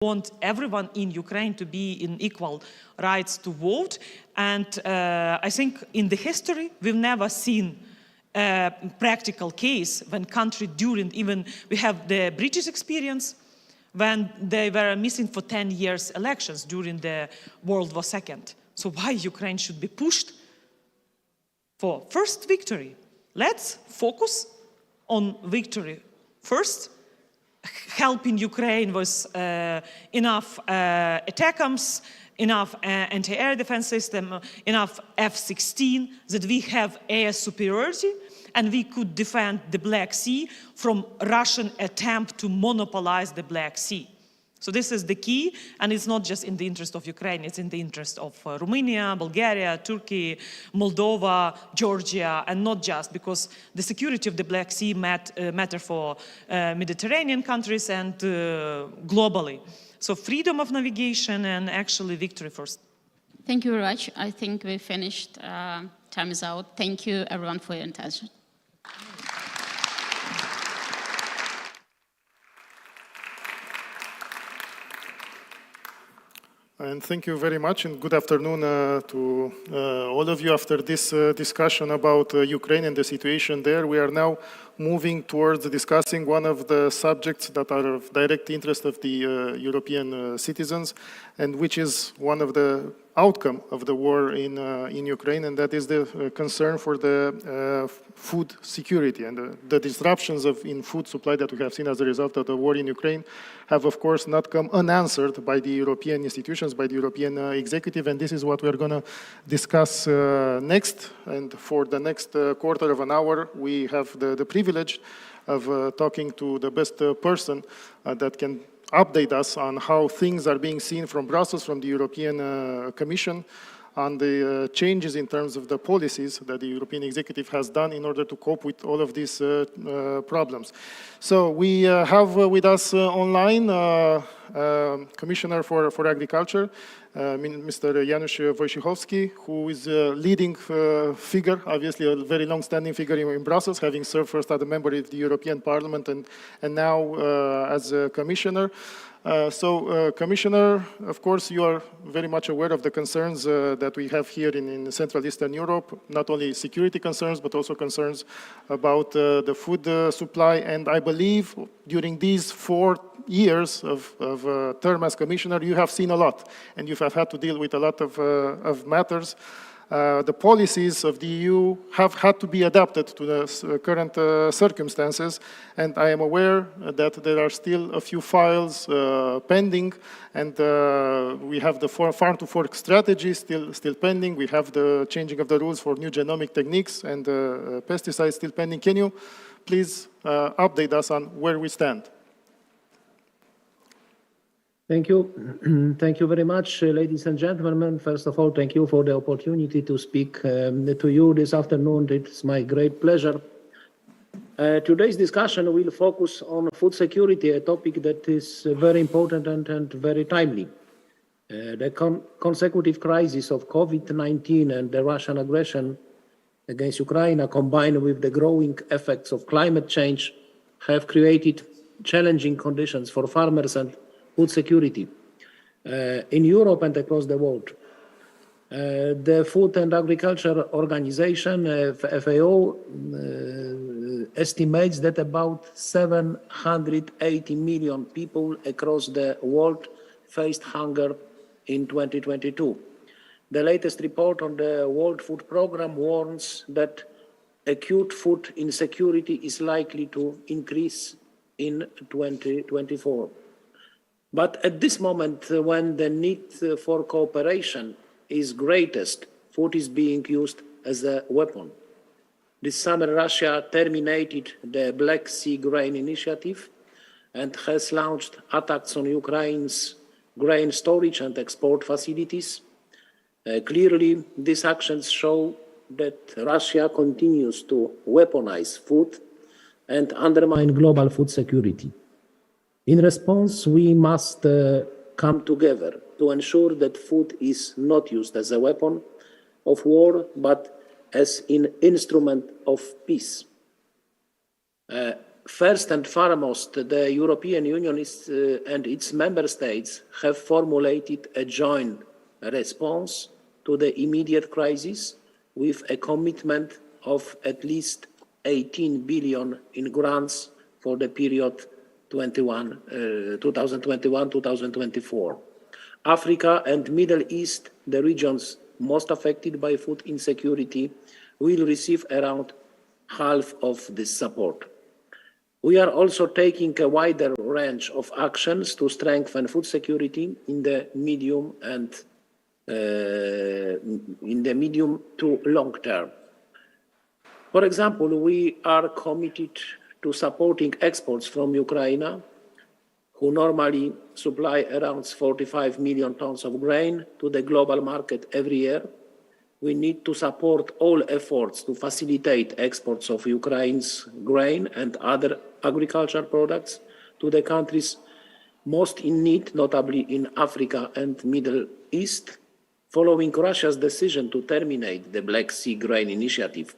want everyone in Ukraine to be in equal rights to vote. And I think in the history, we've never seen a practical case when country during, even we have the British experience, when they were missing for 10 years elections during the World War II. So why Ukraine should be pushed for first victory? Let's focus on victory first, helping Ukraine with enough ATACMS, enough anti-air defense system, enough F-16, that we have air superiority, and we could defend the Black Sea from Russian attempt to monopolize the Black Sea. So this is the key, and it's not just in the interest of Ukraine, it's in the interest of Romania, Bulgaria, Turkey, Moldova, Georgia, and not just, because the security of the Black Sea matter for Mediterranean countries and globally. So freedom of navigation and actually victory first. Thank you very much. I think we finished. Time is out. Thank you everyone for your attention. And thank you very much, and good afternoon to all of you. After this discussion about Ukraine and the situation there, we are now moving towards discussing one of the subjects that are of direct interest of the European citizens, and which is one of the outcome of the war in Ukraine, and that is the concern for the food security and the disruptions in food supply that we have seen as a result of the war in Ukraine have, of course, not come unanswered by the European institutions, by the European executive, and this is what we're going to discuss next. And for the next quarter of an hour, we have the privilege of talking to the best person that can update us on how things are being seen from Brussels, from the European Commission, on the changes in terms of the policies that the European executive has done in order to cope with all of these problems. So we have with us online Commissioner for Agriculture, Mr. Janusz Wojciechowski, who is a leading figure, obviously a very long-standing figure in Brussels, having served first as a member of the European Parliament and now as a commissioner. Commissioner, of course, you are very much aware of the concerns that we have here in Central Eastern Europe, not only security concerns, but also concerns about the food supply. And I believe during these 4 years of term as commissioner, you have seen a lot, and you have had to deal with a lot of matters. The policies of the EU have had to be adapted to the current circumstances, and I am aware that there are still a few files pending, and we have the farm to fork strategy still pending. We have the changing of the rules for new genomic techniques and pesticides still pending. Can you please update us on where we stand? Thank you. Thank you very much, ladies and gentlemen. First of all, thank you for the opportunity to speak to you this afternoon. It's my great pleasure. Today's discussion will focus on food security, a topic that is very important and very timely. The consecutive crisis of COVID-19 and the Russian aggression against Ukraine, combined with the growing effects of climate change, have created challenging conditions for farmers and food security in Europe and across the world. The Food and Agriculture Organization, FAO, estimates that about 780 million people across the world faced hunger in 2022. The latest report on the World Food Programme warns that acute food insecurity is likely to increase in 2024. But at this moment, when the need for cooperation is greatest, food is being used as a weapon. This summer, Russia terminated the Black Sea Grain Initiative and has launched attacks on Ukraine's grain storage and export facilities. Clearly, these actions show that Russia continues to weaponize food and undermine global food security. In response, we must come together to ensure that food is not used as a weapon of war, but as an instrument of peace. First and foremost, the European Union and its member states have formulated a joint response to the immediate crisis with a commitment of at least 18 billion in grants for the period 2021-2024. Africa and Middle East, the regions most affected by food insecurity, will receive around half of this support. We are also taking a wider range of actions to strengthen food security in the medium to long term. For example, we are committed to supporting exports from Ukraine, who normally supply around 45 million tons of grain to the global market every year. We need to support all efforts to facilitate exports of Ukraine's grain and other agricultural products to the countries most in need, notably in Africa and Middle East. Following Russia's decision to terminate the Black Sea Grain Initiative,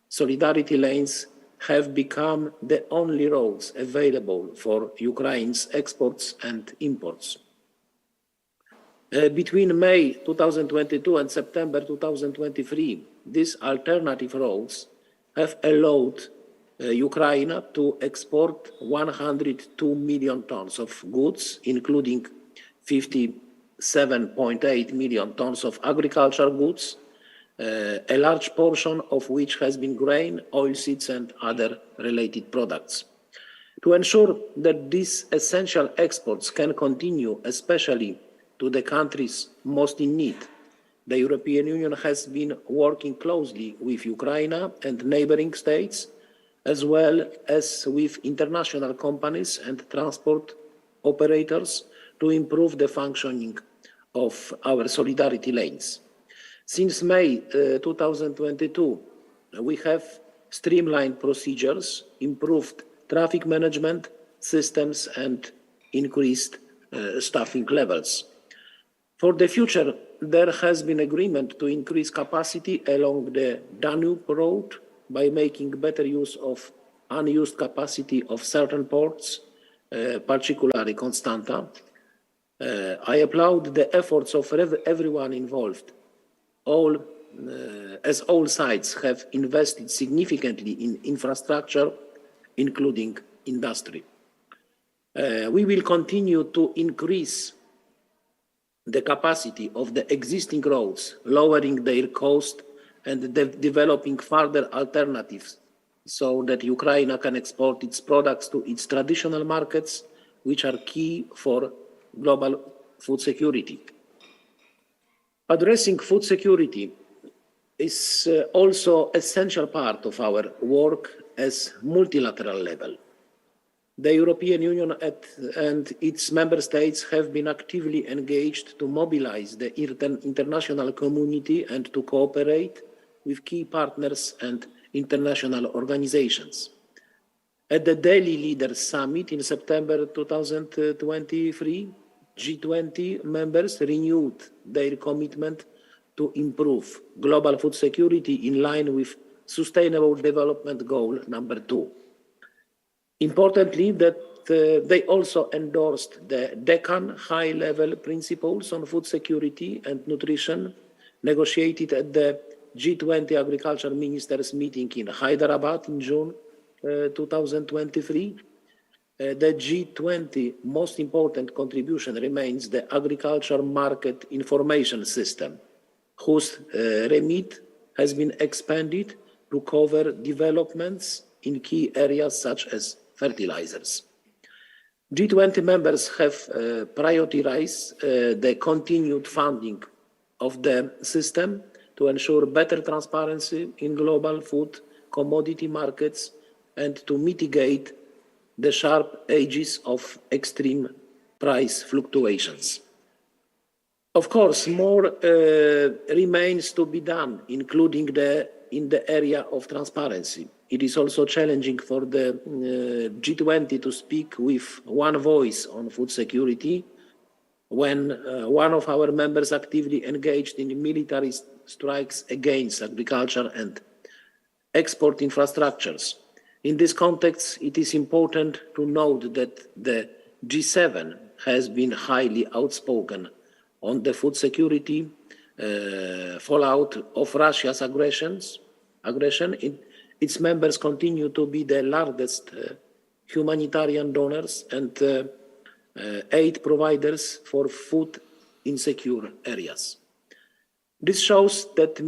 solidarity lanes have become the only roads available for Ukraine's exports and imports. Between May 2022 and September 2023, these alternative routes have allowed Ukraine to export 102 million tons of goods, including 57.8 million tons of agricultural goods, a large portion of which has been grain, oilseeds, and other related products. To ensure that these essential exports can continue, especially to the countries most in need, the European Union has been working closely with Ukraine and neighboring states, as well as with international companies and transport operators to improve the functioning of our solidarity lanes. Since May 2022, we have streamlined procedures, improved traffic management systems, and increased staffing levels. For the future, there has been agreement to increase capacity along the Danube road by making better use of unused capacity of certain ports, particularly Constanta. I applaud the efforts of everyone involved, as all sides have invested significantly in infrastructure, including industry. We will continue to increase the capacity of the existing roads, lowering their cost and developing further alternatives so that Ukraine can export its products to its traditional markets, which are key for global food security. Addressing food security is also an essential part of our work at multilateral level. The European Union and its member states have been actively engaged to mobilize the international community and to cooperate with key partners and international organizations. At the Delhi Leaders Summit in September 2023, G20 members renewed their commitment to improve global food security in line with Sustainable Development Goal number 2. Importantly, that they also endorsed the Deccan high-level principles on food security and nutrition negotiated at the G20 Agriculture Ministers meeting in Hyderabad in June 2023. The G20 most important contribution remains the Agriculture Market Information System, whose remit has been expanded to cover developments in key areas such as fertilizers. G20 members have prioritized the continued funding of the system to ensure better transparency in global food commodity markets and to mitigate the sharp edges of extreme price fluctuations. Of course, more remains to be done, including in the area of transparency. It is also challenging for the G20 to speak with one voice on food security when one of our members actively engaged in military strikes against agriculture and export infrastructures. In this context, it is important to note that the G7 has been highly outspoken on the food security fallout of Russia's aggression. Its members continue to be the largest humanitarian donors and aid providers for food insecure areas. This shows that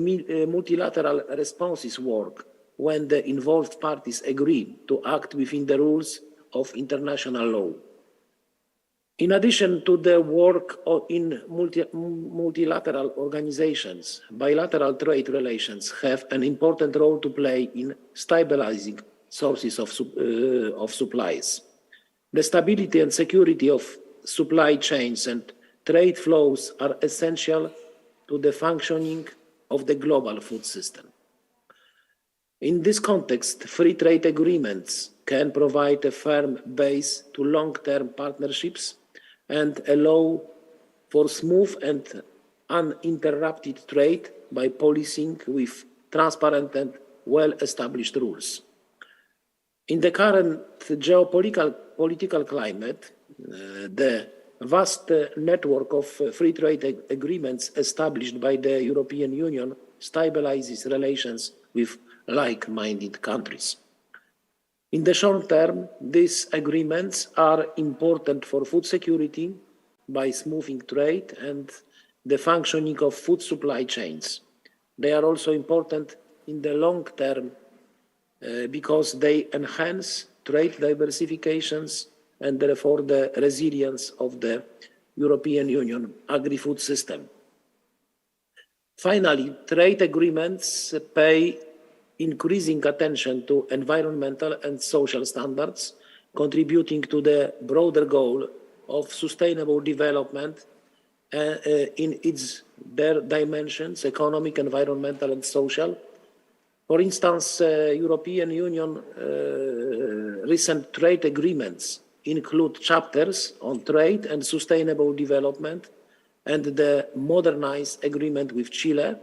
multilateral responses work when the involved parties agree to act within the rules of international law. In addition to the work in multilateral organizations, bilateral trade relations have an important role to play in stabilizing sources of supplies. The stability and security of supply chains and trade flows are essential to the functioning of the global food system. In this context, free trade agreements can provide a firm base to long-term partnerships and allow for smooth and uninterrupted trade by policing with transparent and well-established rules. In the current geopolitical climate, the vast network of free trade agreements established by the European Union stabilizes relations with like-minded countries. In the short term, these agreements are important for food security by smoothing trade and the functioning of food supply chains. They are also important in the long term because they enhance trade diversifications and therefore the resilience of the European Union agri-food system. Finally, trade agreements pay increasing attention to environmental and social standards, contributing to the broader goal of sustainable development in their dimensions, economic, environmental, and social. For instance, European Union recent trade agreements include chapters on trade and sustainable development, and the modernized agreement with Chile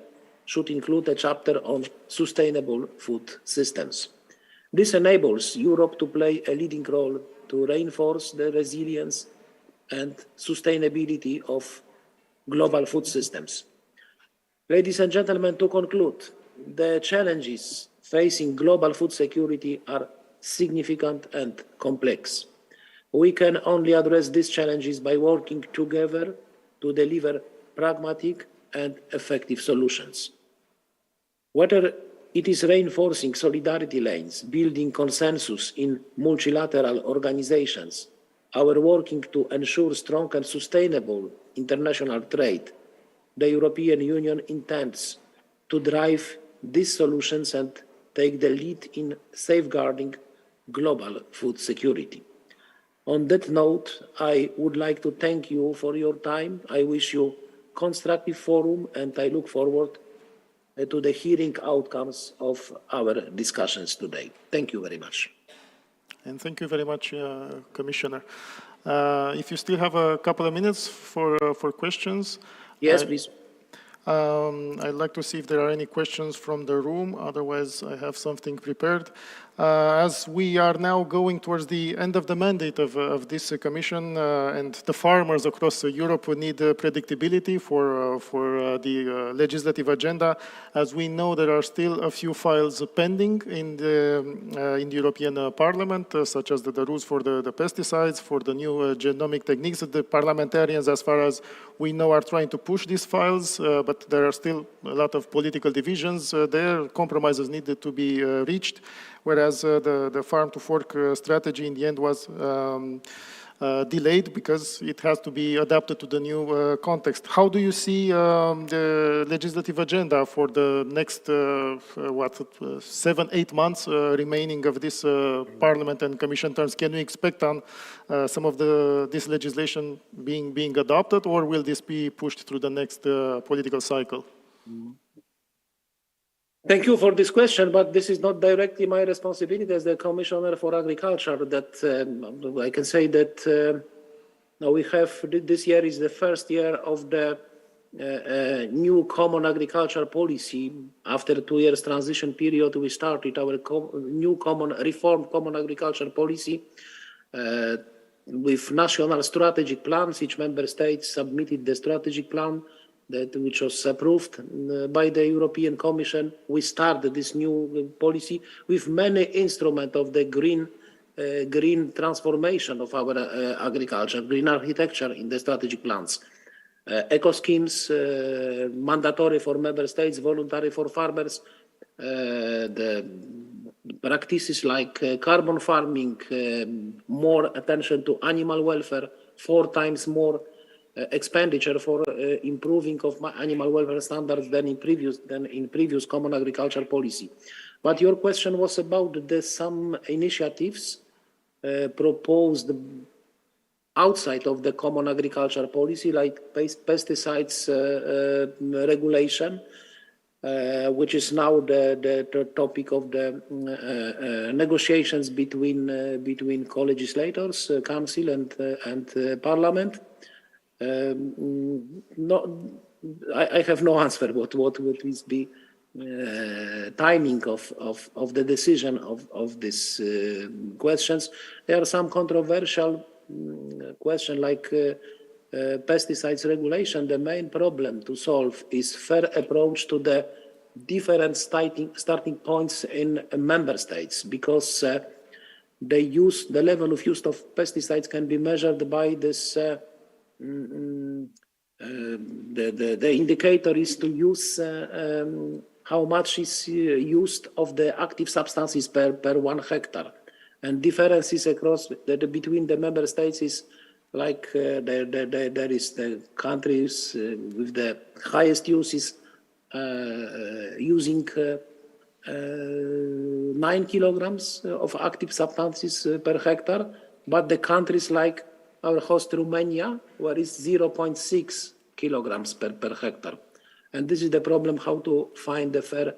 should include a chapter on sustainable food systems. This enables Europe to play a leading role to reinforce the resilience and sustainability of global food systems. Ladies and gentlemen, to conclude, the challenges facing global food security are significant and complex. We can only address these challenges by working together to deliver pragmatic and effective solutions. Whether it is reinforcing solidarity lanes, building consensus in multilateral organizations, or working to ensure strong and sustainable international trade, the European Union intends to drive these solutions and take the lead in safeguarding global food security. On that note, I would like to thank you for your time. I wish you a constructive forum, and I look forward to the hearing outcomes of our discussions today. Thank you very much. And thank you very much, Commissioner. If you still have a couple of minutes for questions. Yes, please. I'd like to see if there are any questions from the room. Otherwise, I have something prepared. As we are now going towards the end of the mandate of this commission, and the farmers across Europe will need predictability for the legislative agenda. As we know, there are still a few files pending in the European Parliament, such as the rules for the pesticides, for the new genomic techniques. The parliamentarians, as far as we know, are trying to push these files, but there are still a lot of political divisions there. Compromises needed to be reached, whereas the farm-to-fork strategy in the end was delayed because it has to be adapted to the new context. How do you see the legislative agenda for the next 7-8 months remaining of this Parliament and Commission terms? Can we expect on some of this legislation being adopted, or will this be pushed through the next political cycle? Thank you for this question, but this is not directly my responsibility as the Commissioner for Agriculture. That I can say that we have, this year is the first year of the new common agriculture policy, after 2 years transition period, we started our new reformed common agriculture policy with national strategic plans. Each member state submitted the strategic plan which was approved by the European Commission. We started this new policy with many instruments of the green transformation of our agriculture, green architecture in the strategic plans. Eco schemes, mandatory for member states, voluntary for farmers, the practices like carbon farming, more attention to animal welfare, 4 times more expenditure for improving of animal welfare standards than in previous common agriculture policy. But your question was about some initiatives proposed outside of the common agriculture policy, like pesticides regulation, which is now the topic of the negotiations between co-legislators, council and parliament. I have no answer what would be timing of the decision of these questions. There are some controversial questions like pesticides regulation. The main problem to solve is fair approach to the different starting points in member states, because the level of use of pesticides can be measured by this. The indicator is to use how much is used of the active substances per 1 hectare, and differences across between the member states is like there is the countries with the highest uses using 9 kilograms of active substances per hectare, but the countries like our host Romania, where it's 0.6 kilograms per hectare. And this is the problem, how to find a fair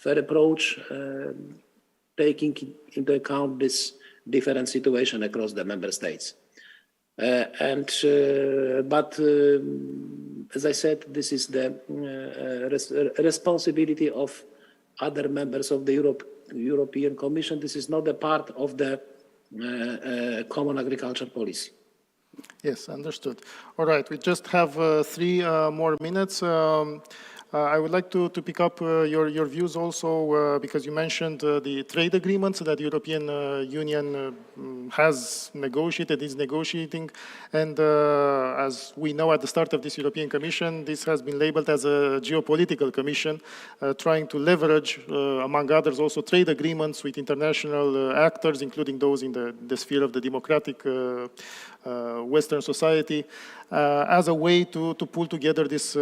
approach, taking into account this different situation across the member states. But as I said, this is the responsibility of other members of the European Commission. This is not a part of the common agriculture policy. Yes, understood. All right, we just have 3 more minutes. I would like to pick up your views also, because you mentioned the trade agreements that the European Union has negotiated, is negotiating. And as we know at the start of this European Commission, this has been labeled as a geopolitical commission, trying to leverage, among others, also trade agreements with international actors, including those in the sphere of the democratic Western society, as a way to pull together this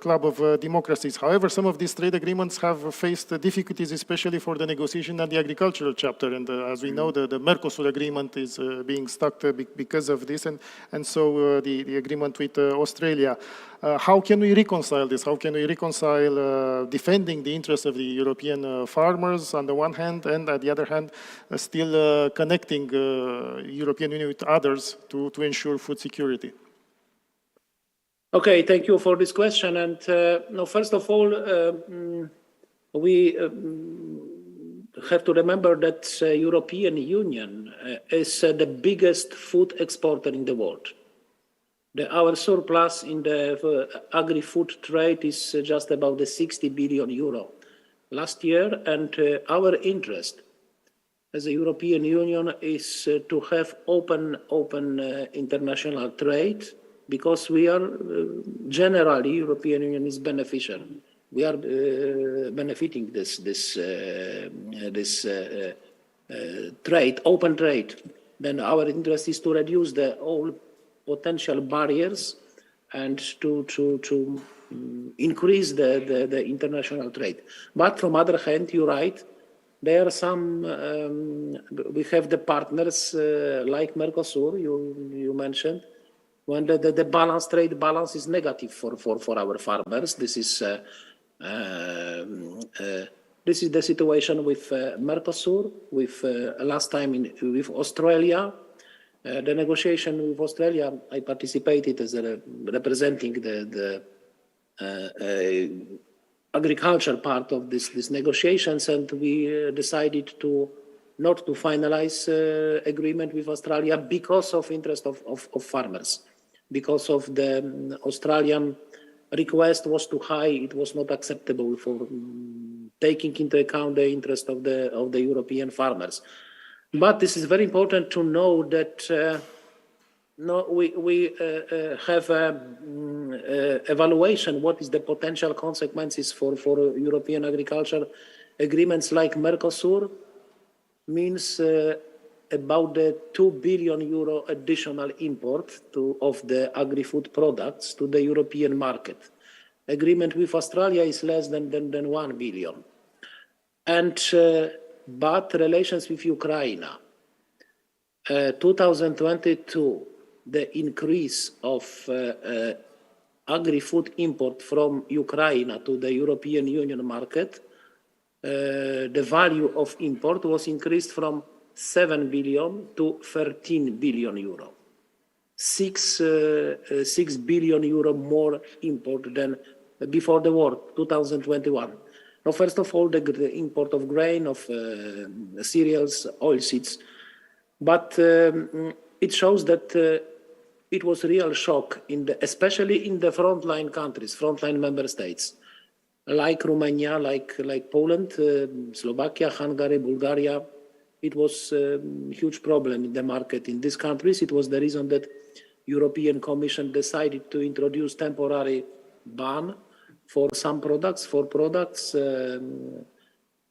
club of democracies. However, some of these trade agreements have faced difficulties, especially for the negotiation and the agricultural chapter. And as we know, the Mercosur agreement is being stuck because of this, and so the agreement with Australia. How can we reconcile this? How can we reconcile defending the interests of the European farmers on the one hand, and on the other hand, still connecting European Union with others to ensure food security? Okay, thank you for this question. And first of all, we have to remember that European Union is the biggest food exporter in the world. Our surplus in the agri-food trade is just about the 60 billion euro last year, and our interest as a European Union is to have open international trade, because we are generally, European Union is beneficial. We are benefiting this trade, open trade. Then our interest is to reduce all potential barriers and to increase the international trade. But from other hand, you're right, there are some, we have the partners like Mercosur, you mentioned, when the trade balance is negative for our farmers. This is the situation with Mercosur, with last time with Australia. The negotiation with Australia, I participated as representing the agriculture part of these negotiations, and we decided not to finalize agreement with Australia because of interest of farmers, because of the Australian request was too high. It was not acceptable for taking into account the interest of the European farmers. But this is very important to know that we have evaluation what is the potential consequences for European agriculture agreements like Mercosur means about the €2 billion additional import of the agri-food products to the European market. Agreement with Australia is less than 1 billion. And but relations with Ukraine, 2022, the increase of agri-food import from Ukraine to the European Union market, the value of import was increased from 7 billion to 13 billion euro. 6 billion euro more import than before the war, 2021. Now, first of all, the import of grain, of cereals, oilseeds, but it shows that it was a real shock, especially in the frontline countries, frontline member states, like Romania, like Poland, Slovakia, Hungary, Bulgaria. It was a huge problem in the market in these countries. It was the reason that European Commission decided to introduce temporary ban for some products,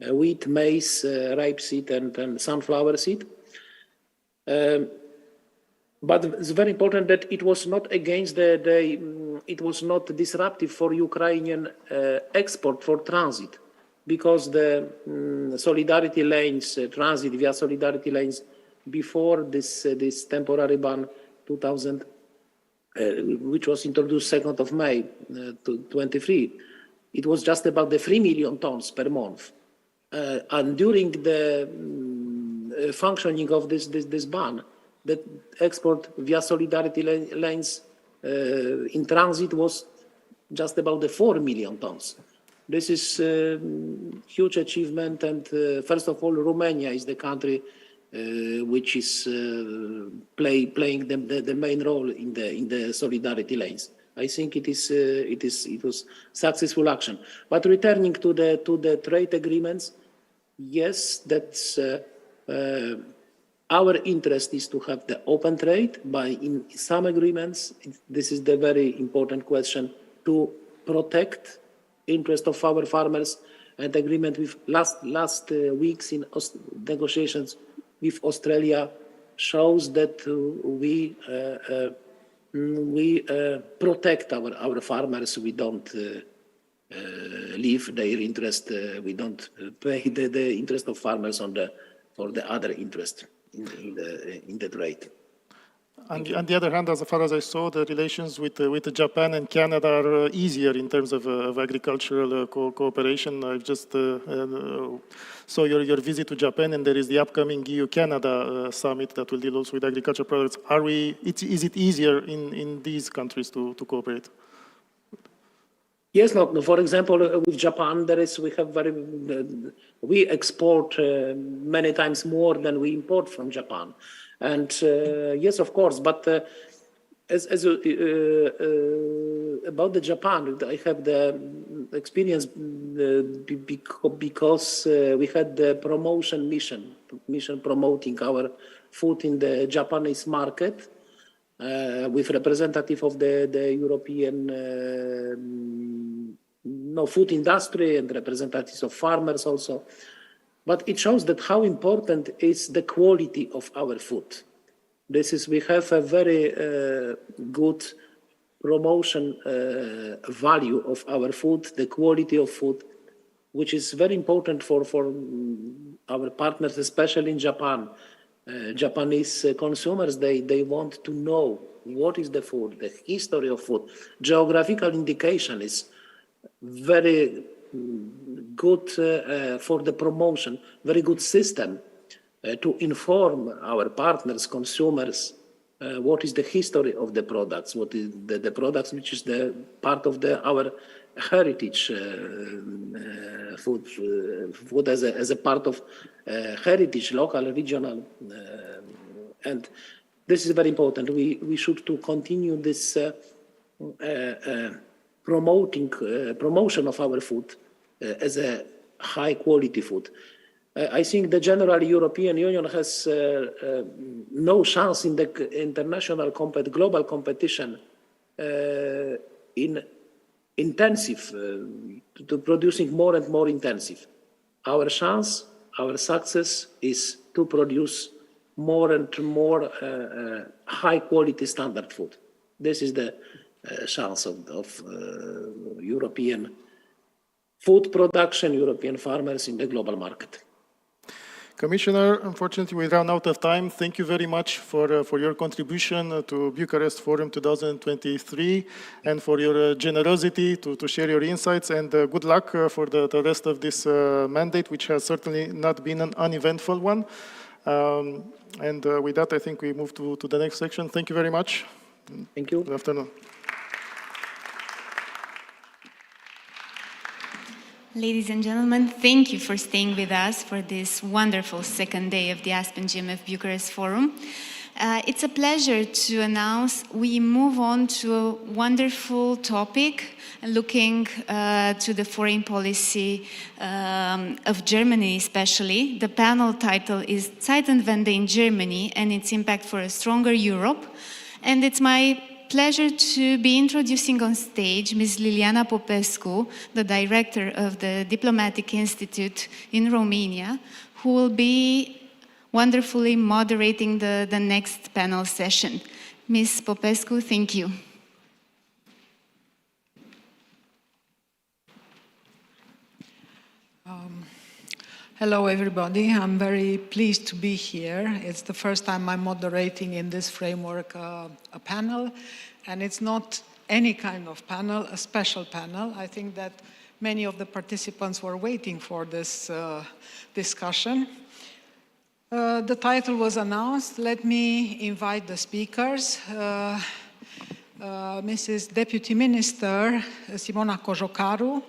wheat, maize, rapeseed, and sunflower seed. But it's very important that it was not against it was not disruptive for Ukrainian export for transit, because the solidarity lanes, transit via solidarity lanes before this temporary ban 2000, which was introduced 2nd of May 23, it was just about the 3 million tons per month. And during the functioning of this ban, the export via solidarity lanes in transit was just about the 4 million tons. This is a huge achievement, and first of all, Romania is the country which is playing the main role in the solidarity lanes. I think it was successful action. But returning to the trade agreements, yes, that's our interest is to have the open trade. In some agreements, this is the very important question, to protect interest of our farmers. And agreement with last weeks in negotiations with Australia shows that we protect our farmers. We don't leave their interest. We don't pay the interest of farmers for the other interest in the trade. On the other hand, as far as I saw, the relations with Japan and Canada are easier in terms of agricultural cooperation. I've just saw your visit to Japan, and there is the upcoming EU-Canada summit that will deal also with agriculture products. Is it easier in these countries to cooperate? Yes, no. For example, with Japan, we export many times more than we import from Japan. And yes, of course, but about the Japan, I have the experience because we had the promotion mission promoting our food in the Japanese market with representative of the European food industry and representatives of farmers also. But it shows that how important is the quality of our food. We have a very good promotion value of our food, the quality of food, which is very important for our partners, especially in Japan. Japanese consumers, they want to know what is the food, the history of food. Geographical indication is very good for the promotion, very good system to inform our partners, consumers, what is the history of the products, what is the products which is the part of our heritage, food as a part of heritage, local, regional, and this is very important. We should to continue this promotion of our food as a high quality food. I think the general European Union has no chance in the international global competition in intensive, to producing more and more intensive. Our chance, our success is to produce more and more high quality standard food. This is the chance of European food production, European farmers in the global market. Commissioner, unfortunately, we ran out of time. Thank you very much for your contribution to Bucharest Forum 2023 and for your generosity to share your insights, and good luck for the rest of this mandate, which has certainly not been an uneventful one. And with that, I think we move to the next section. Thank you very much. Thank you. Good afternoon. Ladies and gentlemen, thank you for staying with us for this wonderful second day of the Aspen GMF Bucharest Forum. It's a pleasure to announce we move on to a wonderful topic looking to the foreign policy of Germany especially. The panel title is Zeitenwende in Germany and its impact for a stronger Europe. And it's my pleasure to be introducing on stage Ms. Liliana Popescu, the director of the Diplomatic Institute in Romania, who will be wonderfully moderating the next panel session. Ms. Popescu, thank you. Hello, everybody. I'm very pleased to be here. It's the first time I'm moderating in this framework a panel, and it's not any kind of panel, a special panel. I think that many of the participants were waiting for this discussion. The title was announced. Let me invite the speakers. Mrs. Deputy Minister Simona Cojocaru,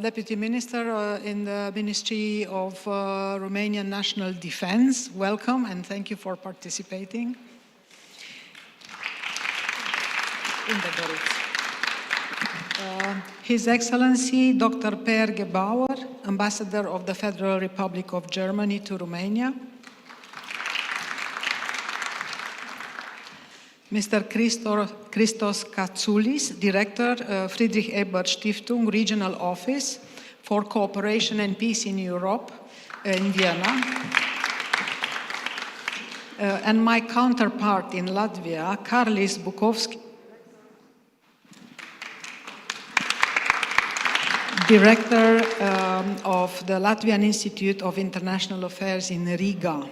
Deputy Minister in the Ministry of Romanian National Defense. Welcome and thank you for participating. His Excellency Dr. Per Gebauer, Ambassador of the Federal Republic of Germany to Romania. Mr. Christos Katsoulis, Director, Friedrich Ebert Stiftung, Regional Office for Cooperation and Peace in Europe in Vienna. And my counterpart in Latvia, Karlis Bukovski, Director of the Latvian Institute of International Affairs in Riga.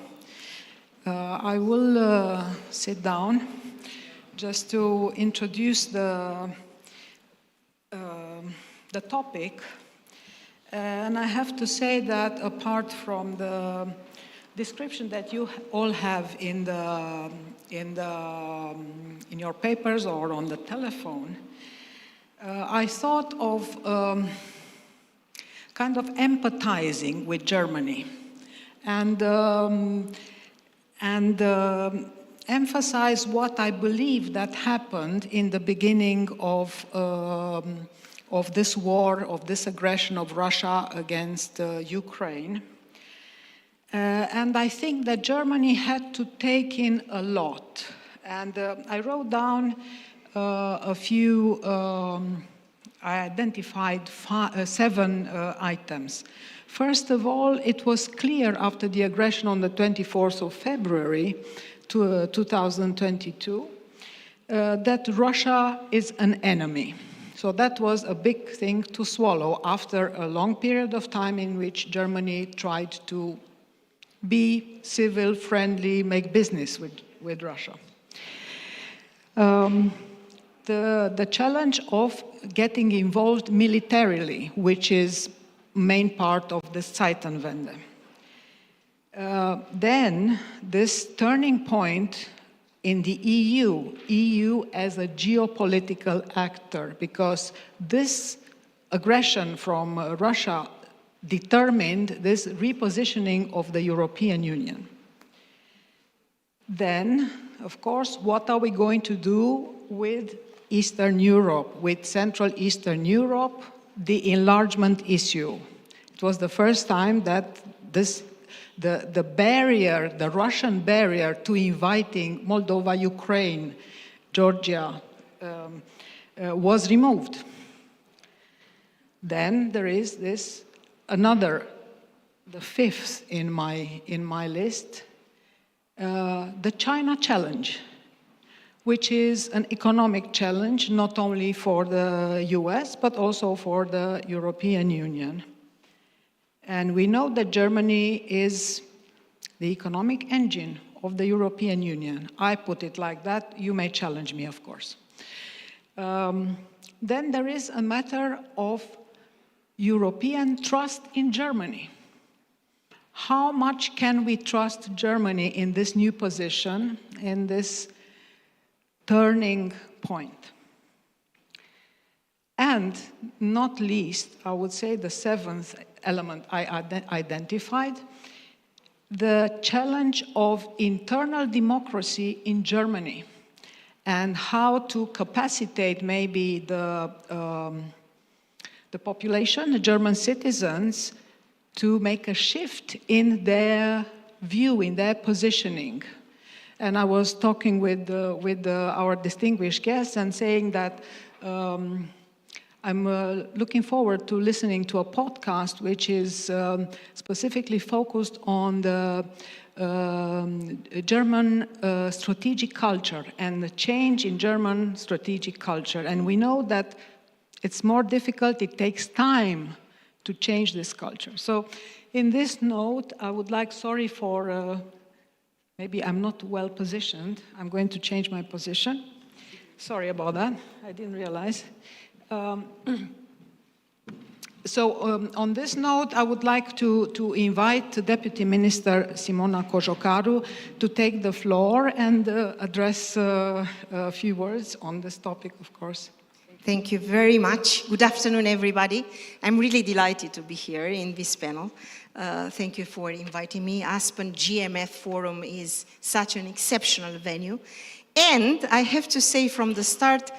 I will sit down just to introduce the topic. And I have to say that apart from the description that you all have in your papers or on the telephone, I thought of kind of empathizing with Germany and emphasize what I believe that happened in the beginning of this war, of this aggression of Russia against Ukraine. And I think that Germany had to take in a lot. And I wrote down a few, I identified 7 items. First of all, it was clear after the aggression on the 24th of February 2022 that Russia is an enemy. So that was a big thing to swallow after a long period of time in which Germany tried to be civil, friendly, make business with Russia. The challenge of getting involved militarily, which is main part of the Zeitenwende. Then this turning point in the EU as a geopolitical actor, because this aggression from Russia determined this repositioning of the European Union. Then, of course, what are we going to do with Eastern Europe, with Central Eastern Europe, the enlargement issue? It was the first time that the barrier, the Russian barrier to inviting Moldova, Ukraine, Georgia was removed. Then there is this another, the fifth in my list, the China challenge, which is an economic challenge not only for the US but also for the European Union. And we know that Germany is the economic engine of the European Union. I put it like that. You may challenge me, of course. Then there is a matter of European trust in Germany. How much can we trust Germany in this new position, in this turning point? And not least, I would say the seventh element I identified, the challenge of internal democracy in Germany and how to capacitate maybe the population, the German citizens, to make a shift in their view, in their positioning. And I was talking with our distinguished guests and saying that I'm looking forward to listening to a podcast which is specifically focused on the German strategic culture and the change in German strategic culture. And we know that it's more difficult, it takes time to change this culture. So in this note, I would like, sorry for, maybe I'm not well positioned. I'm going to change my position. Sorry about that, I didn't realize. On this note, I would like to invite Deputy Minister Simona Cojocaru to take the floor and address a few words on this topic, of course. Thank you very much. Good afternoon, everybody. I'm really delighted to be here in this panel. Thank you for inviting me. Aspen GMF Forum is such an exceptional venue. And I have to say from the start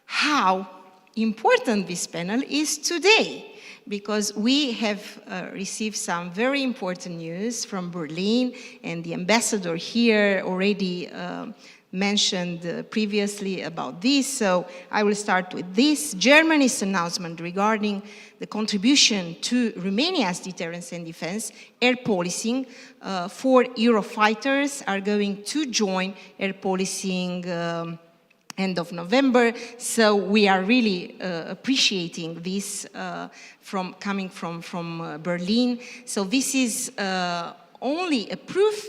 how important this panel is today, because we have received some very important news from Berlin, and the ambassador here already mentioned previously about this, so I will start with this. Germany's announcement regarding the contribution to Romania's deterrence and defense air policing. 4 Eurofighters are going to join air policing end of November, so we are really appreciating this coming from Berlin. So this is only a proof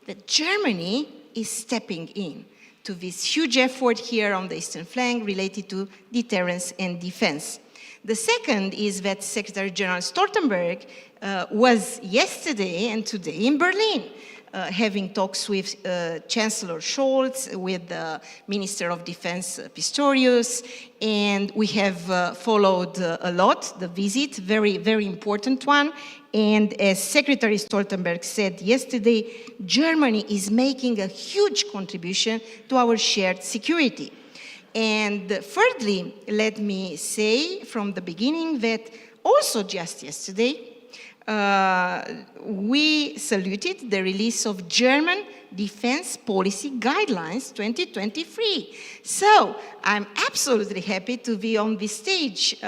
that Germany is stepping in to this huge effort here on the eastern flank related to deterrence and defense. The second is that Secretary General Stoltenberg was yesterday and today in Berlin, having talks with Chancellor Scholz, with the Minister of Defense Pistorius, and we have followed a lot the visit, very, very important one. And as Secretary Stoltenberg said yesterday, Germany is making a huge contribution to our shared security. And thirdly, let me say from the beginning that also just yesterday, we saluted the release of German Defense Policy Guidelines 2023. So I'm absolutely happy to be on this stage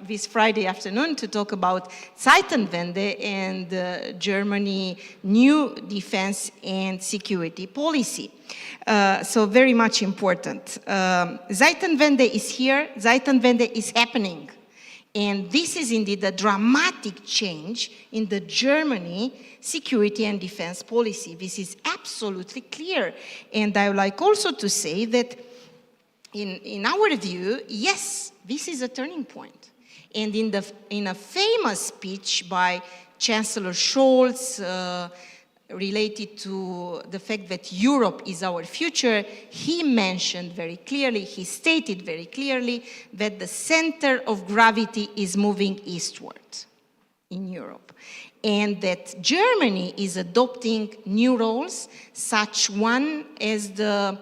this Friday afternoon to talk about Zeitenwende and Germany new defense and security policy. So very much important. Zeitenwende is here, Zeitenwende is happening. And this is indeed a dramatic change in the Germany security and defense policy. This is absolutely clear. And I would like also to say that in our view, yes, this is a turning point. And in a famous speech by Chancellor Scholz related to the fact that Europe is our future, he mentioned very clearly, he stated very clearly that the center of gravity is moving eastward in Europe, and that Germany is adopting new roles, such one as the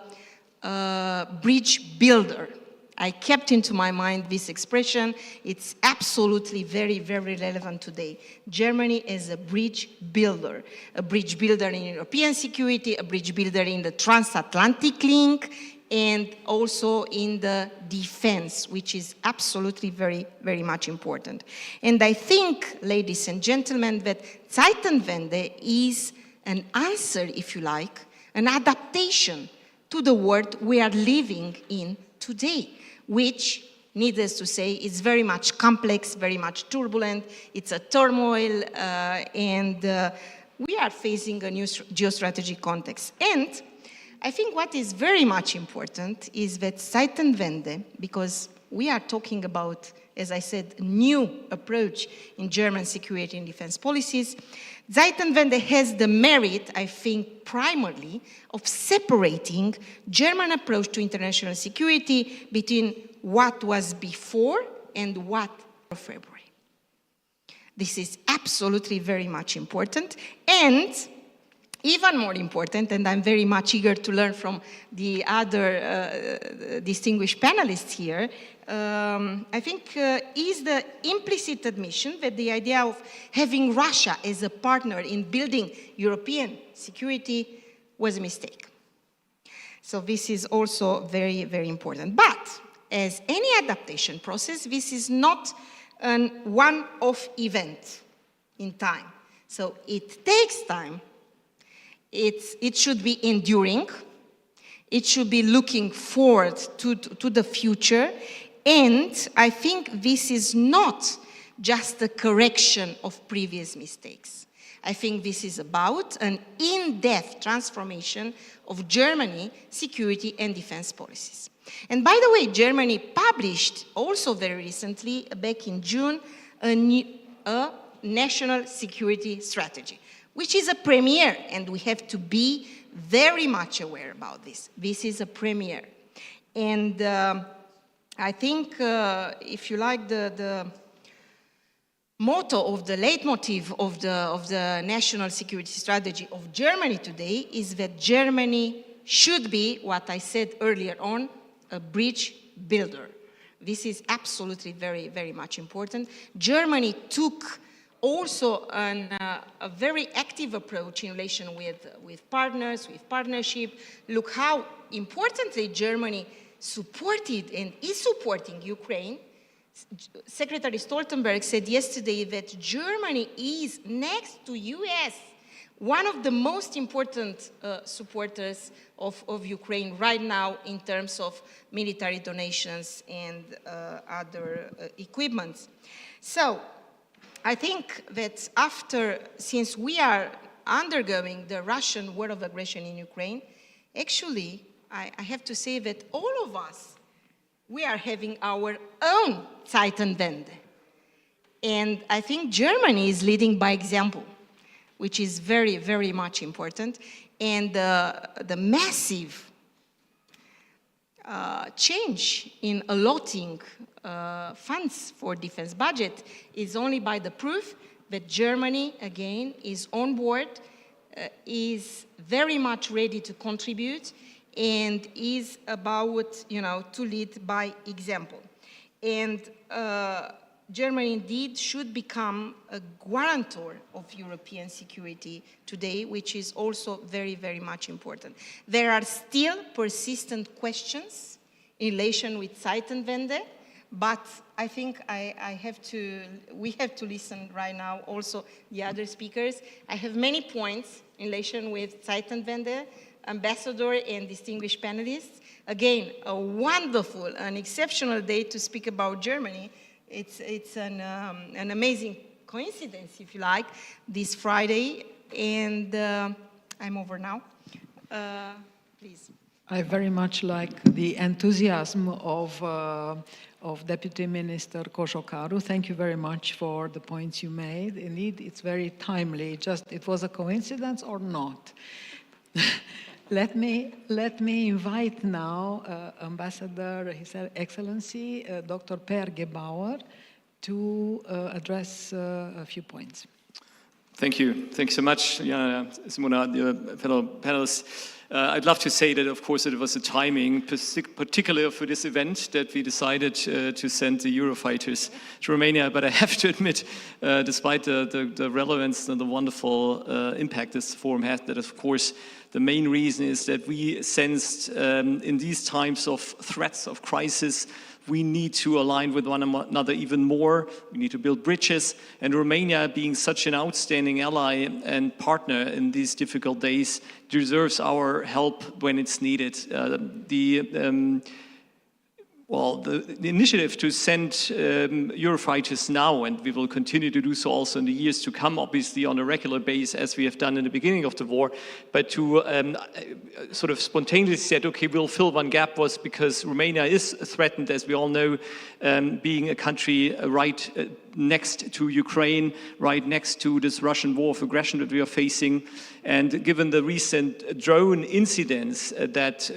bridge builder. I kept into my mind this expression. It's absolutely very, very relevant today. Germany is a bridge builder in European security, a bridge builder in the transatlantic link, and also in the defense, which is absolutely very, very much important. And I think, ladies and gentlemen, that Zeitenwende is an answer, if you like, an adaptation to the world we are living in today, which, needless to say, is very much complex, very much turbulent. It's a turmoil, and we are facing a new geostrategic context. And I think what is very much important is that Zeitenwende, because we are talking about, as I said, a new approach in German security and defense policies, Zeitenwende has the merit, I think, primarily of separating German approach to international security between what was before and what February. This is absolutely very much important, and even more important, and I'm very much eager to learn from the other distinguished panelists here, I think is the implicit admission that the idea of having Russia as a partner in building European security was a mistake. So this is also very, very important. But as any adaptation process, this is not a one-off event in time. So it takes time. It should be enduring. It should be looking forward to the future. And I think this is not just a correction of previous mistakes. I think this is about an in-depth transformation of Germany's security and defense policies. And by the way, Germany published also very recently, back in June, a national security strategy, which is a premiere, and we have to be very much aware about this. This is a premiere. And I think, if you like, the motto of the leitmotif of the national security strategy of Germany today is that Germany should be, what I said earlier on, a bridge builder. This is absolutely very, very much important. Germany took also a very active approach in relation with partners, with partnership. Look how importantly Germany supported and is supporting Ukraine. Secretary Stoltenberg said yesterday that Germany is, next to US, one of the most important supporters of Ukraine right now in terms of military donations and other equipment. So I think that since we are undergoing the Russian war of aggression in Ukraine, actually, I have to say that all of us, we are having our own Zeitenwende. And I think Germany is leading by example, which is very, very much important. And the massive change in allotting funds for defense budget is only by the proof that Germany, again, is on board, is very much ready to contribute, and is about, to lead by example. And Germany indeed should become a guarantor of European security today, which is also very, very much important. There are still persistent questions in relation with Zeitenwende, but I think we have to listen right now also the other speakers. I have many points in relation with Zeitenwende, ambassador and distinguished panelists. Again, a wonderful, an exceptional day to speak about Germany. It's an amazing coincidence, if you like, this Friday. And I'm over now. Please. I very much like the enthusiasm of Deputy Minister Koshokaru. Thank you very much for the points you made. Indeed, it's very timely. Just, it was a coincidence or not? Let me invite now Ambassador, His Excellency, Dr. Per Gebauer, to address a few points. Thank you. Thanks so much, Simona, fellow panelists. I'd love to say that, of course, it was the timing, particularly for this event, that we decided to send the Eurofighters to Romania. But I have to admit, despite the relevance and the wonderful impact this forum had, that, of course, the main reason is that we sensed in these times of threats, of crisis, we need to align with one another even more. We need to build bridges. And Romania, being such an outstanding ally and partner in these difficult days, deserves our help when it's needed. The initiative to send Eurofighters now, and we will continue to do so also in the years to come, obviously on a regular basis, as we have done in the beginning of the war, but to sort of spontaneously said, okay, we'll fill one gap, was because Romania is threatened, as we all know, being a country right next to Ukraine, right next to this Russian war of aggression that we are facing. And given the recent drone incidents that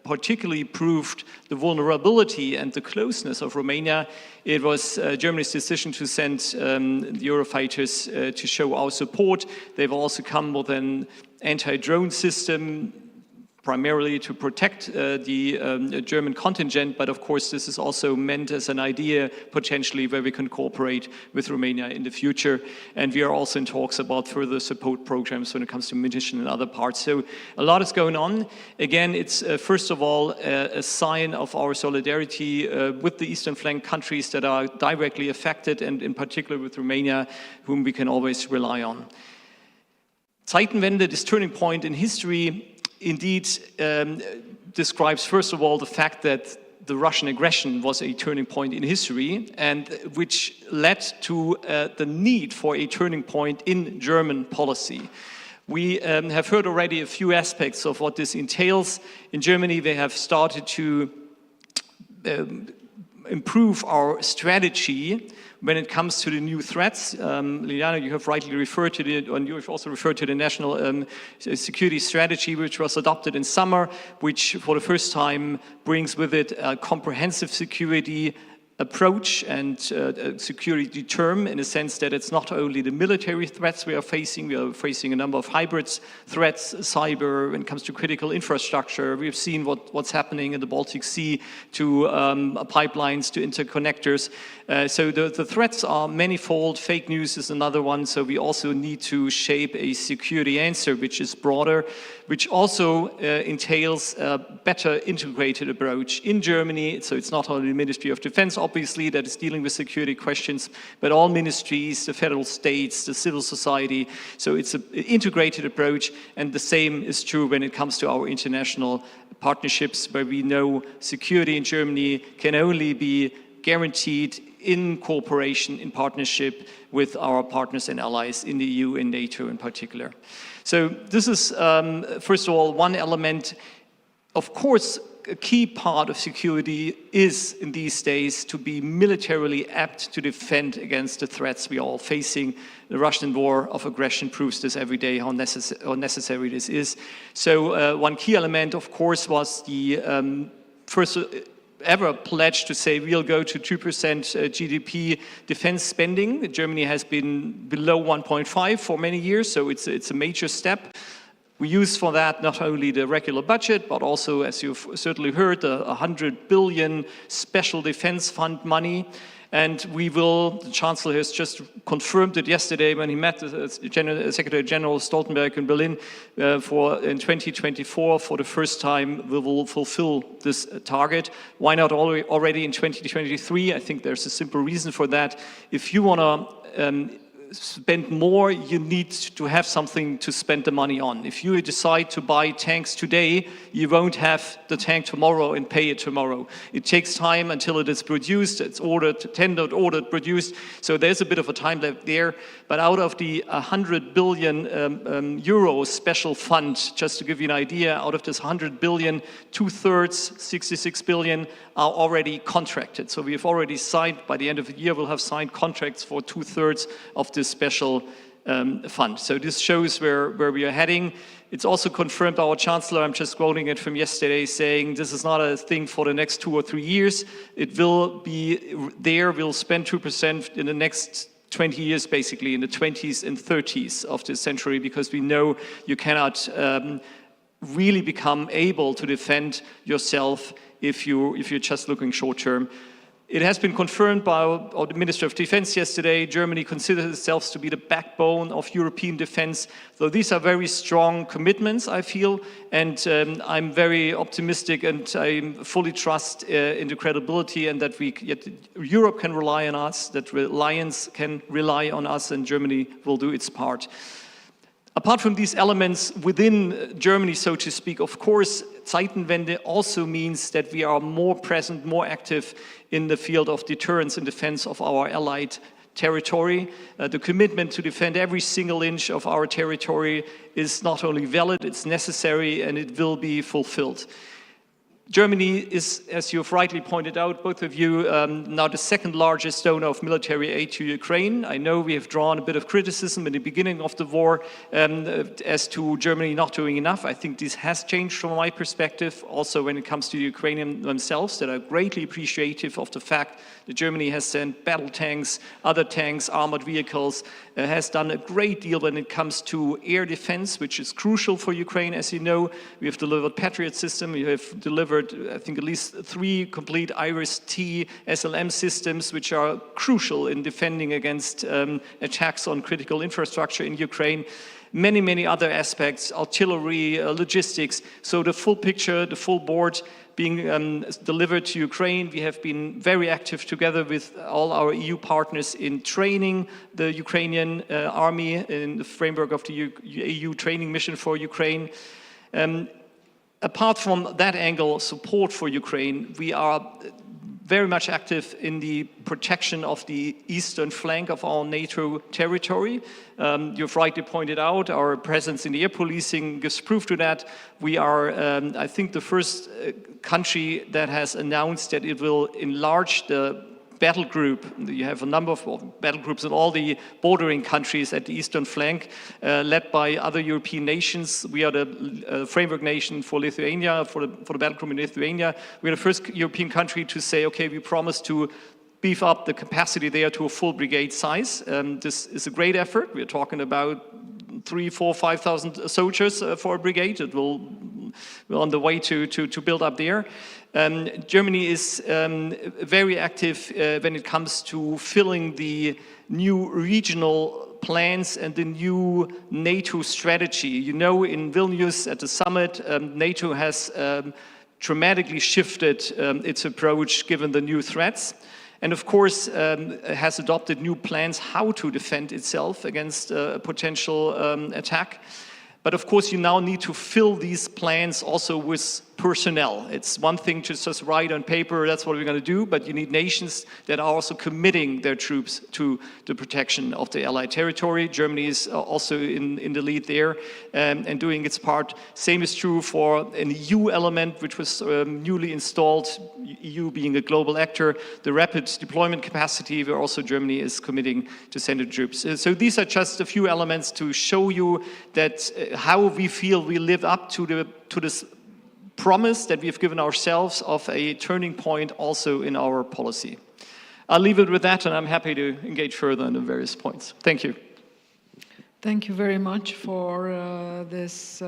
particularly proved the vulnerability and the closeness of Romania, it was Germany's decision to send the Eurofighters to show our support. They've also come with an anti-drone system, primarily to protect the German contingent, but of course this is also meant as an idea potentially where we can cooperate with Romania in the future. And we are also in talks about further support programs when it comes to munition and other parts. So a lot is going on. Again, it's first of all a sign of our solidarity with the Eastern flank countries that are directly affected, and in particular with Romania, whom we can always rely on. Zeitenwende, this turning point in history, indeed describes, first of all, the fact that the Russian aggression was a turning point in history, and which led to the need for a turning point in German policy. We have heard already a few aspects of what this entails. In Germany, they have started to improve our strategy when it comes to the new threats. Liliana, you have rightly referred to it, and you have also referred to the national security strategy, which was adopted in summer, which for the first time brings with it a comprehensive security approach and security term, in a sense that it's not only the military threats we are facing a number of hybrid threats, cyber, when it comes to critical infrastructure. We have seen what's happening in the Baltic Sea, to pipelines, to interconnectors. So the threats are manifold. Fake news is another one. So we also need to shape a security answer which is broader, which also entails a better integrated approach in Germany. So it's not only the Ministry of Defense, obviously, that is dealing with security questions, but all ministries, the federal states, the civil society. So it's an integrated approach, and the same is true when it comes to our international partnerships, where we know security in Germany can only be guaranteed in cooperation, in partnership with our partners and allies in the EU and NATO in particular. So this is, first of all, one element. Of course, a key part of security is, in these days, to be militarily apt to defend against the threats we are all facing. The Russian war of aggression proves this every day, how necessary this is. So one key element, of course, was the first ever pledge to say we'll go to 2% GDP defense spending. Germany has been below 1.5 for many years, so it's a major step. We use for that not only the regular budget, but also, as you've certainly heard, 100 billion special defense fund money. And we will, the Chancellor has just confirmed it yesterday when he met the Secretary General Stoltenberg in Berlin in 2024, for the first time we will fulfill this target. Why not already in 2023? I think there's a simple reason for that. If you want to spend more, you need to have something to spend the money on. If you decide to buy tanks today, you won't have the tank tomorrow and pay it tomorrow. It takes time until it is produced, it's ordered, tendered, ordered, produced. So there's a bit of a time left there. But out of the 100 billion euro special fund, just to give you an idea, out of this 100 billion, 2/3, 66 billion, are already contracted. So we have already signed, by the end of the year, we'll have signed contracts for 2/3 of this special fund. So this shows where we are heading. It's also confirmed by our Chancellor, I'm just quoting it from yesterday, saying this is not a thing for the next 2 or 3 years. It will be there, we'll spend 2% in the next 20 years, basically, in the 20s and 30s of this century, because we know you cannot really become able to defend yourself if you're just looking short term. It has been confirmed by our Minister of Defense yesterday. Germany considers itself to be the backbone of European defense. So these are very strong commitments, I feel, and I'm very optimistic, and I fully trust in the credibility, and that Europe can rely on us, that alliance can rely on us, and Germany will do its part. Apart from these elements within Germany, so to speak, of course, Zeitenwende also means that we are more present, more active in the field of deterrence and defense of our allied territory. The commitment to defend every single inch of our territory is not only valid, it's necessary, and it will be fulfilled. Germany is, as you've rightly pointed out, both of you, now the second largest donor of military aid to Ukraine. I know we have drawn a bit of criticism in the beginning of the war as to Germany not doing enough. I think this has changed from my perspective, also when it comes to the Ukrainians themselves, that are greatly appreciative of the fact that Germany has sent battle tanks, other tanks, armored vehicles, has done a great deal when it comes to air defense, which is crucial for Ukraine. As you know, we have delivered Patriot system, we have delivered I think at least 3 complete Iris-T SLM systems, which are crucial in defending against attacks on critical infrastructure in Ukraine. Many, many other aspects, artillery, logistics. So the full picture, the full board being delivered to Ukraine. We have been very active together with all our EU partners in training the Ukrainian army in the framework of the EU training mission for Ukraine. Apart from that angle, support for Ukraine, we are very much active in the protection of the eastern flank of our NATO territory. You've rightly pointed out our presence in the air policing gives proof to that. We are, I think, the first country that has announced that it will enlarge the battle group. You have a number of battle groups in all the bordering countries at the eastern flank, led by other European nations. We are the framework nation for Lithuania, for the battle group in Lithuania. We are the first European country to say, okay, we promise to beef up the capacity there to a full brigade size. This is a great effort. We're talking about 3,000, 4,000, 5,000 soldiers for a brigade. We're on the way to build up there. Germany is very active when it comes to filling the new regional plans and the new NATO strategy. You know, in Vilnius at the summit, NATO has dramatically shifted its approach given the new threats. And of course, has adopted new plans how to defend itself against a potential attack. But of course, you now need to fill these plans also with personnel. It's one thing to just write on paper, that's what we're going to do, but you need nations that are also committing their troops to the protection of the Allied territory. Germany is also in the lead there and doing its part. Same is true for an EU element, which was newly installed, EU being a global actor, the rapid deployment capacity, where also Germany is committing to send its troops. So these are just a few elements to show you that how we feel we live up to this promise that we have given ourselves of a turning point also in our policy. I'll leave it with that, and I'm happy to engage further on the various points. Thank you. Thank you very much for this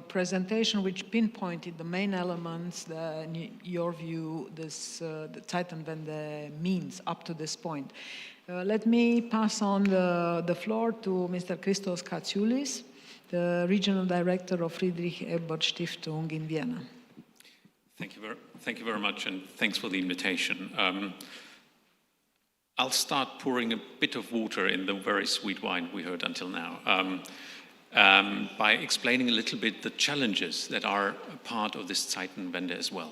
presentation, which pinpointed the main elements that, in your view, the Zeitenwende means up to this point. Let me pass on the floor to Mr. Christos Katsioulis, the Regional Director of Friedrich Ebert Stiftung in Vienna. Thank you very much, and thanks for the invitation. I'll start pouring a bit of water in the very sweet wine we heard until now by explaining a little bit the challenges that are a part of this Zeitenwende as well.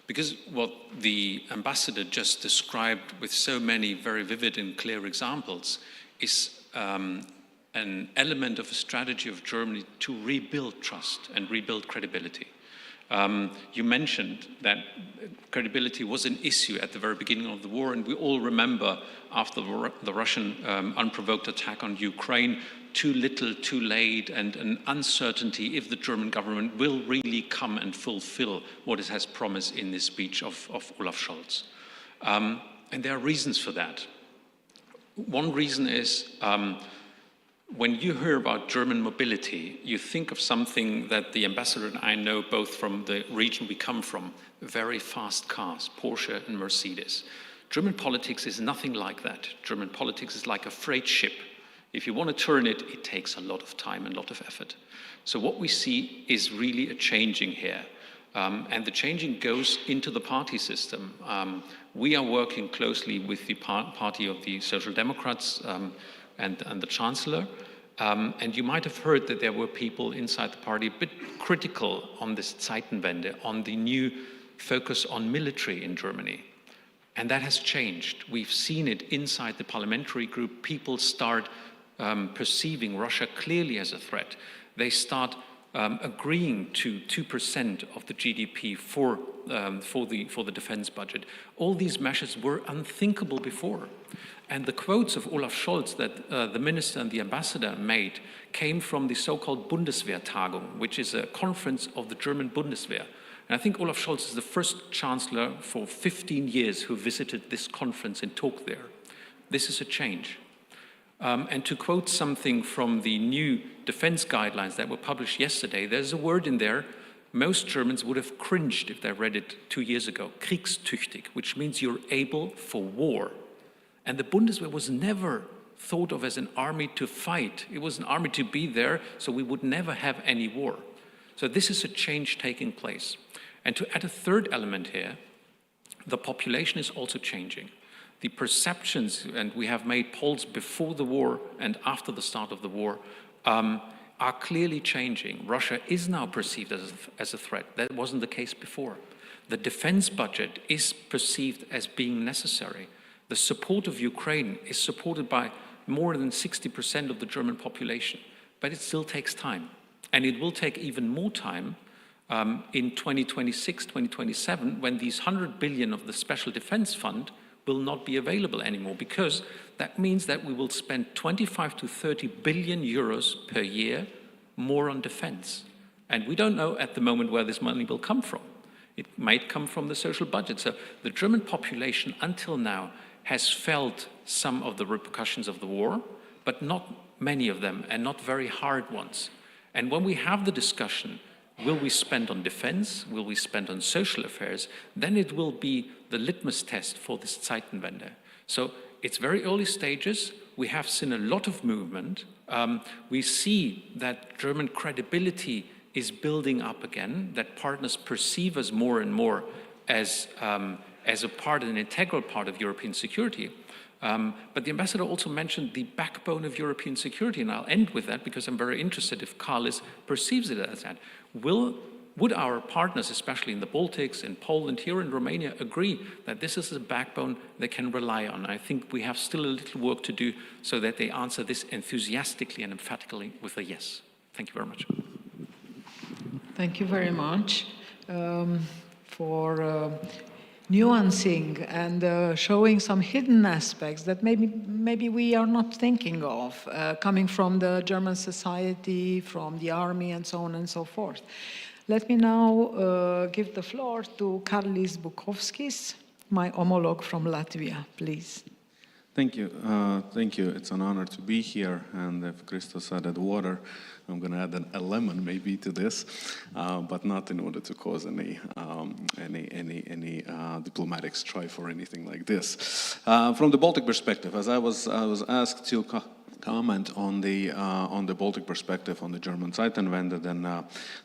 Because what the ambassador just described with so many very vivid and clear examples is an element of a strategy of Germany to rebuild trust and rebuild credibility. You mentioned that credibility was an issue at the very beginning of the war, and we all remember after the Russian unprovoked attack on Ukraine, too little, too late, and an uncertainty if the German government will really come and fulfill what it has promised in this speech of Olaf Scholz. And there are reasons for that. One reason is when you hear about German mobility, you think of something that the ambassador and I know both from the region we come from, very fast cars, Porsche and Mercedes. German politics is nothing like that. German politics is like a freight ship. If you want to turn it, it takes a lot of time and a lot of effort. So what we see is really a changing here. And the changing goes into the party system. We are working closely with the party of the Social Democrats and the Chancellor. And you might have heard that there were people inside the party a bit critical on this Zeitenwende, on the new focus on military in Germany. And that has changed. We've seen it inside the parliamentary group. People start perceiving Russia clearly as a threat. They start agreeing to 2% of the GDP for the defense budget. All these measures were unthinkable before. And the quotes of Olaf Scholz that the minister and the ambassador made came from the so-called Bundeswehrtagung, which is a conference of the German Bundeswehr. And I think Olaf Scholz is the first chancellor for 15 years who visited this conference and talked there. This is a change. And to quote something from the new defense guidelines that were published yesterday, there's a word in there most Germans would have cringed if they read it 2 years ago, kriegstüchtig, which means you're able for war. And the Bundeswehr was never thought of as an army to fight. It was an army to be there, so we would never have any war. So this is a change taking place. And to add a third element here, the population is also changing. The perceptions, and we have made polls before the war and after the start of the war, are clearly changing. Russia is now perceived as a threat. That wasn't the case before. The defense budget is perceived as being necessary. The support of Ukraine is supported by more than 60% of the German population, but it still takes time. And it will take even more time in 2026, 2027, when these 100 billion of the Special Defense Fund will not be available anymore, because that means that we will spend 25 to 30 billion euros per year more on defense. And we don't know at the moment where this money will come from. It might come from the social budget. So the German population until now has felt some of the repercussions of the war, but not many of them, and not very hard ones. And when we have the discussion, will we spend on defense, will we spend on social affairs, then it will be the litmus test for this Zeitenwende. So it's very early stages. We have seen a lot of movement. We see that German credibility is building up again, that partners perceive us more and more as a part, an integral part of European security. But the ambassador also mentioned the backbone of European security, and I'll end with that because I'm very interested if Carlis perceives it as that. Would our partners, especially in the Baltics, in Poland, here in Romania, agree that this is a backbone they can rely on? I think we have still a little work to do so that they answer this enthusiastically and emphatically with a yes. Thank you very much. Thank you very much for nuancing and showing some hidden aspects that maybe we are not thinking of, coming from the German society, from the army, and so on and so forth. Let me now give the floor to Karlis Bukovskis, my homologue from Latvia, please. Thank you. Thank you. It's an honor to be here. And if Christos added water, I'm going to add a lemon maybe to this, but not in order to cause any diplomatic strife or anything like this. From the Baltic perspective, as I was asked to comment on the Baltic perspective on the German Zeitenwende, then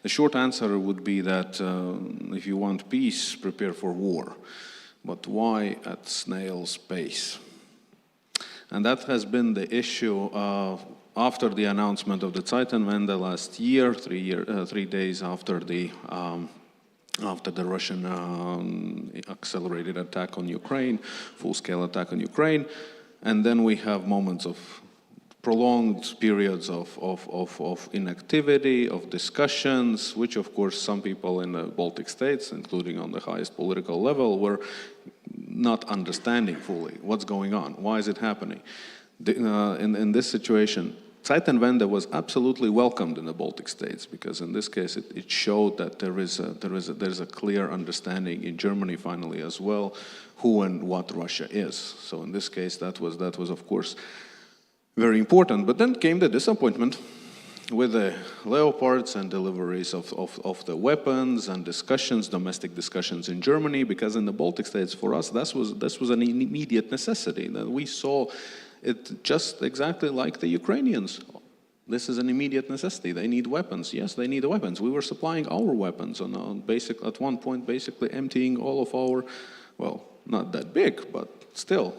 the short answer would be that if you want peace, prepare for war. But why at snail's pace? And that has been the issue after the announcement of the Zeitenwende last year, 3 days after the Russian accelerated attack on Ukraine, full-scale attack on Ukraine. And then we have moments of prolonged periods of inactivity, of discussions, which of course some people in the Baltic states, including on the highest political level, were not understanding fully what's going on, why is it happening. In this situation, Zeitenwende was absolutely welcomed in the Baltic states, because in this case it showed that there's a clear understanding in Germany finally as well who and what Russia is. So in this case that was of course very important. But then came the disappointment with the Leopards and deliveries of the weapons and discussions, domestic discussions in Germany, because in the Baltic states for us this was an immediate necessity. That we saw it just exactly like the Ukrainians. This is an immediate necessity. They need weapons. Yes, they need weapons. We were supplying our weapons at one point, basically emptying all of our, well, not that big, but still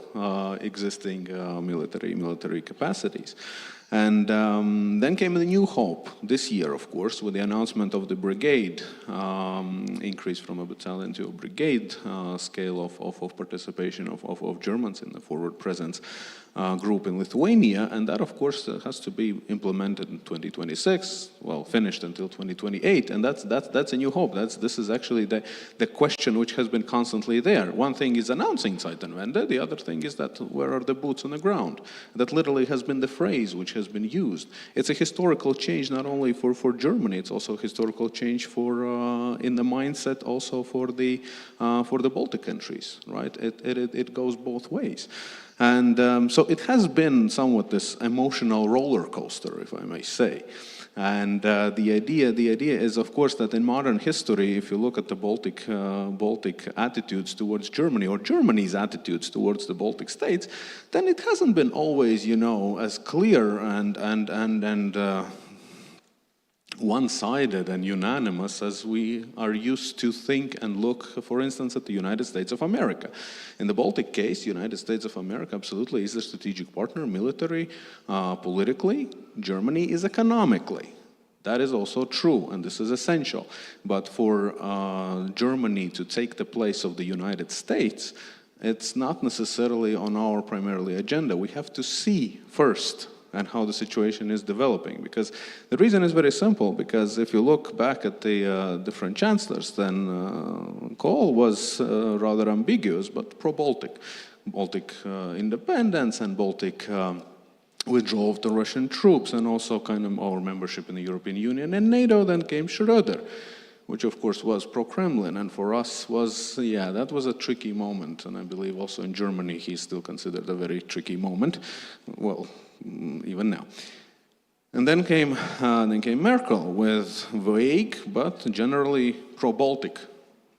existing military capacities. And then came the new hope this year, of course, with the announcement of the brigade, increase from a battalion to a brigade scale of participation of Germans in the forward presence group in Lithuania. And that, of course, has to be implemented in 2026, well, finished until 2028. And that's a new hope. This is actually the question which has been constantly there. One thing is announcing Zeitenwende, the other thing is that where are the boots on the ground? That literally has been the phrase which has been used. It's a historical change not only for Germany, it's also a historical change for in the mindset also for the Baltic countries, right? It goes both ways. And so it has been somewhat this emotional roller coaster, if I may say. And the idea is, of course, that in modern history, if you look at the Baltic attitudes towards Germany, or Germany's attitudes towards the Baltic states, then it hasn't been always, as clear and one-sided and unanimous as we are used to think and look, for instance, at the United States of America. In the Baltic case, United States of America absolutely is a strategic partner, military, politically. Germany is economically. That is also true, and this is essential. But for Germany to take the place of the United States, it's not necessarily on our primarily agenda. We have to see first and how the situation is developing. Because the reason is very simple, because if you look back at the different chancellors, then Kohl was rather ambiguous, but pro-Baltic. Baltic independence and Baltic withdrawal of the Russian troops, and also kind of our membership in the European Union and NATO. Then came Schröder, which of course was pro-Kremlin, and for us was, that was a tricky moment, and I believe also in Germany he's still considered a very tricky moment, well, even now. And then came Merkel with vague but generally pro-Baltic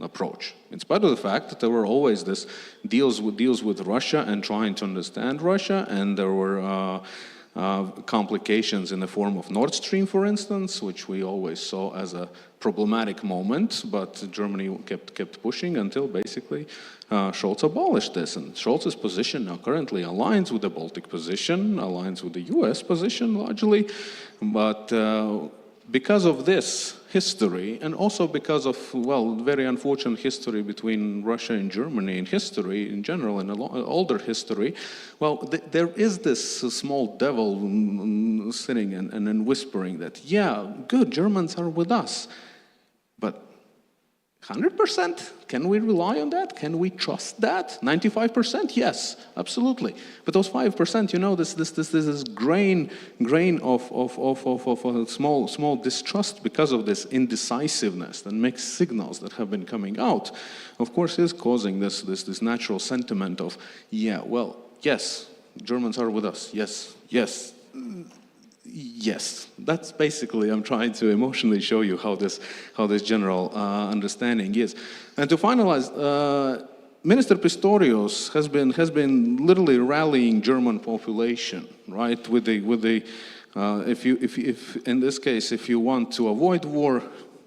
approach, in spite of the fact that there were always this deals with Russia and trying to understand Russia, and there were complications in the form of Nord Stream, for instance, which we always saw as a problematic moment, but Germany kept pushing until basically Scholz abolished this. And Scholz's position now currently aligns with the Baltic position, aligns with the US position largely, but because of this history, and also because of, well, very unfortunate history between Russia and Germany in history in general, in older history, well, there is this small devil sitting and whispering that, good, Germans are with us, but 100%? Can we rely on that? Can we trust that? 95%? Yes, absolutely. But those 5%, this grain of small distrust because of this indecisiveness and mixed signals that have been coming out, of course, is causing this natural sentiment of, yes, Germans are with us. Yes. Yes, that's basically, I'm trying to emotionally show you how this general understanding is. And to finalize, Minister Pistorius has been literally rallying German population, right? If in this case, if you want to avoid war,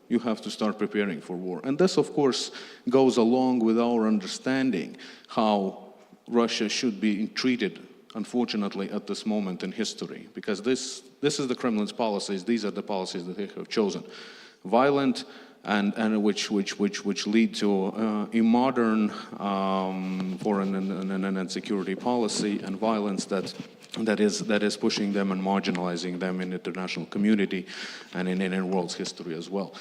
you have to start preparing for war. And this, of course, goes along with our understanding how Russia should be treated unfortunately, at this moment in history, because this is the Kremlin's policies. These are the policies that they have chosen, violent and which lead to a modern foreign and security policy, and violence that is pushing them and marginalizing them in international community and in world's history as well.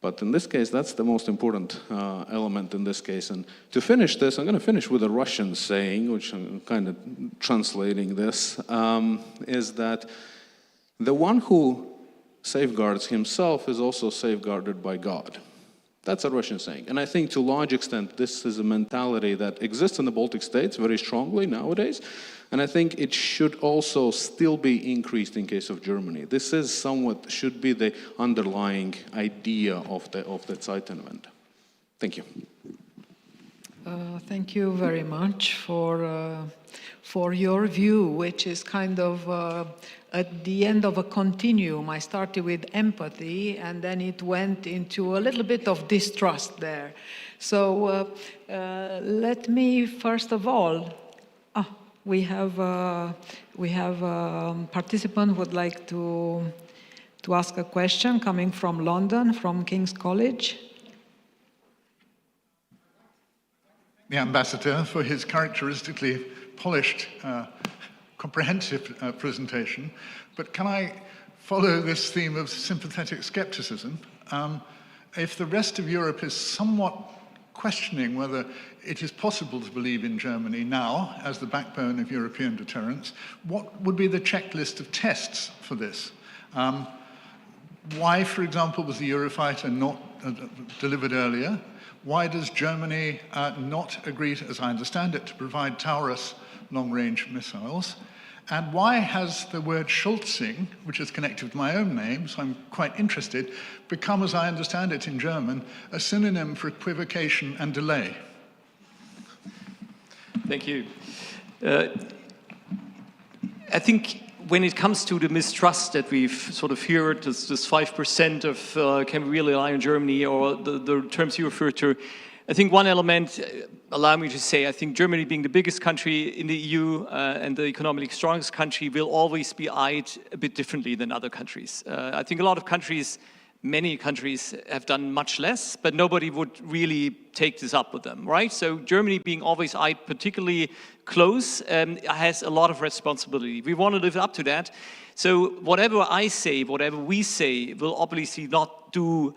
But in this case, that's the most important element in this case. And to finish this, I'm going to finish with a Russian saying, which I'm kind of translating this, is that the one who safeguards himself is also safeguarded by God. That's a Russian saying. And I think to a large extent, this is a mentality that exists in the Baltic states very strongly nowadays. And I think it should also still be increased in case of Germany. This is somewhat, should be the underlying idea of the Zeitenwende. Thank you. Thank you very much for your view, which is kind of at the end of a continuum. I started with empathy, and then it went into a little bit of distrust there. So let me first of all, we have a participant who would like to ask a question coming from London, from King's College. The ambassador for his characteristically polished, comprehensive presentation. But can I follow this theme of sympathetic skepticism? If the rest of Europe is somewhat questioning whether it is possible to believe in Germany now as the backbone of European deterrence, what would be the checklist of tests for this? Why, for example, was the Eurofighter not delivered earlier? Why does Germany not agree, as I understand it, to provide Taurus long-range missiles? And why has the word Schulzing, which is connected with my own name, so I'm quite interested, become, as I understand it in German, a synonym for equivocation and delay? Thank you. I think when it comes to the mistrust that we've sort of heard, this 5% of can we really rely on Germany, or the terms you refer to, I think one element, allow me to say, I think Germany being the biggest country in the EU and the economically strongest country will always be eyed a bit differently than other countries. I think a lot of countries, many countries have done much less, but nobody would really take this up with them, right? So Germany being always eyed particularly close has a lot of responsibility. We want to live up to that. So whatever I say, whatever we say, will obviously not do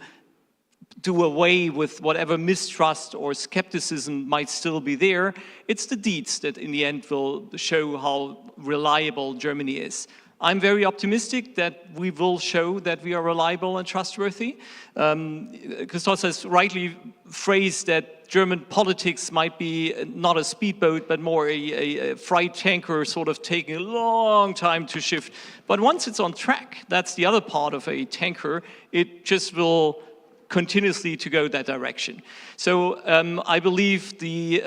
away with whatever mistrust or skepticism might still be there. It's the deeds that in the end will show how reliable Germany is. I'm very optimistic that we will show that we are reliable and trustworthy. Christos has rightly phrased that German politics might be not a speedboat, but more a freight tanker, sort of taking a long time to shift. But once it's on track, that's the other part of a tanker, it just will continuously to go that direction. So I believe the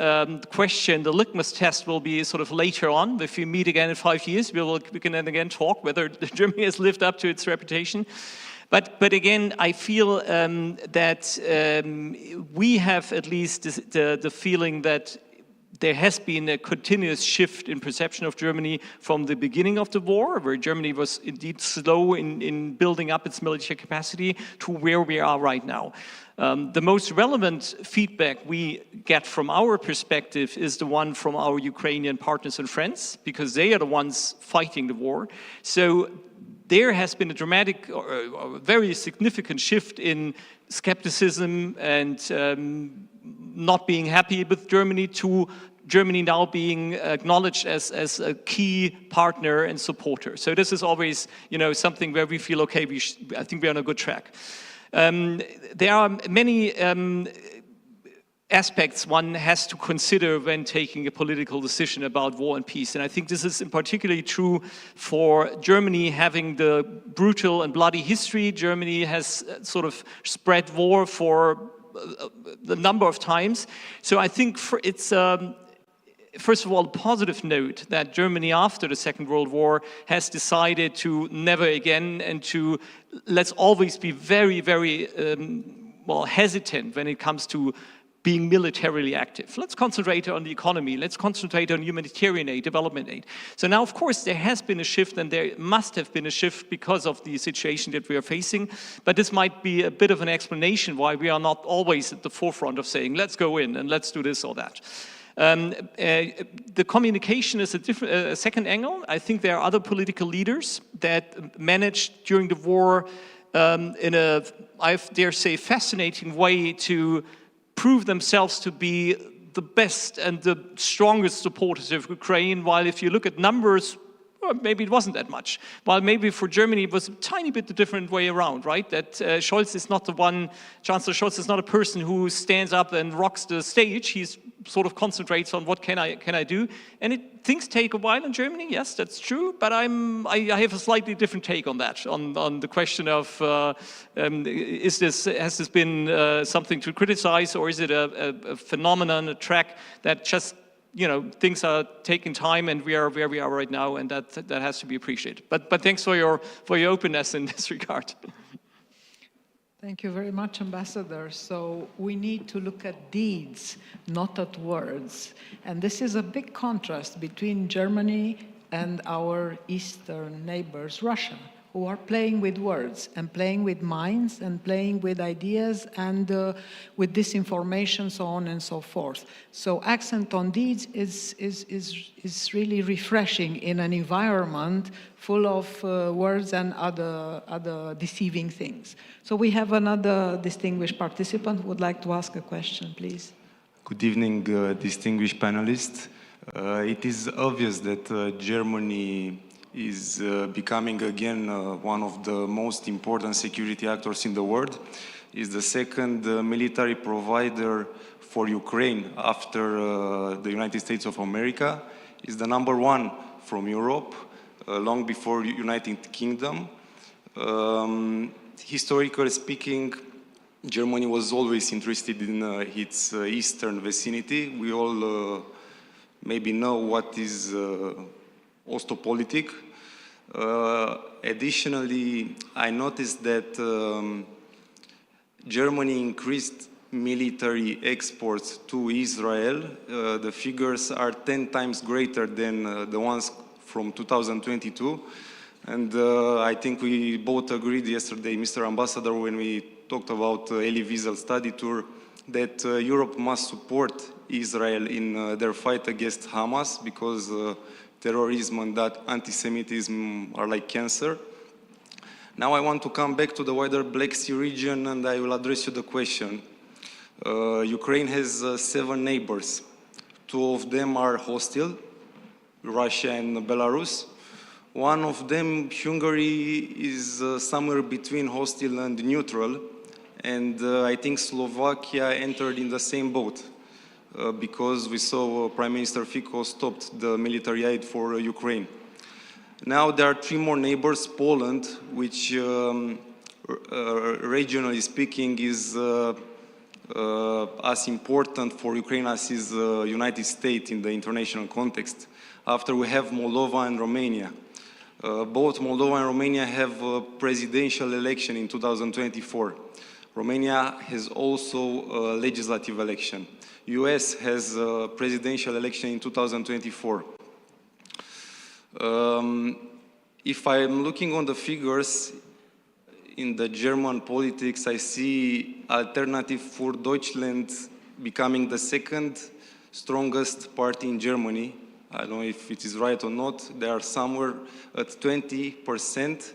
question, the litmus test will be sort of later on. If we meet again in 5 years, we can then again talk whether Germany has lived up to its reputation. But again, I feel that we have at least the feeling that there has been a continuous shift in perception of Germany from the beginning of the war, where Germany was indeed slow in building up its military capacity, to where we are right now. The most relevant feedback we get from our perspective is the one from our Ukrainian partners and friends, because they are the ones fighting the war. So there has been a dramatic or very significant shift in skepticism and not being happy with Germany, to Germany now being acknowledged as a key partner and supporter. So this is always, something where we feel, okay, I think we're on a good track. There are many aspects one has to consider when taking a political decision about war and peace. And I think this is in particularly true for Germany, having the brutal and bloody history. Germany has sort of spread war for the number of times. So I think it's, first of all, a positive note that Germany, after the Second World War, has decided to never again, and to let's always be very, very hesitant when it comes to being militarily active. Let's concentrate on the economy. Let's concentrate on humanitarian aid, development aid. So now, of course, there has been a shift, and there must have been a shift because of the situation that we are facing. But this might be a bit of an explanation why we are not always at the forefront of saying, let's go in and let's do this or that. The communication is a second angle. I think there are other political leaders that managed during the war in a, I dare say, fascinating way to prove themselves to be the best and the strongest supporters of Ukraine, while if you look at numbers, well, maybe it wasn't that much. While maybe for Germany it was a tiny bit the different way around, right? That Scholz is not the one, Chancellor Scholz is not a person who stands up and rocks the stage. He's sort of concentrates on what can I do, and things take a while in Germany. Yes, that's true, but I have a slightly different take on that, on the question of has this been something to criticize, or is it a phenomenon, a track that just things are taking time, and we are where we are right now, and that has to be appreciated. But thanks for your openness in this regard. Thank you very much, Ambassador. So we need to look at deeds, not at words. And this is a big contrast between Germany and our eastern neighbors, Russia, who are playing with words and playing with minds and playing with ideas and with disinformation, so on and so forth. So accent on deeds is really refreshing in an environment full of words and other deceiving things. So we have another distinguished participant who would like to ask a question, please. Good evening, distinguished panelists. It is obvious that Germany is becoming again one of the most important security actors in the world. Is the second military provider for Ukraine after the United States of America. Is the number one from Europe, long before United Kingdom. Historically speaking, Germany was always interested in its eastern vicinity. We all maybe know what is Ostopolitik. Additionally, I noticed that Germany increased military exports to Israel. The figures are 10 times greater than the ones from 2022. And I think we both agreed yesterday, Mr. Ambassador, when we talked about Elie Wiesel's study tour, that Europe must support Israel in their fight against Hamas, because terrorism and that anti-Semitism are like cancer. Now I want to come back to the wider Black Sea region, and I will address you the question. Ukraine has 7 neighbors. 2 of them are hostile, Russia and Belarus. One of them, Hungary, is somewhere between hostile and neutral. And I think Slovakia entered in the same boat. Because we saw Prime Minister Fico stopped the military aid for Ukraine. Now there are 3 more neighbors, Poland, which regionally speaking is as important for Ukraine as is the United States in the international context. After we have Moldova and Romania. Both Moldova and Romania have a presidential election in 2024. Romania has also a legislative election. US has a presidential election in 2024. If I'm looking on the figures in the German politics, I see Alternative für Deutschland becoming the second strongest party in Germany. I don't know if it is right or not. They are somewhere at 20%.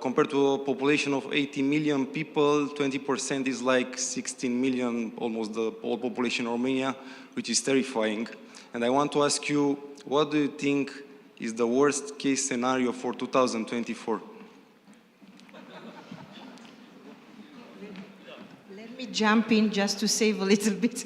Compared to a population of 80 million people, 20% is like 16 million, almost the whole population of Romania, which is terrifying. And I want to ask you, what do you think is the worst case scenario for 2024? Let me jump in just to save a little bit,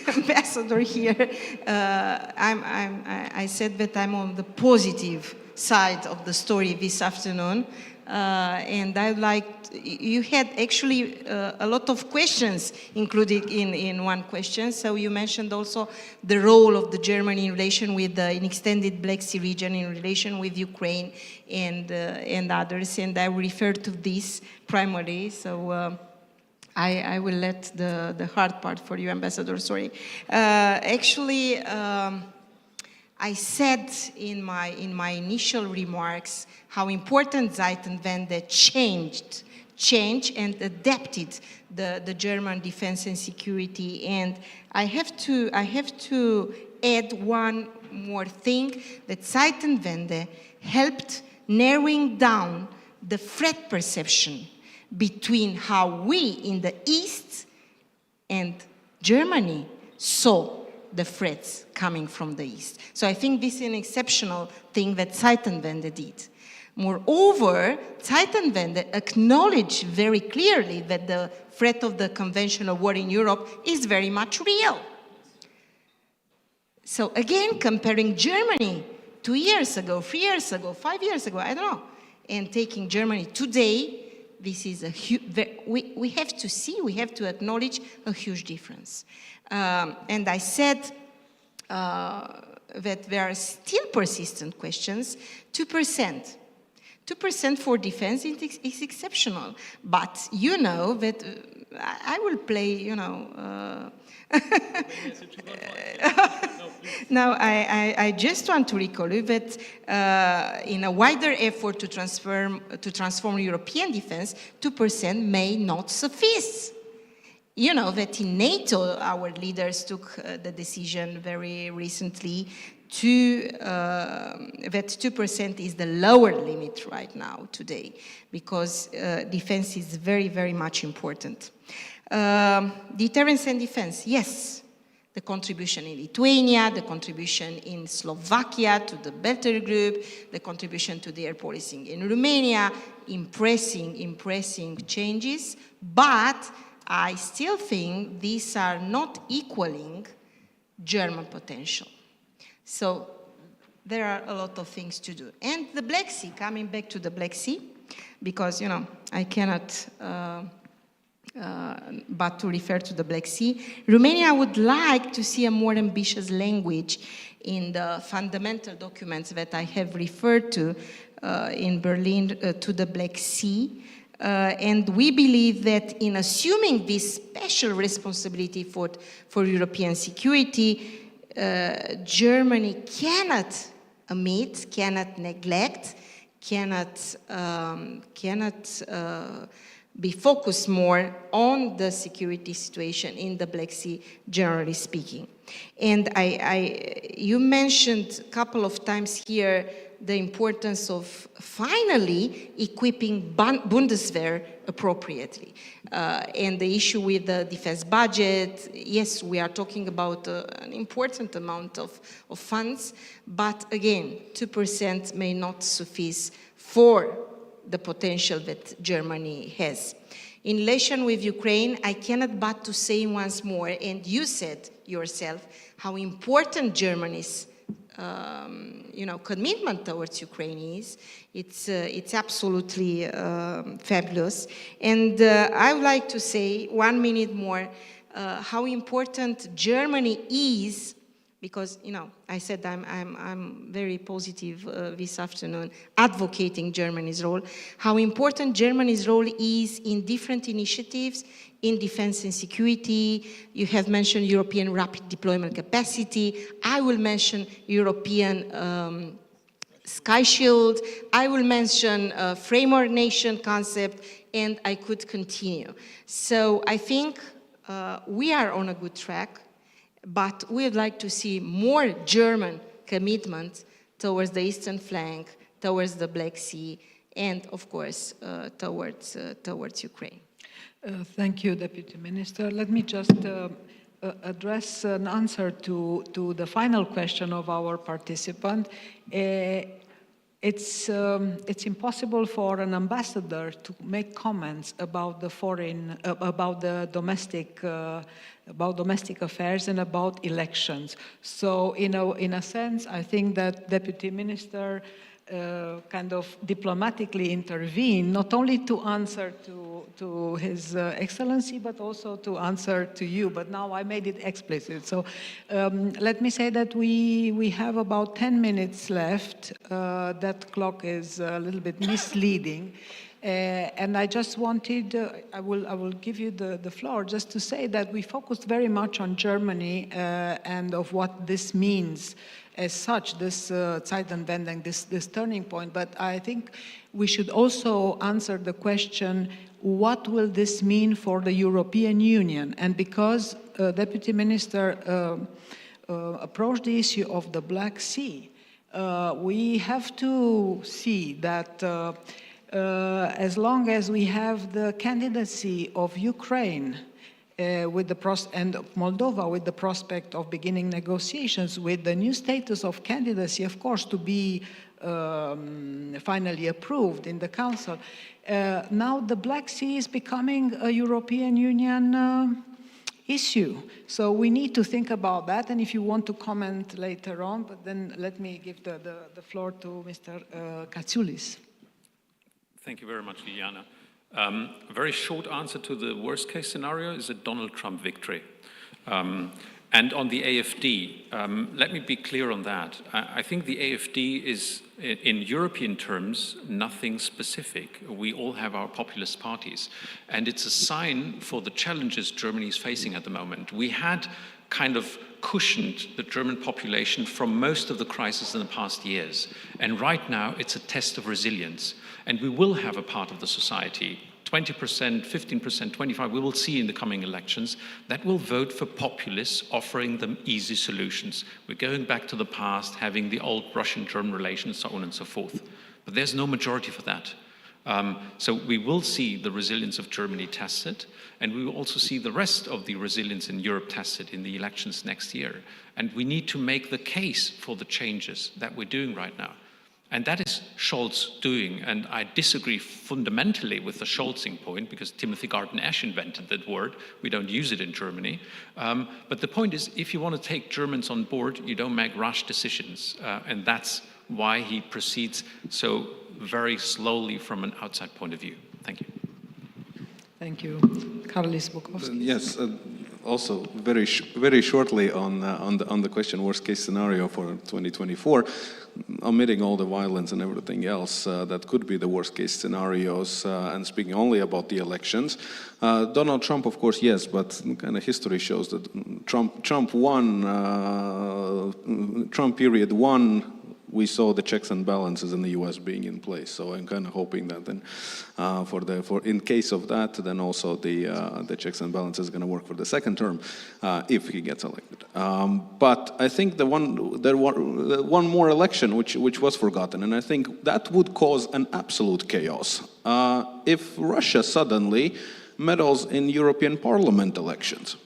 Ambassador here. I said that I'm on the positive side of the story this afternoon, and I'd like you had actually a lot of questions included in one question. So you mentioned also the role of the Germany in relation with an extended Black Sea region, in relation with Ukraine and others, and I will refer to this primarily. So I will let the hard part for you, Ambassador, sorry. Actually, I said in my initial remarks how important Zeitenwende changed and adapted the German defense and security. And I have to add one more thing, that Zeitenwende helped narrowing down the threat perception between how we in the East and Germany saw the threats coming from the East. So I think this is an exceptional thing that Zeitenwende did. Moreover, Zeitenwende acknowledged very clearly that the threat of the conventional war in Europe is very much real. So again, comparing Germany 2 years ago, 3 years ago, 5 years ago, I don't know, and taking Germany today, this is a huge, we have to see, we have to acknowledge a huge difference. And I said that there are still persistent questions. 2%. 2% for defense is exceptional. But you know that I will play, you know, now, I just want to recall you that in a wider effort to transform European defense, 2% may not suffice. You know that in NATO, our leaders took the decision very recently that 2% is the lower limit right now, today, because defense is very, very much important. Deterrence and defense, yes. The contribution in Lithuania, the contribution in Slovakia to the Belter Group, the contribution to the air policing in Romania, impressing changes, but I still think these are not equaling German potential. So there are a lot of things to do. And the Black Sea, coming back to the Black Sea, because, you know, I cannot but to refer to the Black Sea. Romania would like to see a more ambitious language in the fundamental documents that I have referred to in Berlin to the Black Sea. And we believe that in assuming this special responsibility for European security, Germany cannot omit, cannot neglect, cannot be focused more on the security situation in the Black Sea, generally speaking. And you mentioned a couple of times here the importance of finally equipping Bundeswehr appropriately. And the issue with the defense budget, yes, we are talking about an important amount of funds, but again, 2% may not suffice for the potential that Germany has. In relation with Ukraine, I cannot but to say once more, and you said yourself, how important Germany's commitment towards Ukraine is. It's absolutely fabulous. And I would like to say 1 minute more how important Germany is, because I said I'm very positive this afternoon, advocating Germany's role, how important Germany's role is in different initiatives in defense and security. You have mentioned European rapid deployment capacity. I will mention European Sky Shield. I will mention framework nation concept, and I could continue. So I think we are on a good track. But we would like to see more German commitment towards the eastern flank, towards the Black Sea, and of course, towards Ukraine. Thank you, Deputy Minister. Let me just address an answer to the final question of our participant. It's impossible for an ambassador to make comments about the about domestic affairs and about elections. So, in a sense, I think that Deputy Minister kind of diplomatically intervene, not only to answer to His Excellency, but also to answer to you. But now I made it explicit. So let me say that we have about 10 minutes left. That clock is a little bit misleading. And I just wanted, I will give you the floor just to say that we focused very much on Germany and of what this means as such, this Zeitenwende, this turning point. But I think we should also answer the question, what will this mean for the European Union? And because Deputy Minister approached the issue of the Black Sea, we have to see that as long as we have the candidacy of Ukraine with the and Moldova with the prospect of beginning negotiations with the new status of candidacy, of course, to be finally approved in the Council. Now the Black Sea is becoming a European Union issue. So we need to think about that. And if you want to comment later on, but then let me give the floor to Mr. Katsioulis. Thank you very much, Liliana. A very short answer to the worst case scenario is a Donald Trump victory. And on the AfD, let me be clear on that. I think the AfD is, in European terms, nothing specific. We all have our populist parties. And it's a sign for the challenges Germany is facing at the moment. We had kind of cushioned the German population from most of the crises in the past years. And right now, it's a test of resilience. And we will have a part of the society, 20%, 15%, 25%, we will see in the coming elections, that will vote for populists offering them easy solutions. We're going back to the past, having the old Russian-German relations, so on and so forth. But there's no majority for that. So we will see the resilience of Germany tested, and we will also see the rest of the resilience in Europe tested in the elections next year. And we need to make the case for the changes that we're doing right now. And that is Scholz doing, and I disagree fundamentally with the Scholzing point, because Timothy Garton Ash invented that word. We don't use it in Germany. But the point is, if you want to take Germans on board, you don't make rash decisions. And that's why he proceeds so very slowly from an outside point of view. Thank you. Thank you. Karlis Bukowski. Yes. Also, very shortly on the question, worst case scenario for 2024, omitting all the violence and everything else that could be the worst case scenarios, and speaking only about the elections. Donald Trump, of course, yes, but kind of history shows that Trump won, Trump period one. We saw the checks and balances in the U.S. being in place, so I'm kind of hoping that then, in case of that, then also the checks and balances is going to work for the second term, if he gets elected. But I think there one more election which was forgotten, and I think that would cause an absolute chaos if Russia suddenly meddles in European Parliament elections.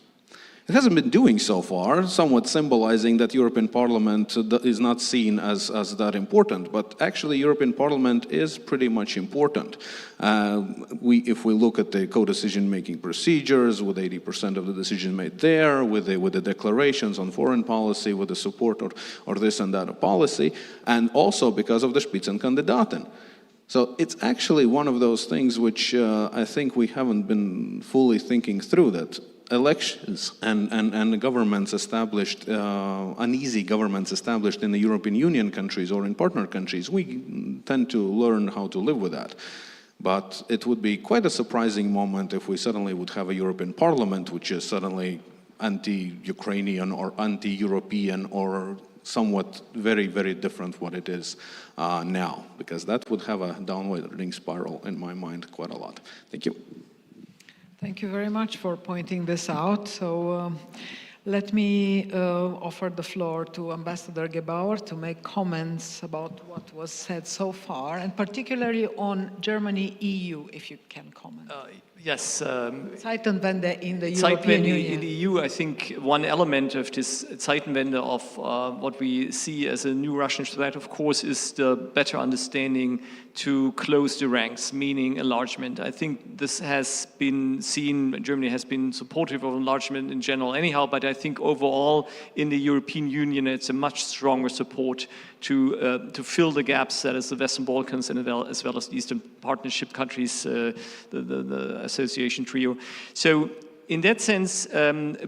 It hasn't been doing so far, somewhat symbolizing that European Parliament is not seen as that important. But actually, European Parliament is pretty much important. If we look at the co-decision-making procedures, with 80% of the decision made there, with the declarations on foreign policy, with the support or this and that policy, and also because of the Spitzenkandidaten. So it's actually one of those things which I think we haven't been fully thinking through, that elections and governments established, uneasy governments established in the European Union countries or in partner countries, we tend to learn how to live with that. But it would be quite a surprising moment if we suddenly would have a European Parliament which is suddenly anti-Ukrainian or anti-European or somewhat very, very different what it is now, because that would have a downward spiral in my mind quite a lot. Thank you. Thank you very much for pointing this out. So let me offer the floor to Ambassador Gebauer to make comments about what was said so far, and particularly on Germany-EU, if you can comment. Yes. Zeitenwende in the European Zeitenwende Union. in the EU, I think one element of this Zeitenwende of what we see as a new Russian threat, of course, is the better understanding to close the ranks, meaning enlargement. I think this has been seen, Germany has been supportive of enlargement in general anyhow, but I think overall in the European Union it's a much stronger support to fill the gaps that is the Western Balkans and as well as the Eastern Partnership countries, the association trio. So in that sense,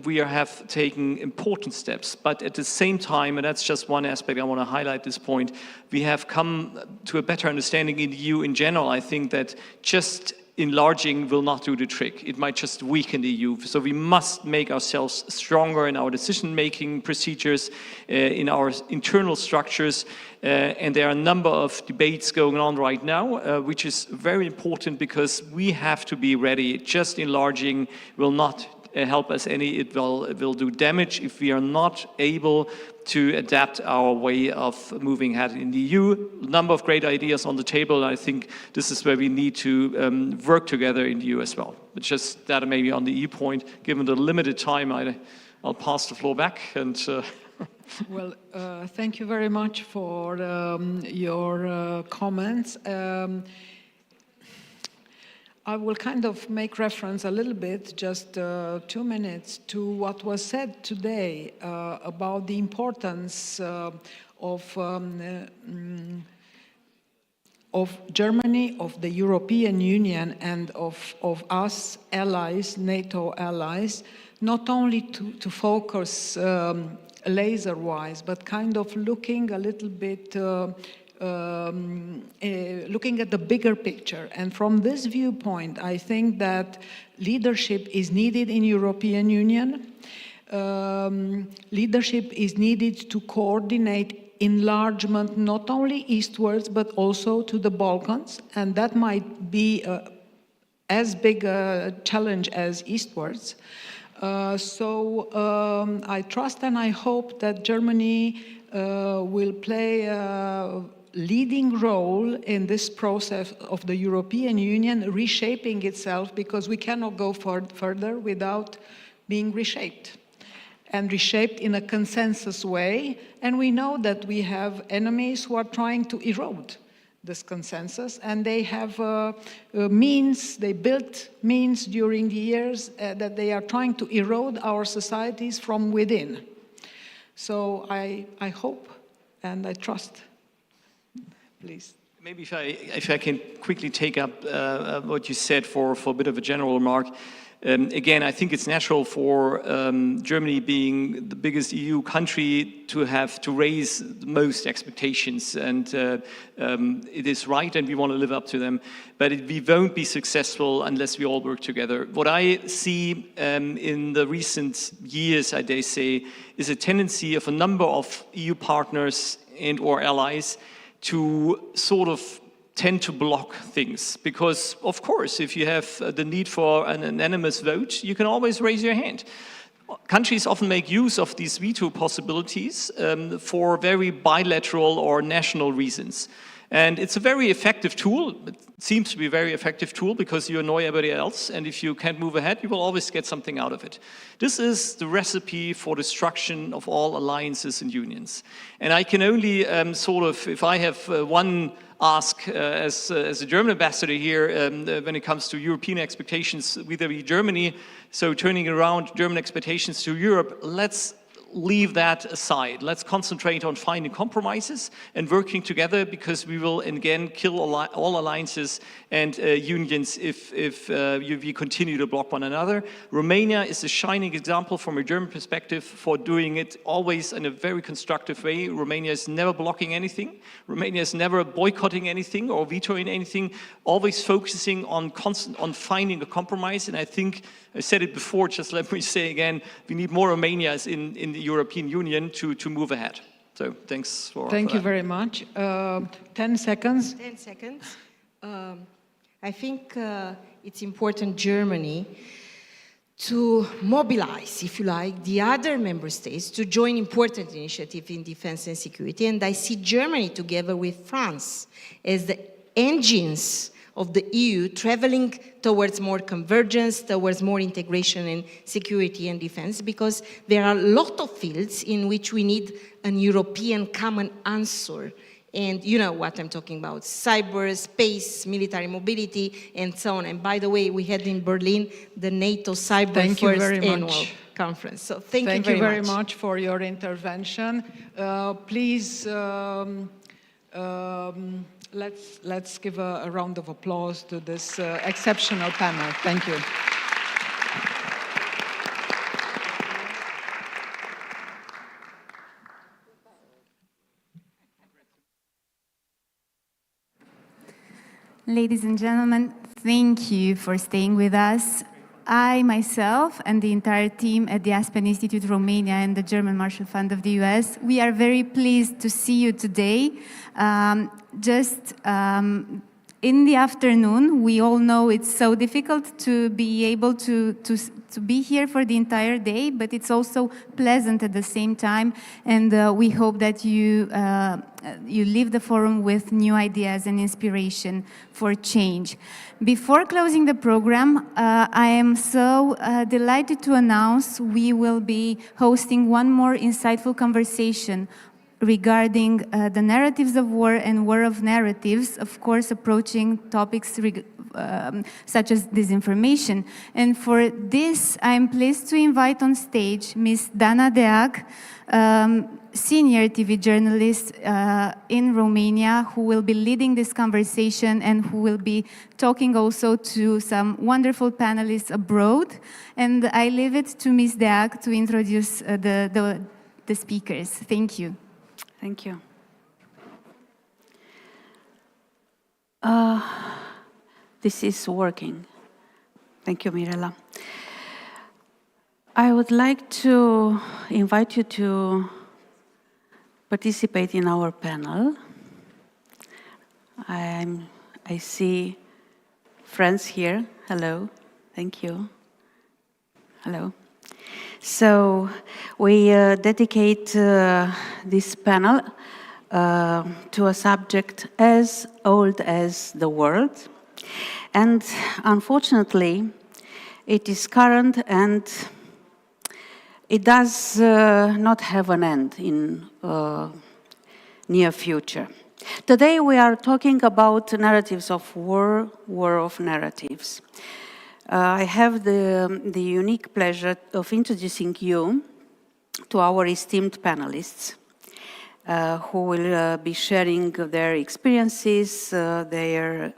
we have taken important steps, but at the same time, and that's just one aspect I want to highlight this point, we have come to a better understanding in the EU in general. I think that just enlarging will not do the trick. It might just weaken the EU. So we must make ourselves stronger in our decision-making procedures, in our internal structures, and there are a number of debates going on right now, which is very important because we have to be ready. Just enlarging will not help us any. It will do damage if we are not able to adapt our way of moving ahead in the EU. A number of great ideas on the table. I think this is where we need to work together in the EU as well. But just that maybe on the EU point, given the limited time, I'll pass the floor back. And Well, thank you very much for your comments. I will kind of make reference a little bit, just 2 minutes, to what was said today about the importance of Germany, of the European Union, and of us allies, NATO allies, not only to focus laser-wise, but kind of looking a little bit looking at the bigger picture. And from this viewpoint, I think that leadership is needed in European Union. Leadership is needed to coordinate enlargement not only eastwards, but also to the Balkans. And that might be as big a challenge as eastwards. So I trust and I hope that Germany will play a leading role in this process of the European Union reshaping itself, because we cannot go further without being reshaped, and reshaped in a consensus way. And we know that we have enemies who are trying to erode this consensus, and they have means, they built means during the years that they are trying to erode our societies from within. So I hope and I trust. Please. Maybe if I can quickly take up what you said for a bit of a general remark. Again, I think it's natural for Germany, being the biggest EU country, to have to raise the most expectations, and it is right, and we want to live up to them. But we won't be successful unless we all work together. What I see in the recent years, I dare say, is a tendency of a number of EU partners and or allies to sort of tend to block things, because of course if you have the need for an unanimous vote, you can always raise your hand. Countries often make use of these veto possibilities for very bilateral or national reasons. And it's a very effective tool. It seems to be a very effective tool because you annoy everybody else, and if you can't move ahead, you will always get something out of it. This is the recipe for destruction of all alliances and unions. And I can only sort of, if I have one ask as a German ambassador here when it comes to European expectations vis-à-vis Germany, so turning around German expectations to Europe, let's leave that aside. Let's concentrate on finding compromises and working together, because we will again kill all alliances and unions if we continue to block one another. Romania is a shining example from a German perspective for doing it always in a very constructive way. Romania is never blocking anything. Romania is never boycotting anything or vetoing anything, always focusing on finding a compromise. And I think I said it before, just let me say again, we need more Romanias in the European Union to move ahead. So thanks for Thank you that. very much. 10 seconds. 10 seconds. I think it's important, Germany, to mobilize, if you like, the other member states to join important initiatives in defense and security. And I see Germany together with France as the engines of the EU traveling towards more convergence, towards more integration in security and defense, because there are a lot of fields in which we need an European common answer. And you know what I'm talking about: cyber, space, military mobility, and so on. And by the way, we had in Berlin the NATO Cyber First Annual Conference. So thank you very much for your intervention. Please, let's give a round of applause to this exceptional panel. Thank you. Ladies and gentlemen, thank you for staying with us. I myself and the entire team at the Aspen Institute Romania and the German Marshall Fund of the US, we are very pleased to see you today. In the afternoon, we all know it's so difficult to be able to be here for the entire day, but it's also pleasant at the same time, and we hope that you leave the forum with new ideas and inspiration for change. Before closing the program, I am so delighted to announce we will be hosting one more insightful conversation regarding the narratives of war and war of narratives, of course, approaching topics such as disinformation. And for this, I'm pleased to invite on stage Ms. Dana Deac, senior TV journalist in Romania, who will be leading this conversation and who will be talking also to some wonderful panelists abroad. And I leave it to Ms. Deac to introduce the speakers. Thank you. Thank you. This is working. Thank you, Mirela. I would like to invite you to participate in our panel. I see friends here. Hello. Thank you. Hello. So we dedicate this panel to a subject as old as the world. And unfortunately, it is current and it does not have an end in near future. Today we are talking about narratives of war, war of narratives. I have the unique pleasure of introducing you to our esteemed panelists who will be sharing their experiences, their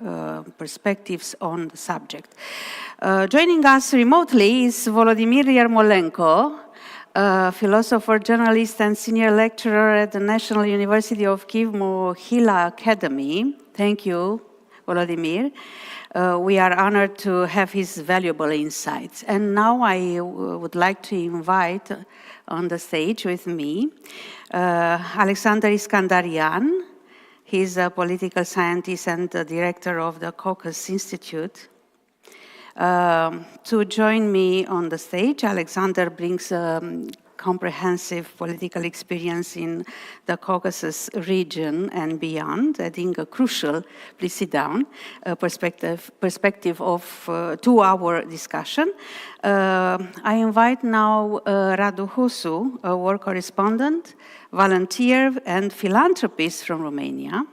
perspectives on the subject. Joining us remotely is Volodymyr Yermolenko, a philosopher, journalist, and senior lecturer at the National University of Kyiv Mohyla Academy. Thank you, Volodymyr. We are honored to have his valuable insights. And now I would like to invite on the stage with me Alexander Iskandarian. He's a political scientist and the director of the Caucasus Institute. To join me on the stage, Alexander brings comprehensive political experience in the Caucasus region and beyond, adding a crucial, please sit down, perspective to our discussion. I invite now Radu Husu, a war correspondent, volunteer, and philanthropist from Romania.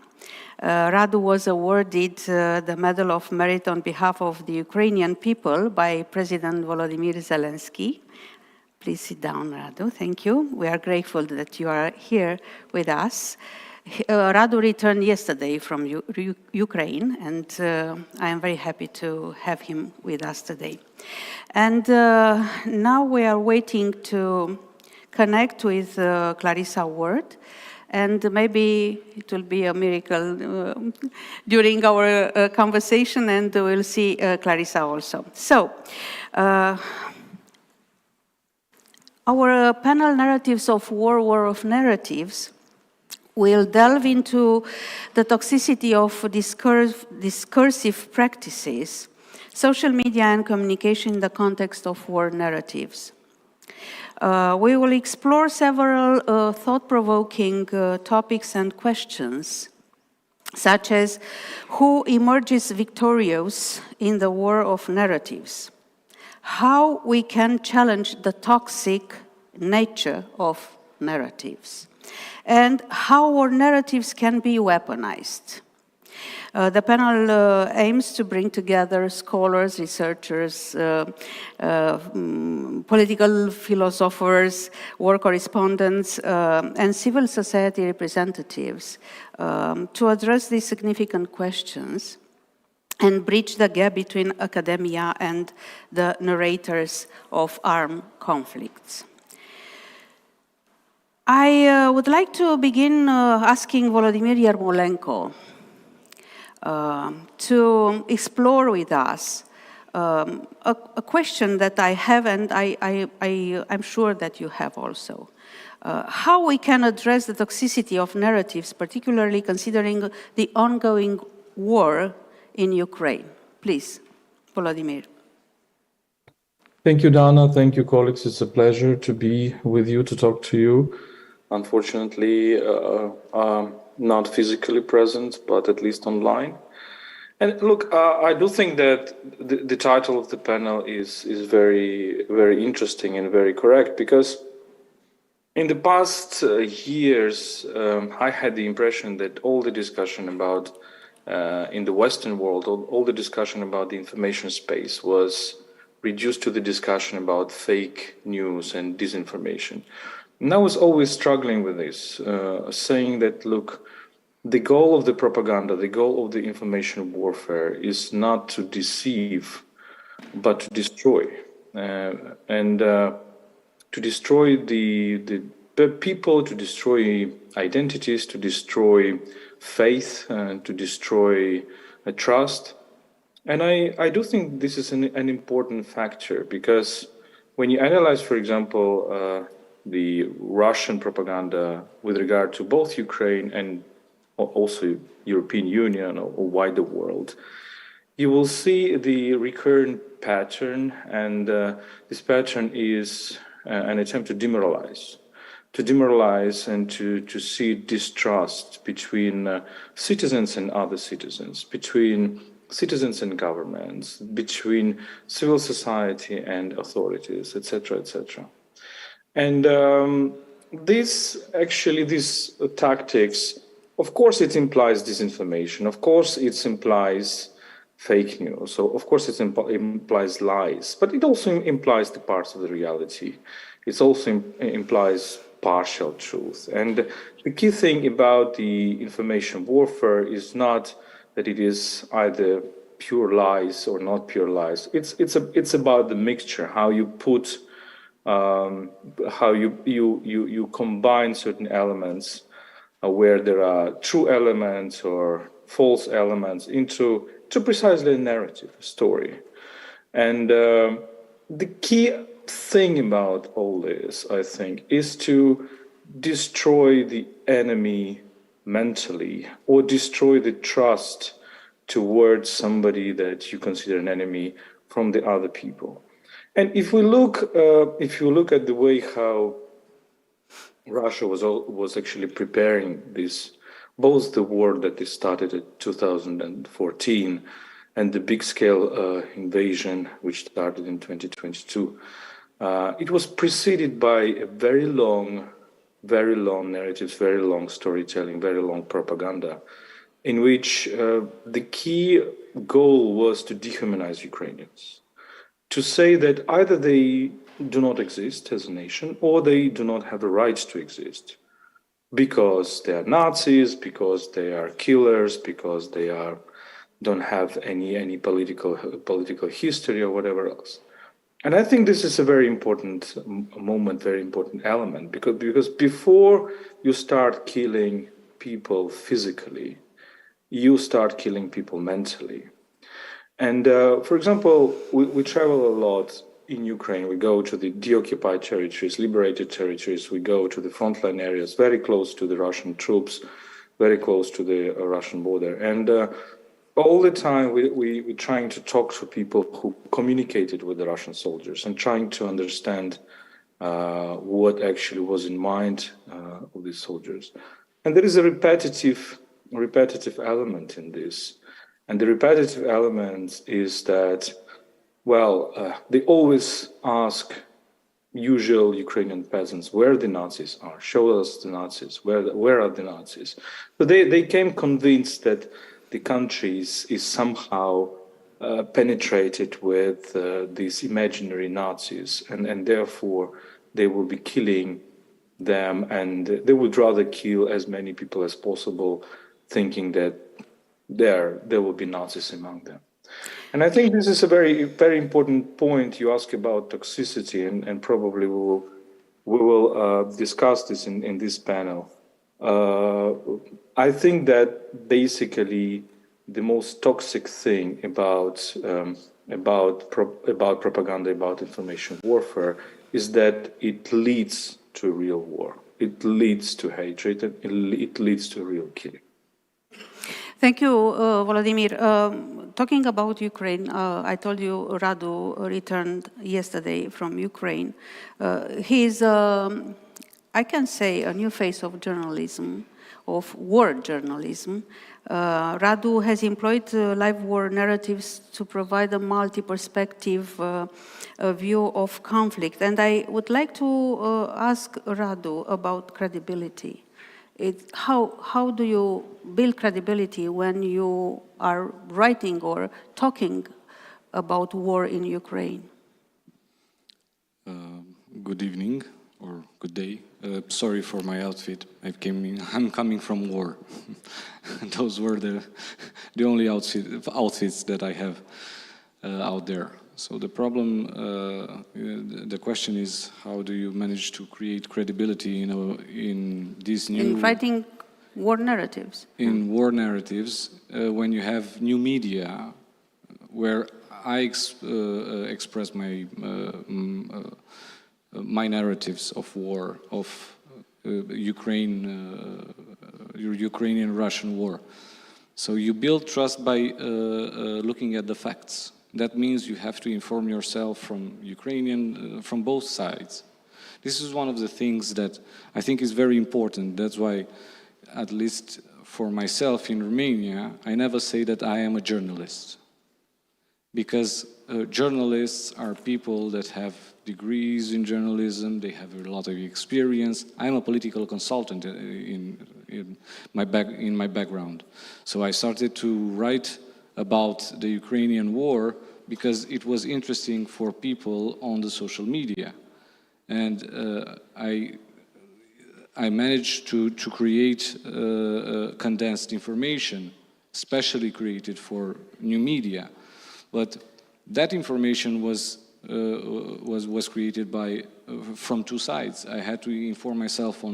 Radu was awarded the Medal of Merit on behalf of the Ukrainian people by President Volodymyr Zelensky. Please sit down, Radu. Thank you. We are grateful that you are here with us. Radu returned yesterday from Ukraine, and I am very happy to have him with us today. And now we are waiting to connect with Clarissa Ward, and maybe it will be a miracle during our conversation, and we'll see Clarissa also. So, our panel, Narratives of War, War of Narratives, will delve into the toxicity of discursive practices, social media and communication in the context of war narratives. We will explore several thought-provoking topics and questions such as who emerges victorious in the war of narratives, how we can challenge the toxic nature of narratives, and how our narratives can be weaponized. The panel aims to bring together scholars, researchers, political philosophers, war correspondents, and civil society representatives to address these significant questions and bridge the gap between academia and the narrators of armed conflicts. I would like to begin asking Volodymyr Yermolenko to explore with us a question that I have, and I'm sure that you have also. How we can address the toxicity of narratives, particularly considering the ongoing war in Ukraine. Please, Volodymyr. Thank you, Dana. Thank you, colleagues. It's a pleasure to be with you, to talk to you. Unfortunately, not physically present, but at least online. And look, I do think that the title of the panel is very, very interesting and very correct, because in the past years, I had the impression that all the discussion about in the Western world, all the discussion about the information space was reduced to the discussion about fake news and disinformation. And I was always struggling with this, saying that, look, the goal of the propaganda, the goal of the information warfare is not to deceive, but to destroy. And to destroy the people, to destroy identities, to destroy faith, to destroy trust. And I do think this is an important factor, because when you analyze, for example, the Russian propaganda with regard to both Ukraine and also European Union or wider world, you will see the recurrent pattern, and this pattern is an attempt to demoralize and to see distrust between citizens and other citizens, between citizens and governments, between civil society and authorities, etc., etc. And these tactics, of course, it implies disinformation. Of course, it implies fake news. So, of course, it implies lies. But it also implies the parts of the reality. It also implies partial truth. And the key thing about the information warfare is not that it is either pure lies or not pure lies. It's about the mixture, how you put, how you combine certain elements where there are true elements or false elements into precisely a narrative, a story. And the key thing about all this, I think, is to destroy the enemy mentally, or destroy the trust towards somebody that you consider an enemy from the other people. And if you look at the way how Russia was actually preparing this, both the war that they started in 2014 and the big-scale invasion which started in 2022, it was preceded by a very long narratives, very long storytelling, very long propaganda, in which the key goal was to dehumanize Ukrainians, to say that either they do not exist as a nation or they do not have the right to exist because they are Nazis, because they are killers, because they don't have any political history or whatever else. And I think this is a very important moment, very important element, because before you start killing people physically, you start killing people mentally. And for example, we travel a lot in Ukraine. We go to the deoccupied territories, liberated territories. We go to the frontline areas, very close to the Russian troops, very close to the Russian border. And all the time we're trying to talk to people who communicated with the Russian soldiers and trying to understand what actually was in mind of these soldiers. And there is a repetitive repetitive element in this. And the repetitive element is that, well, they always ask usual Ukrainian peasants where the Nazis are. Show us the Nazis. Where are the Nazis? So they came convinced that the country is somehow penetrated with these imaginary Nazis, and therefore they will be killing them, and they would rather kill as many people as possible, thinking that there will be Nazis among them. And I think this is a very, very important point you ask about toxicity, and probably we will discuss this in this panel. I think that basically the most toxic thing about propaganda, about information warfare, is that it leads to real war. It leads to hatred, and it leads to real killing. Thank you, Volodymyr. Talking about Ukraine, I told you Radu returned yesterday from Ukraine. He's, I can say, a new face of journalism, of war journalism. Radu has employed live war narratives to provide a multi-perspective view of conflict. And I would like to ask Radu about credibility. How do you build credibility when you are writing or talking about war in Ukraine? Good evening or good day. Sorry for my outfit. I'm coming from war. Those were the only outfits that I have out there. So the problem, the question is, how do you manage to create credibility in these new... In writing war narratives. In war narratives, when you have new media, where I express my my narratives of war, of Ukrainian-Russian war. So you build trust by looking at the facts. That means you have to inform yourself from from both sides. This is one of the things that I think is very important. That's why, at least for myself in Romania, I never say that I am a journalist. Because journalists are people that have degrees in journalism, they have a lot of experience. I'm a political consultant in my background. So I started to write about the Ukrainian war because it was interesting for people on the social media. And I managed to create condensed information, specially created for new media. But that information was created from two sides. I had to inform myself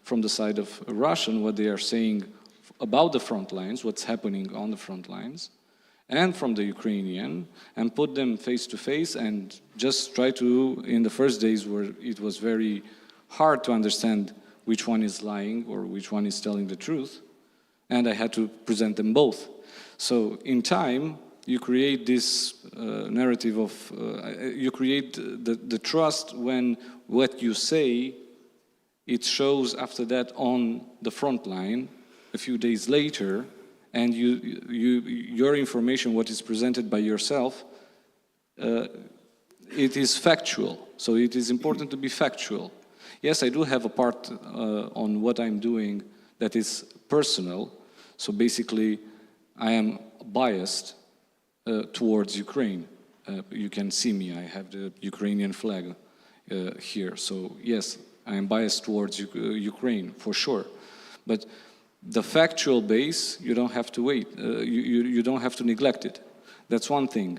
from the side of Russian, what they are saying about the front lines, what's happening on the front lines, and from the Ukrainian, and put them face to face and just try to, in the first days where it was very hard to understand which one is lying or which one is telling the truth, and I had to present them both. So in time, you create this narrative of, you create the trust when what you say, it shows after that on the front line a few days later, and your information, what is presented by yourself, it is factual. So it is important to be factual. Yes, I do have a part on what I'm doing that is personal. So basically, I am biased towards Ukraine. You can see me, I have the Ukrainian flag here. So yes, I am biased towards Ukraine, for sure. But the factual base, you don't have to wait. You don't have to neglect it. That's one thing.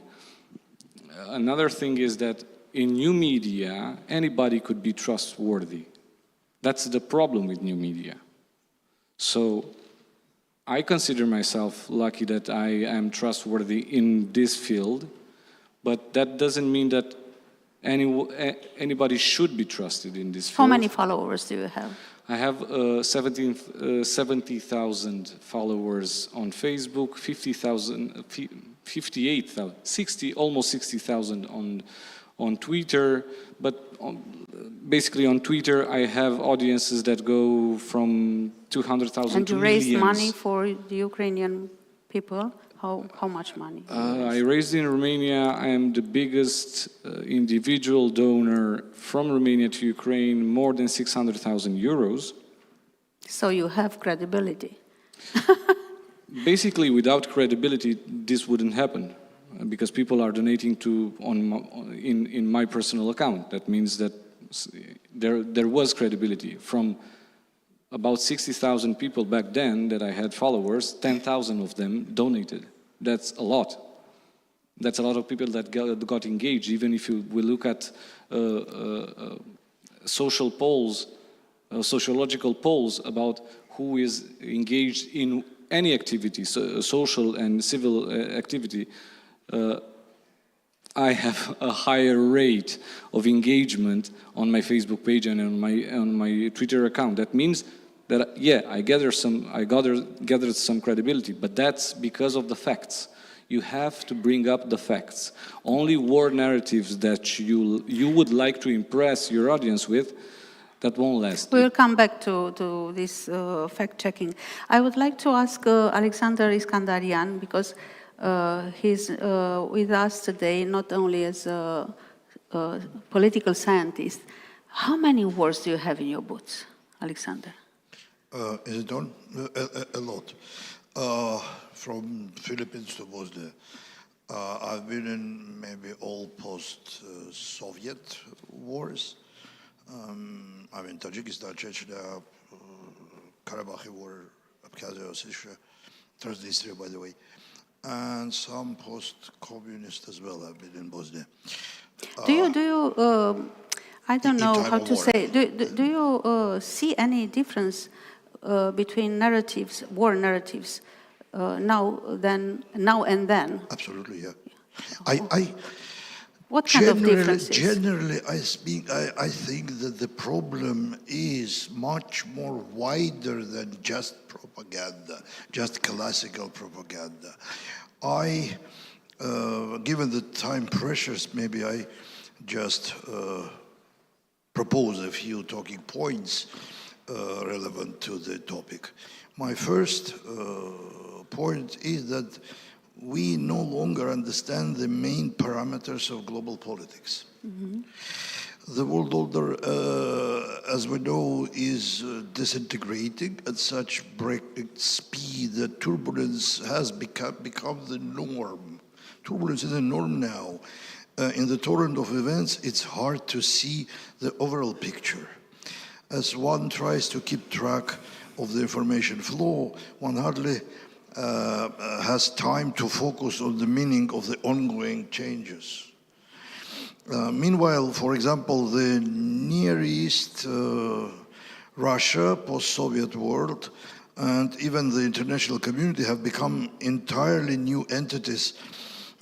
Another thing is that in new media, anybody could be trustworthy. That's the problem with new media. So I consider myself lucky that I am trustworthy in this field, but that doesn't mean that anybody should be trusted in this field. How many followers do you have? I have 70,000 followers on Facebook, 58,000, almost 60,000 on Twitter. But basically on Twitter, I have audiences that go from 200,000 And to you raised millions. money for the Ukrainian people? How much money? I raised in Romania. I am the biggest individual donor from Romania to Ukraine, more than 600,000 euros. So you have credibility. Basically, without credibility, this wouldn't happen, because people are donating in my personal account. That means that there was credibility. From about 60,000 people back then that I had followers, 10,000 of them donated. That's a lot. That's a lot of people that got engaged. Even if we look at social polls, sociological polls about who is engaged in any activity, social and civil activity, I have a higher rate of engagement on my Facebook page and on my Twitter account. That means that, yeah, I gathered some credibility, but that's because of the facts. You have to bring up the facts. Only war narratives that you would like to impress your audience with, that won't last. We will come back to this fact-checking. I would like to ask Alexander Iskandarian, because he's with us today, not only as a political scientist. How many wars do you have in your boots, Alexander? Is it on? A lot. From Philippines to Bosnia. I've been in maybe all post-Soviet wars. I mean, Tajikistan, Chechnya, Karabakh War, Abkhazia, Ossetia, Transnistria, by the way, and some post-communist as well. I've been in Bosnia. Do you? I don't know how to say. Do you see any difference between narratives, war narratives, now and then? Absolutely, yeah. What kind of differences? Generally, I think that the problem is much more wider than just propaganda, just classical propaganda. Given the time pressures, maybe I just propose a few talking points relevant to the topic. My first point is that we no longer understand the main parameters of global politics. Mm-hmm. The world order, as we know, is disintegrating at such breakneck speed that turbulence has become the norm. Turbulence is the norm now. In the torrent of events, it's hard to see the overall picture. As one tries to keep track of the information flow, one hardly has time to focus on the meaning of the ongoing changes. Meanwhile, for example, the Near East, Russia, post-Soviet world, and even the international community have become entirely new entities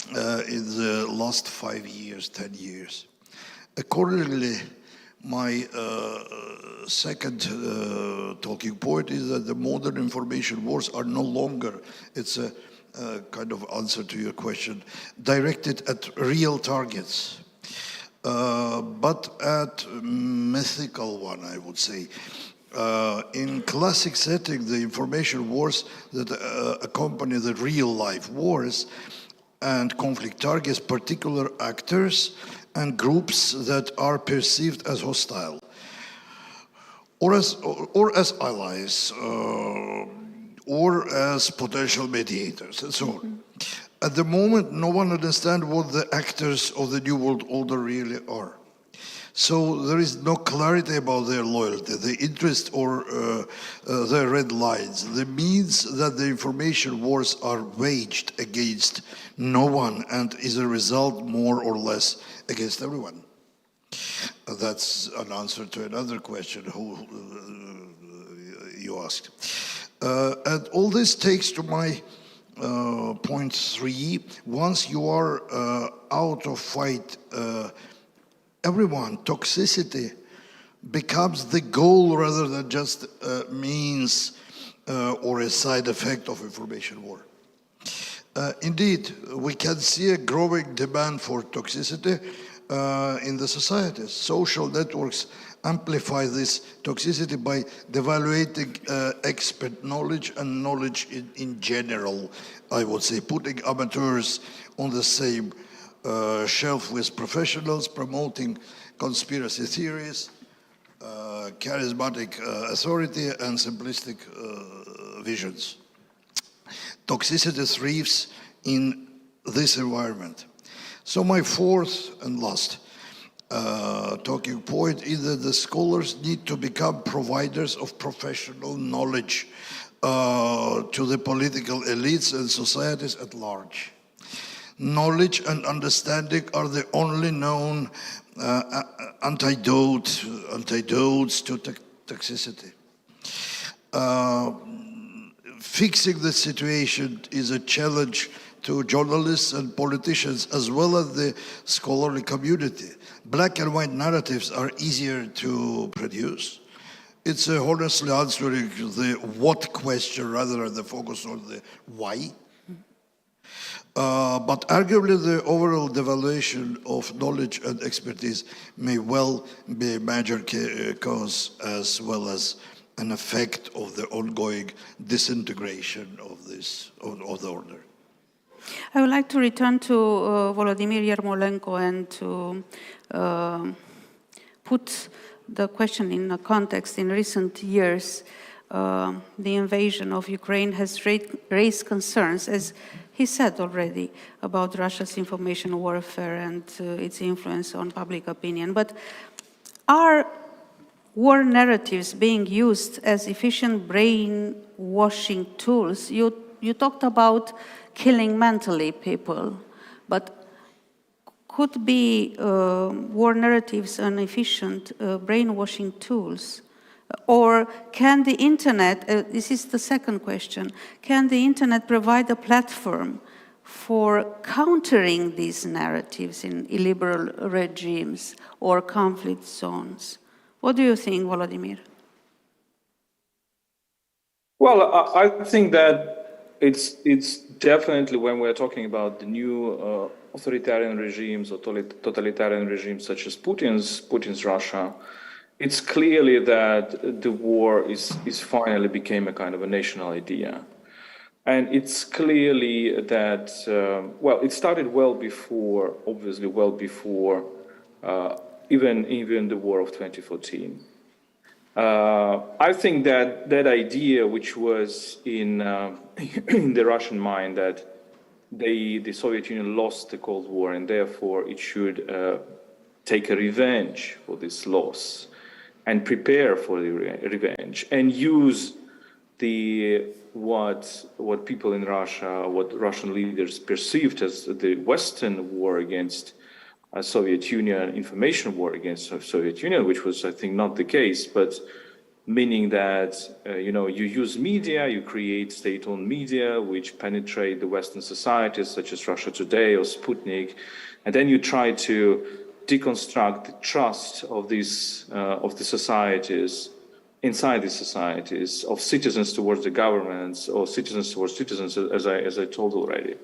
in the last 5 years, 10 years. Accordingly, my second talking point is that the modern information wars are no longer, it's a kind of answer to your question, directed at real targets, but at mythical one, I would say. In classic setting, the information wars that accompany the real-life wars and conflict targets particular actors and groups that are perceived as hostile, or as allies, or as potential mediators, and so on. At the moment, no one understands what the actors of the New World Order really are. So there is no clarity about their loyalty, their interest, or their red lines. That means that the information wars are waged against no one and is a result more or less against everyone. That's an answer to another question who you asked. And all this takes to my point 3. Once you are out of fight, everyone, toxicity becomes the goal rather than just a means or a side effect of information war. Indeed, we can see a growing demand for toxicity in the societies. Social networks amplify this toxicity by devaluating expert knowledge and knowledge in general, I would say, putting amateurs on the same shelf with professionals, promoting conspiracy theories, charismatic authority, and simplistic visions. Toxicity thrives in this environment. So my fourth and last talking point is that the scholars need to become providers of professional knowledge to the political elites and societies at large. Knowledge and understanding are the only known antidotes to toxicity. Fixing the situation is a challenge to journalists and politicians as well as the scholarly community. Black and white narratives are easier to produce. It's honestly answering the what question rather than the focus on the why. But arguably the overall devaluation of knowledge and expertise may well be a major cause as well as an effect of the ongoing disintegration of the order. I would like to return to Volodymyr Yermolenko and to put the question in a context. In recent years, the invasion of Ukraine has raised concerns, as he said already, about Russia's information warfare and its influence on public opinion. But are war narratives being used as efficient brainwashing tools? You talked about killing mentally people, but could be war narratives an efficient brainwashing tools? Or can the internet, this is the second question, can the internet provide a platform for countering these narratives in illiberal regimes or conflict zones? What do you think, Volodymyr? Well, I think that it's definitely, when we're talking about the new authoritarian regimes or totalitarian regimes such as Putin's Russia, it's clearly that the war is finally became a kind of a national idea. And it's clearly that, well, it started well before, obviously well before even the war of 2014. I think that idea, which was in the Russian mind, that the Soviet Union lost the Cold War and therefore it should take a revenge for this loss and prepare for the revenge and use what people in Russia, what Russian leaders perceived as the Western war against Soviet Union, information war against the Soviet Union, which was, I think, not the case, but meaning that, you use media, you create state-owned media, which penetrate the Western societies, such as Russia Today or Sputnik, and then you try to deconstruct the trust of the societies, inside the societies, of citizens towards the governments or citizens towards citizens, as I told already.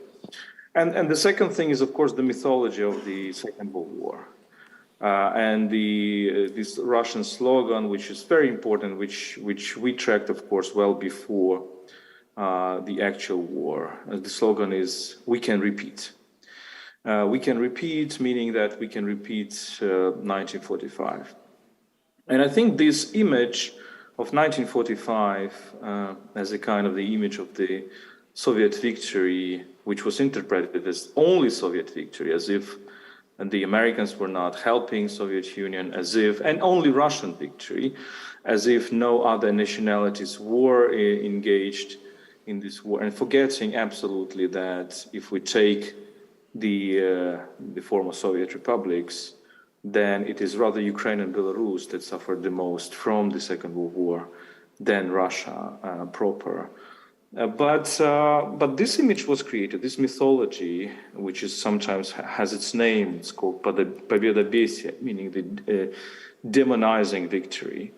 And the second thing is, of course, the mythology of the Second World War. And this Russian slogan, which is very important, which we tracked, of course, well before the actual war. The slogan is, "We can repeat." We can repeat, meaning that we can repeat 1945. And I think this image of 1945 as a kind of the image of the Soviet victory, which was interpreted as only Soviet victory, as if the Americans were not helping Soviet Union, as if, and only Russian victory, as if no other nationalities were engaged in this war, and forgetting absolutely that if we take the former Soviet republics, then it is rather Ukraine and Belarus that suffered the most from the Second World War than Russia proper. But this image was created, this mythology, which is sometimes has its name, it's called Победобесие, meaning the demonizing victory.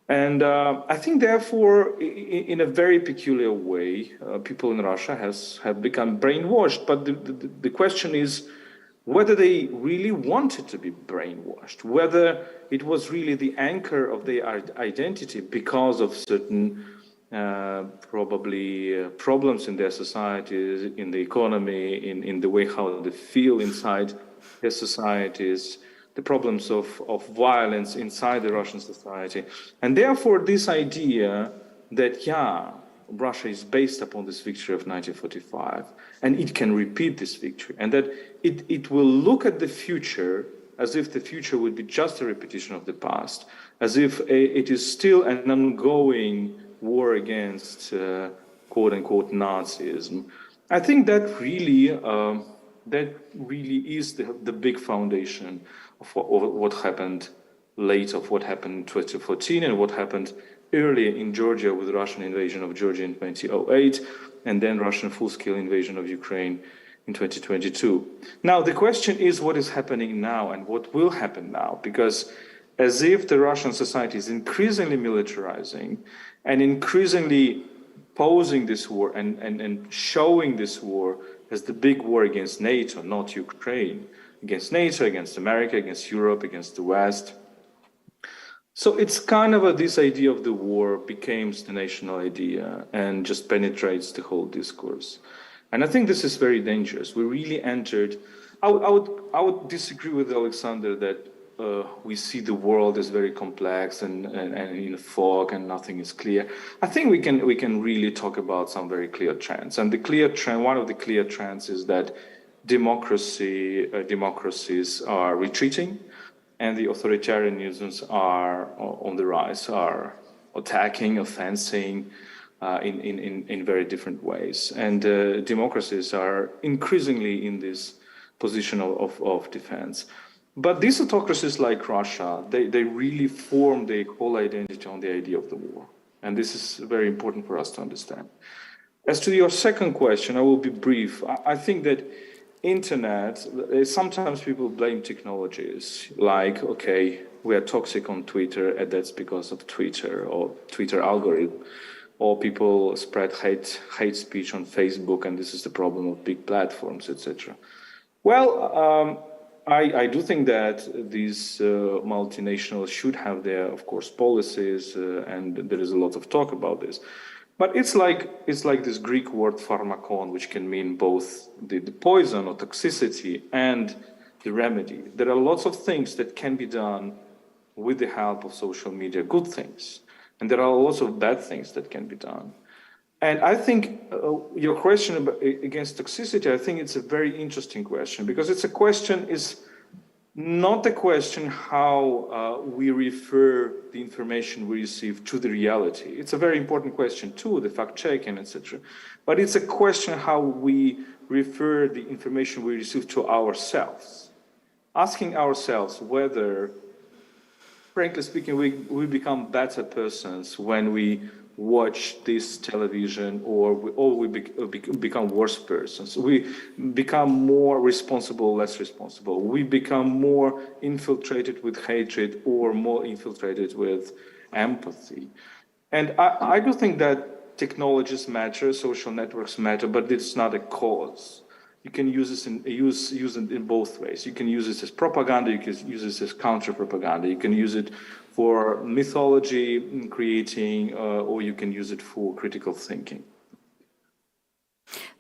And I think, therefore, in a very peculiar way, people in Russia have become brainwashed. But the question is, whether they really wanted to be brainwashed, whether it was really the anchor of their identity because of certain probably problems in their societies, in the economy, in the way how they feel inside their societies, the problems of violence inside the Russian society. And therefore this idea that, yeah, Russia is based upon this victory of 1945, and it can repeat this victory, and that it will look at the future as if the future would be just a repetition of the past, as if it is still an ongoing war against quote-unquote Nazism. I think that really is the big foundation of what happened late, of what happened in 2014 and what happened earlier in Georgia with the Russian invasion of Georgia in 2008, and then Russian full-scale invasion of Ukraine in 2022. Now, the question is what is happening now and what will happen now, because as if the Russian society is increasingly militarizing and increasingly posing this war and showing this war as the big war against NATO, not Ukraine, against NATO, against America, against Europe, against the West. So it's kind of this idea of the war becomes the national idea and just penetrates the whole discourse. And I think this is very dangerous. We really entered, I would disagree with Alexander that we see the world as very complex and in a fog and nothing is clear. I think we can really talk about some very clear trends. And the clear trend, one of the clear trends is that democracies are retreating, and the authoritarianisms are on the rise, are attacking, offending in very different ways. And democracies are increasingly in this position of defense. But these autocracies like Russia, they really form their whole identity on the idea of the war. And this is very important for us to understand. As to your second question, I will be brief. I think that Internet, sometimes people blame technologies, like, okay, we are toxic on Twitter, and that's because of Twitter or Twitter algorithm, or people spread hate speech on Facebook, and this is the problem of big platforms, etc. Well, I do think that these multinationals should have their, of course, policies, and there is a lot of talk about this. But it's like this Greek word pharmakon, which can mean both the poison or toxicity and the remedy. There are lots of things that can be done with the help of social media, good things. And there are lots of bad things that can be done. And I think your question against toxicity, I think it's a very interesting question, because it's not the question how we refer the information we receive to the reality. It's a very important question too, the fact-checking, etc. But it's a question how we refer the information we receive to ourselves. Asking ourselves whether, frankly speaking, we become better persons when we watch this television, or we become worse persons. We become more responsible, less responsible. We become more infiltrated with hatred or more infiltrated with empathy. And I do think that technologies matter, social networks matter, but it's not a cause. You can use it in both ways. You can use it as propaganda, you can use it as counter-propaganda, you can use it for mythology creating, or you can use it for critical thinking.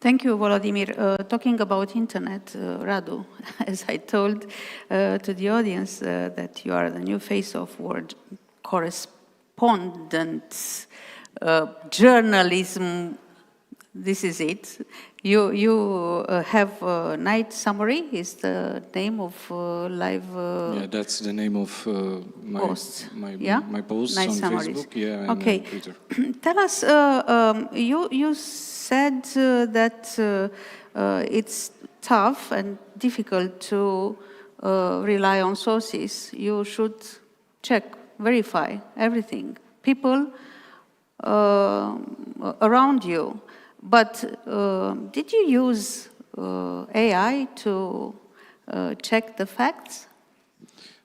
Thank you, Volodymyr. Talking about internet, Radu, as I told to the audience that you are the new face of world correspondence, journalism. This is it. You have Night Summary is the name of live yeah, that's the name of my posts Night on Summaries. Facebook, yeah, and okay. Twitter. Tell us, you said that it's tough and difficult to rely on sources. You should check, verify everything. People around you. But did you use AI to check the facts?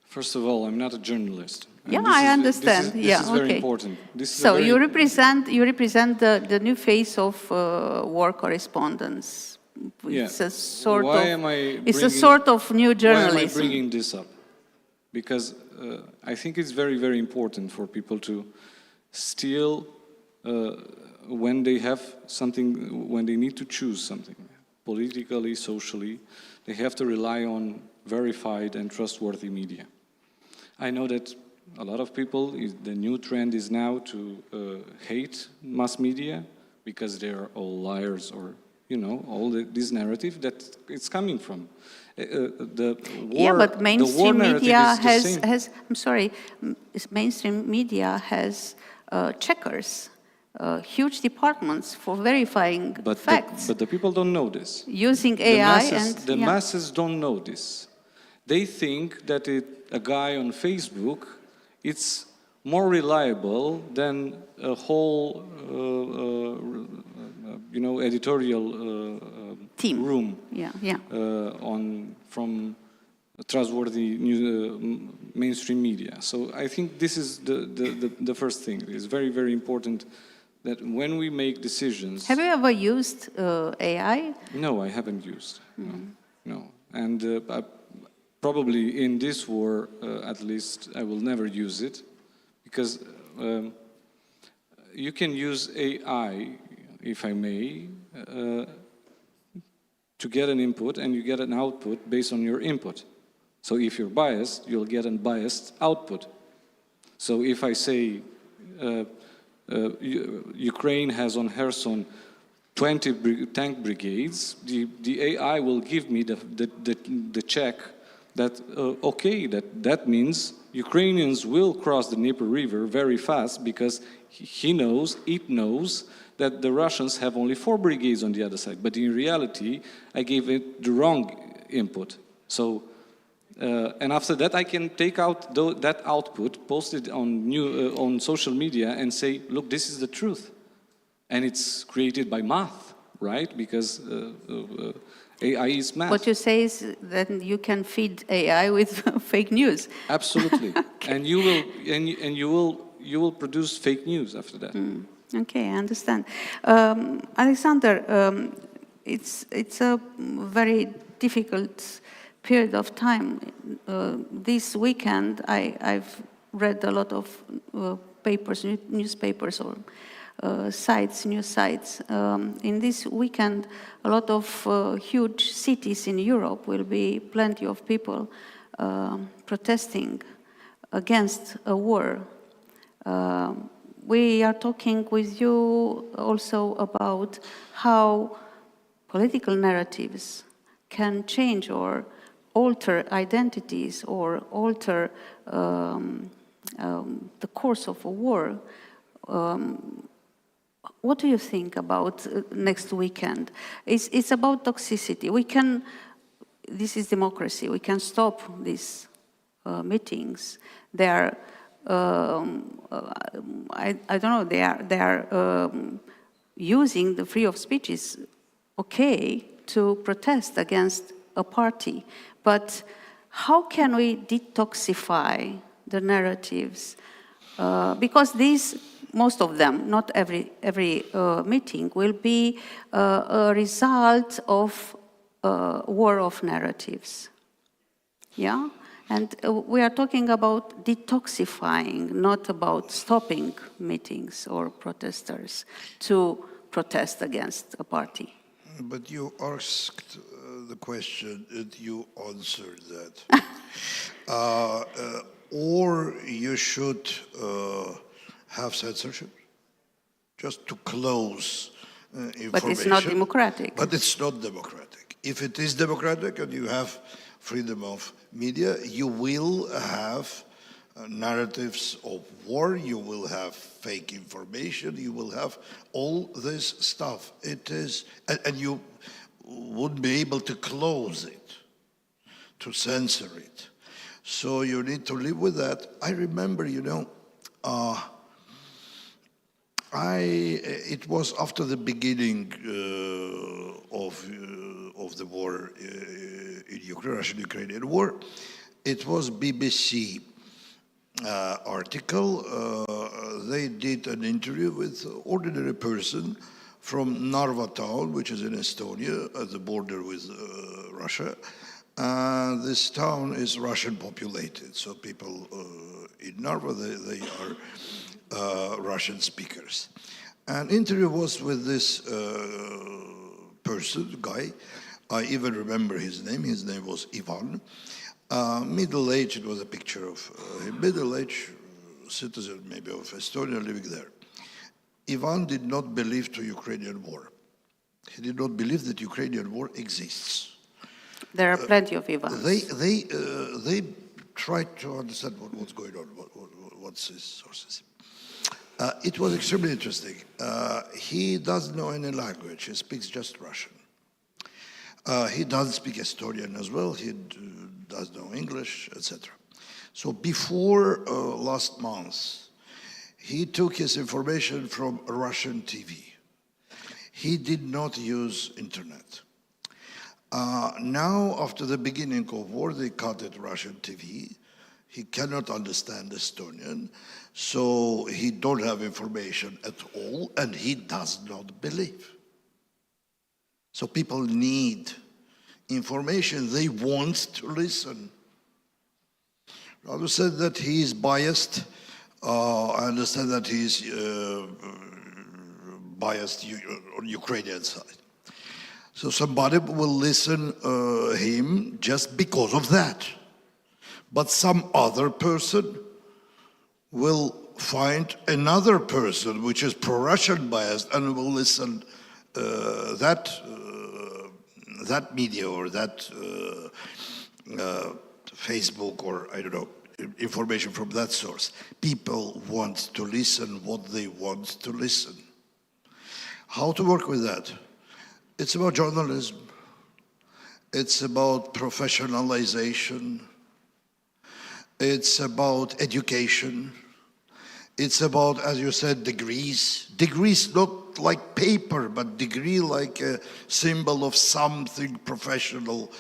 First of all, I'm not a journalist. Yeah, I understand. This is very important. So you represent the new face of war correspondence. Yeah. a sort Why of, am I it's a bringing- sort of new Why am I journalism. bringing this up? Because I think it's very, very important for people to still, when they have something, when they need to choose something, politically, socially, they have to rely on verified and trustworthy media. I know that a lot of people, the new trend is now to hate mass media because they are all liars, or, you know, all this narrative that it's coming from. The war, Yeah, but mainstream media has, I'm sorry, mainstream media has checkers, huge departments for verifying facts. But the people don't know this. Using AI The masses don't know this. They think that a guy on Facebook, it's more reliable than a whole, you know, editorial team room. Yeah. From trustworthy mainstream media. So I think this is the first thing. It's very, very important that when we make decisions. Have you ever used AI? No, I haven't used. No. And probably in this war, at least, I will never use it, because you can use AI, if I may, to get an input, and you get an output based on your input. So if you're biased, you'll get a biased output. So if I say Ukraine has on Kherson 20 tank brigades, the AI will give me the check that, okay, that means Ukrainians will cross the Dnieper River very fast, because it knows that the Russians have only 4 brigades on the other side. But in reality, I gave it the wrong input. So, and after that, I can take out that output, post it on social media, and say, look, this is the truth. And it's created by math, right? Because AI is math. What you say is that you can feed AI with fake news. Absolutely. Okay. And you will produce fake news after that. Okay, I understand. Alexander, it's a very difficult period of time. This weekend, I've read a lot of papers, newspapers, or news sites. In this weekend, a lot of huge cities in Europe will be plenty of people protesting against a war. We are talking with you also about how political narratives can change or alter identities, or alter the course of a war. What do you think about next weekend? It's about toxicity. This is democracy. We can stop these meetings. They are, I don't know, they are using the freedom of speech is okay to protest against a party. But how can we detoxify the narratives? Because most of them, not every meeting, will be a result of war of narratives. Yeah? And we are talking about detoxifying, not about stopping meetings or protesters to protest against a party. But you asked the question and you answered that. Or you should have censorship, just to close information. But it's not democratic. But it's not democratic. If it is democratic and you have freedom of media, you will have narratives of war, you will have fake information, you will have all this stuff. It is, and you wouldn't be able to close it, to censor it. So you need to live with that. I remember, it was after the beginning of the war in Ukraine, Russian-Ukrainian war. It was BBC article. They did an interview with an ordinary person from Narva town, which is in Estonia, at the border with Russia. This town is Russian populated, so people in Narva, they are Russian speakers. An interview was with this person, guy. I even remember his name. His name was Ivan. Middle-aged, it was a picture of him, middle-aged citizen, maybe of Estonia, living there. Ivan did not believe to Ukrainian war. He did not believe that Ukrainian war exists. There are plenty of Ivans. They tried to understand what's going on, what's his sources. It was extremely interesting. He doesn't know any language. He speaks just Russian. He doesn't speak Estonian as well. He does know English, etc. So before last month, he took his information from Russian TV. He did not use internet. Now, after the beginning of war, they cut it Russian TV. He cannot understand Estonian, so he don't have information at all, and he does not believe. So people need information. They want to listen. Radu said that he is biased. I understand that he is biased on Ukrainian side. So somebody will listen him just because of that. But some other person will find another person which is pro-Russian biased and will listen that media or that Facebook or I don't know, information from that source. People want to listen what they want to listen. How to work with that? It's about journalism. It's about professionalization. It's about education. It's about, as you said, degrees. Degrees not like paper, but degree like a symbol of something professional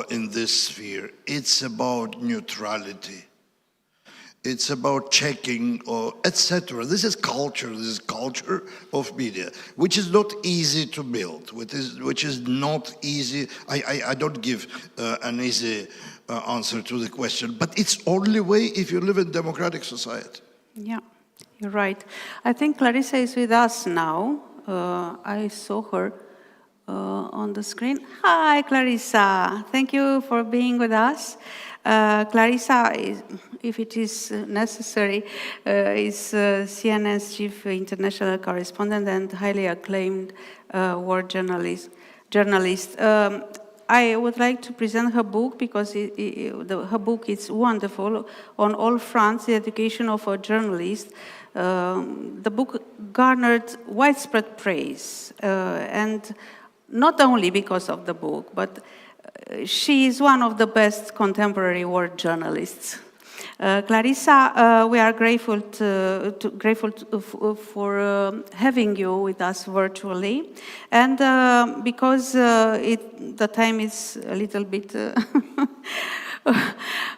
in this sphere. It's about neutrality. It's about checking, etc. This is culture of media, which is not easy to build, which is not easy. I don't give an easy answer to the question, but it's only way if you live in democratic society. Yeah, you're right. I think Clarissa is with us now. I saw her on the screen. Hi, Clarissa. Thank you for being with us. Clarissa, if it is necessary, is CNN's chief international correspondent and highly acclaimed war journalist. I would like to present her book because her book is wonderful on all fronts, the education of a journalist. The book garnered widespread praise, and not only because of the book, but she is one of the best contemporary war journalists. Clarissa, we are grateful for having you with us virtually, and because the time is a little bit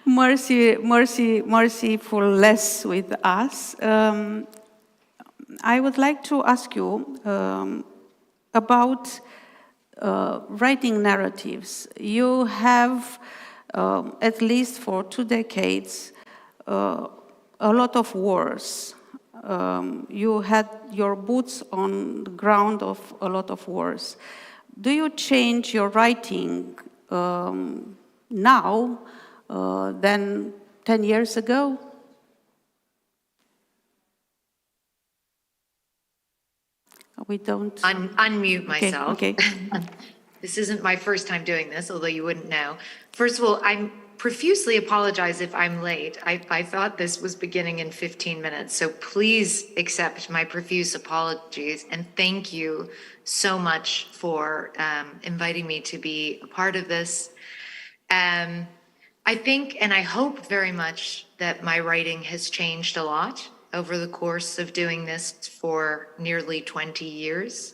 merciful less with us. I would like to ask you about writing narratives. You have, at least for 2 decades, a lot of wars. You had your boots on the ground of a lot of wars. Do you change your writing now than 10 years ago? We don't... Unmute myself. Okay. This isn't my first time doing this, although you wouldn't know. First of all, I profusely apologize if I'm late. I thought this was beginning in 15 minutes, so please accept my profuse apologies, and thank you so much for inviting me to be a part of this. I think, and I hope very much that my writing has changed a lot over the course of doing this for nearly 20 years.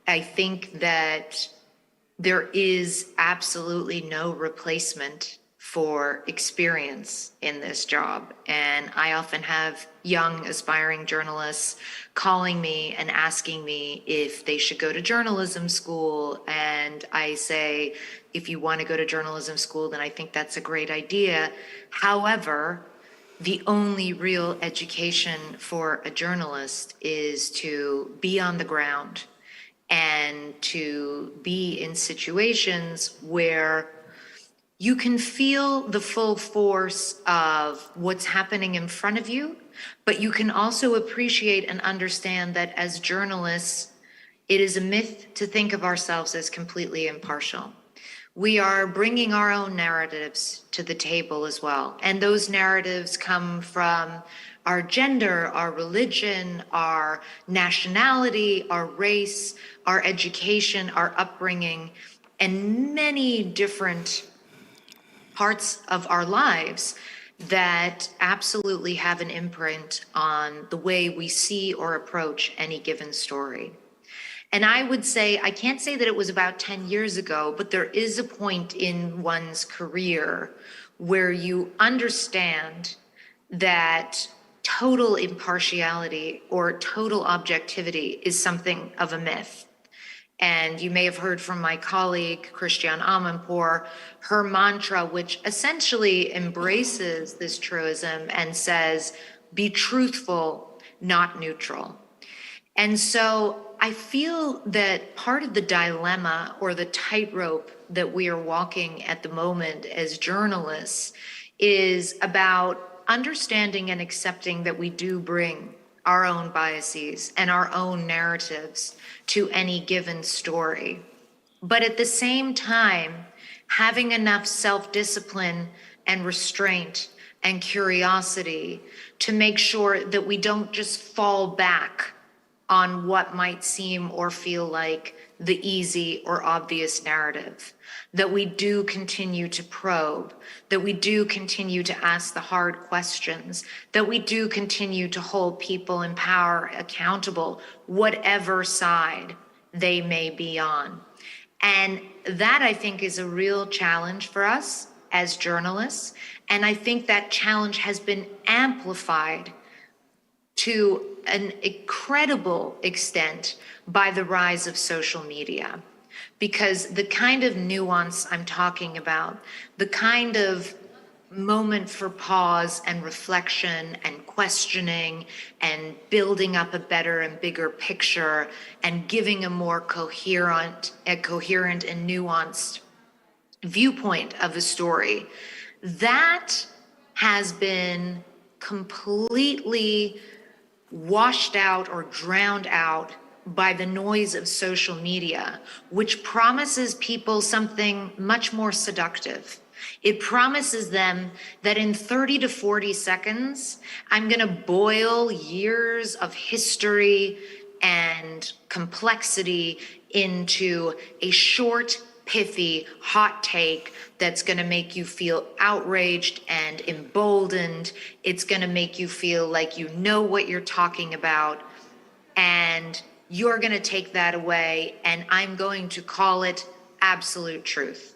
I think that there is absolutely no replacement for experience in this job. And I often have young aspiring journalists calling me and asking me if they should go to journalism school. And I say, if you want to go to journalism school, then I think that's a great idea. However, the only real education for a journalist is to be on the ground and to be in situations where you can feel the full force of what's happening in front of you, but you can also appreciate and understand that as journalists, it is a myth to think of ourselves as completely impartial. We are bringing our own narratives to the table as well. And those narratives come from our gender, our religion, our nationality, our race, our education, our upbringing, and many different parts of our lives that absolutely have an imprint on the way we see or approach any given story. And I would say, I can't say that it was about 10 years ago, but there is a point in one's career where you understand that total impartiality or total objectivity is something of a myth. And you may have heard from my colleague, Christiane Amanpour, her mantra, which essentially embraces this truism and says, be truthful, not neutral. And so I feel that part of the dilemma or the tightrope that we are walking at the moment as journalists is about understanding and accepting that we do bring our own biases and our own narratives to any given story. But at the same time, having enough self-discipline and restraint and curiosity to make sure that we don't just fall back on what might seem or feel like the easy or obvious narrative, that we do continue to probe, that we do continue to ask the hard questions, that we do continue to hold people in power accountable, whatever side they may be on. And that, I think, is a real challenge for us as journalists. And I think that challenge has been amplified to an incredible extent by the rise of social media. Because the kind of nuance I'm talking about, the kind of moment for pause and reflection and questioning and building up a better and bigger picture and giving a more coherent and nuanced viewpoint of a story, that has been completely washed out or drowned out by the noise of social media, which promises people something much more seductive. It promises them that in 30 to 40 seconds, I'm gonna boil years of history and complexity into a short, pithy, hot take that's gonna make you feel outraged and emboldened. It's gonna make you feel like you know what you're talking about, and you're gonna take that away, and I'm going to call it absolute truth,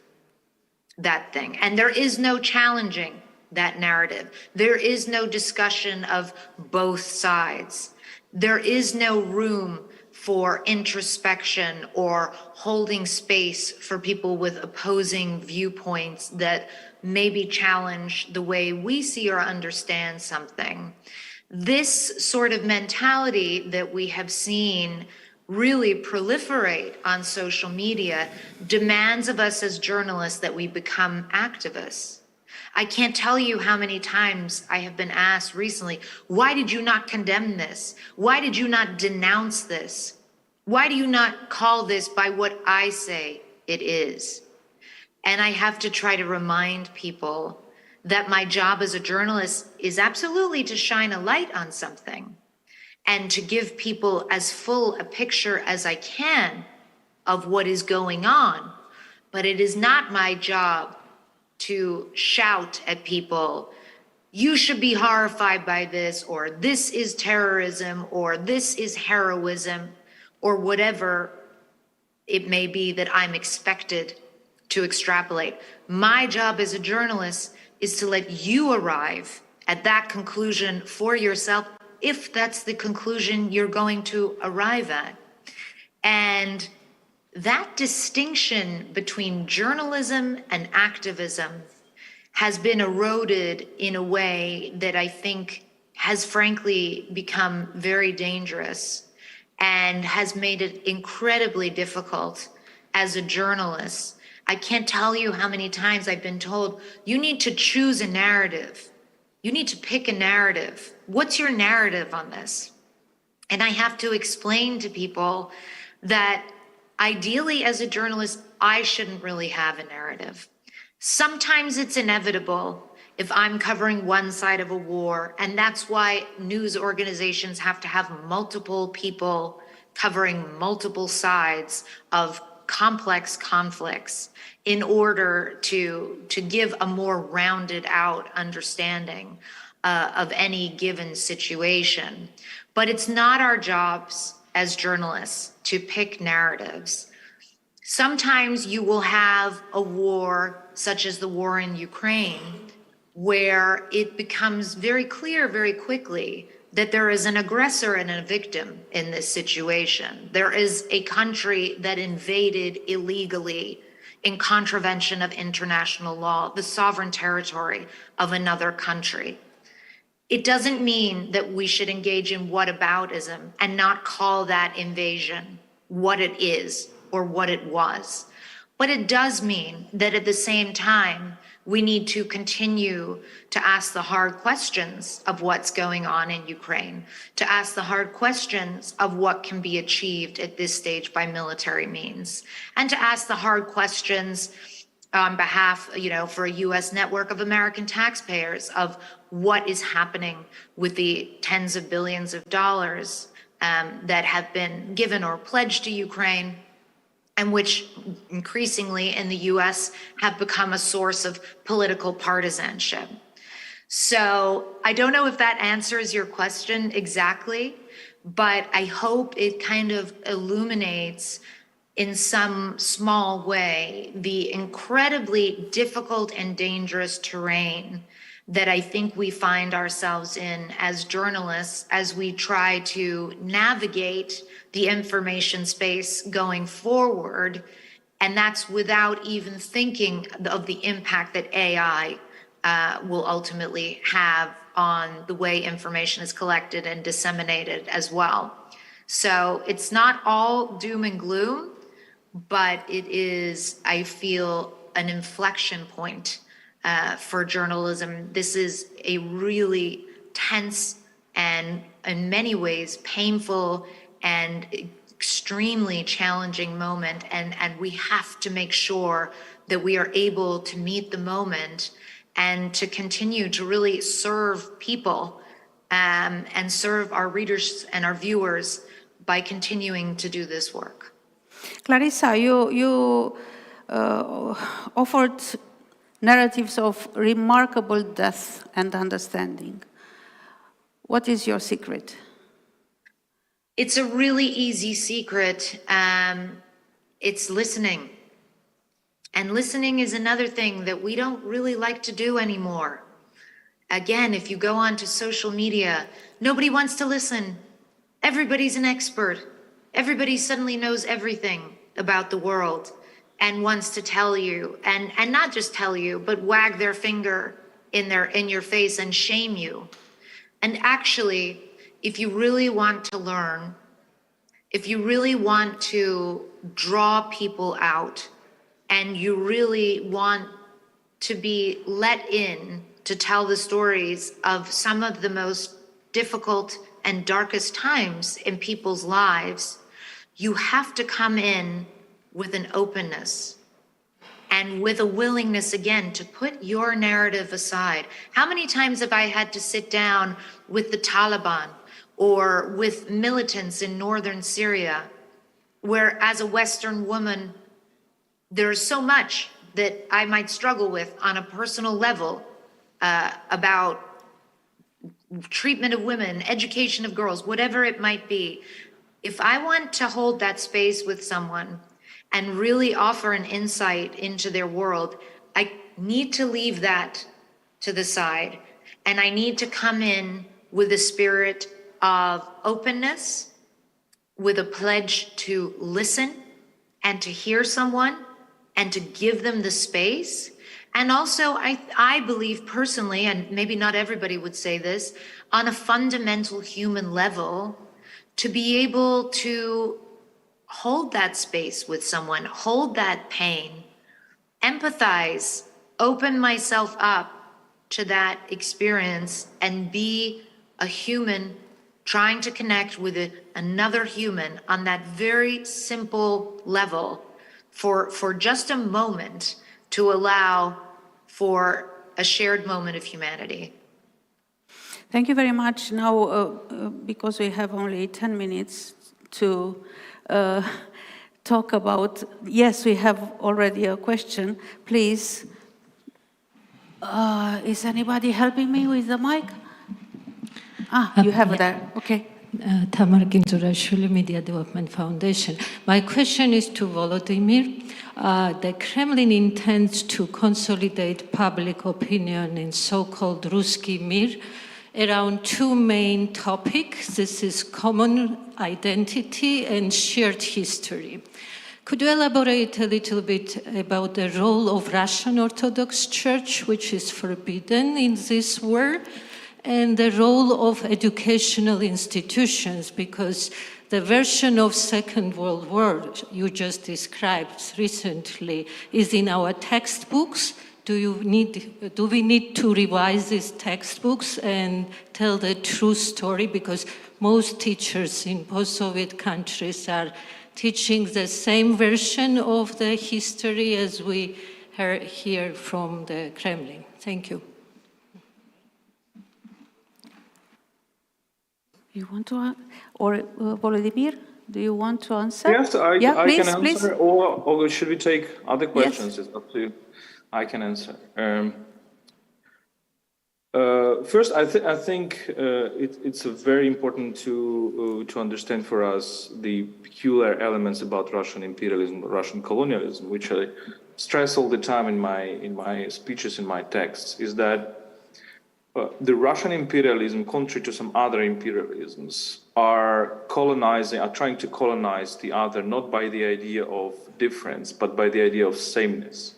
that thing. And there is no challenging that narrative. There is no discussion of both sides. There is no room for introspection or holding space for people with opposing viewpoints that maybe challenge the way we see or understand something. This sort of mentality that we have seen really proliferate on social media demands of us as journalists that we become activists. I can't tell you how many times I have been asked recently, why did you not condemn this? Why did you not denounce this? Why do you not call this by what I say it is? And I have to try to remind people that my job as a journalist is absolutely to shine a light on something and to give people as full a picture as I can of what is going on. But it is not my job to shout at people, you should be horrified by this, or this is terrorism, or this is heroism, or whatever it may be that I'm expected to extrapolate. My job as a journalist is to let you arrive at that conclusion for yourself, if that's the conclusion you're going to arrive at. And that distinction between journalism and activism has been eroded in a way that I think has frankly become very dangerous and has made it incredibly difficult as a journalist. I can't tell you how many times I've been told, you need to choose a narrative. You need to pick a narrative. What's your narrative on this? And I have to explain to people that ideally as a journalist, I shouldn't really have a narrative. Sometimes it's inevitable if I'm covering one side of a war, and that's why news organizations have to have multiple people covering multiple sides of complex conflicts in order to give a more rounded out understanding of any given situation. But it's not our jobs as journalists to pick narratives. Sometimes you will have a war, such as the war in Ukraine, where it becomes very clear very quickly that there is an aggressor and a victim in this situation. There is a country that invaded illegally in contravention of international law, the sovereign territory of another country. It doesn't mean that we should engage in whataboutism and not call that invasion what it is or what it was. But it does mean that at the same time, we need to continue to ask the hard questions of what's going on in Ukraine, to ask the hard questions of what can be achieved at this stage by military means, and to ask the hard questions on behalf, for a US network of American taxpayers of what is happening with the tens of billions of dollars that have been given or pledged to Ukraine, and which increasingly in the US have become a source of political partisanship. So I don't know if that answers your question exactly, but I hope it kind of illuminates in some small way the incredibly difficult and dangerous terrain that I think we find ourselves in as journalists as we try to navigate the information space going forward. And that's without even thinking of the impact that AI will ultimately have on the way information is collected and disseminated as well. So it's not all doom and gloom, but it is, I feel, an inflection point for journalism. This is a really tense and in many ways painful and extremely challenging moment. And we have to make sure that we are able to meet the moment and to continue to really serve people and serve our readers and our viewers by continuing to do this work. Clarissa, you offered narratives of remarkable depth and understanding. What is your secret? It's a really easy secret. It's listening. And listening is another thing that we don't really like to do anymore. Again, if you go onto social media, nobody wants to listen. Everybody's an expert. Everybody suddenly knows everything about the world and wants to tell you, and not just tell you, but wag their finger in your face and shame you. And actually, if you really want to learn, if you really want to draw people out, and you really want to be let in to tell the stories of some of the most difficult and darkest times in people's lives, you have to come in with an openness and with a willingness, again, to put your narrative aside. How many times have I had to sit down with the Taliban or with militants in northern Syria, where as a Western woman, there's so much that I might struggle with on a personal level about treatment of women, education of girls, whatever it might be. If I want to hold that space with someone and really offer an insight into their world, I need to leave that to the side. And I need to come in with a spirit of openness, with a pledge to listen and to hear someone and to give them the space. And also, I believe personally, and maybe not everybody would say this, on a fundamental human level, to be able to hold that space with someone, hold that pain, empathize, open myself up to that experience, and be a human trying to connect with another human on that very simple level for just a moment, to allow for a shared moment of humanity. Thank you very much. Now, because we have only 10 minutes to talk about, yes, we have already a question. Please, is anybody helping me with the mic? You have it there, okay. Tamar Ginturashvili, Media Development Foundation. My question is to Volodymyr. The Kremlin intends to consolidate public opinion in so-called Ruski Mir around two main topics. This is common identity and shared history. Could you elaborate a little bit about the role of Russian Orthodox Church, which is forbidden in this war, and the role of educational institutions, because the version of Second World War you just described recently is in our textbooks. Do we need to revise these textbooks and tell the true story? Because most teachers in post-Soviet countries are teaching the same version of the history as we hear from the Kremlin. Thank you. You want to, or Volodymyr, do you want to answer? Yes, I please, can answer, please. or should we take other questions? Yes. It's up to you. I can answer. First, I think it's very important to understand for us the peculiar elements about Russian imperialism, Russian colonialism, which I stress all the time in my speeches, in my texts, is that the Russian imperialism, contrary to some other imperialisms, are trying to colonize the other, not by the idea of difference, but by the idea of sameness.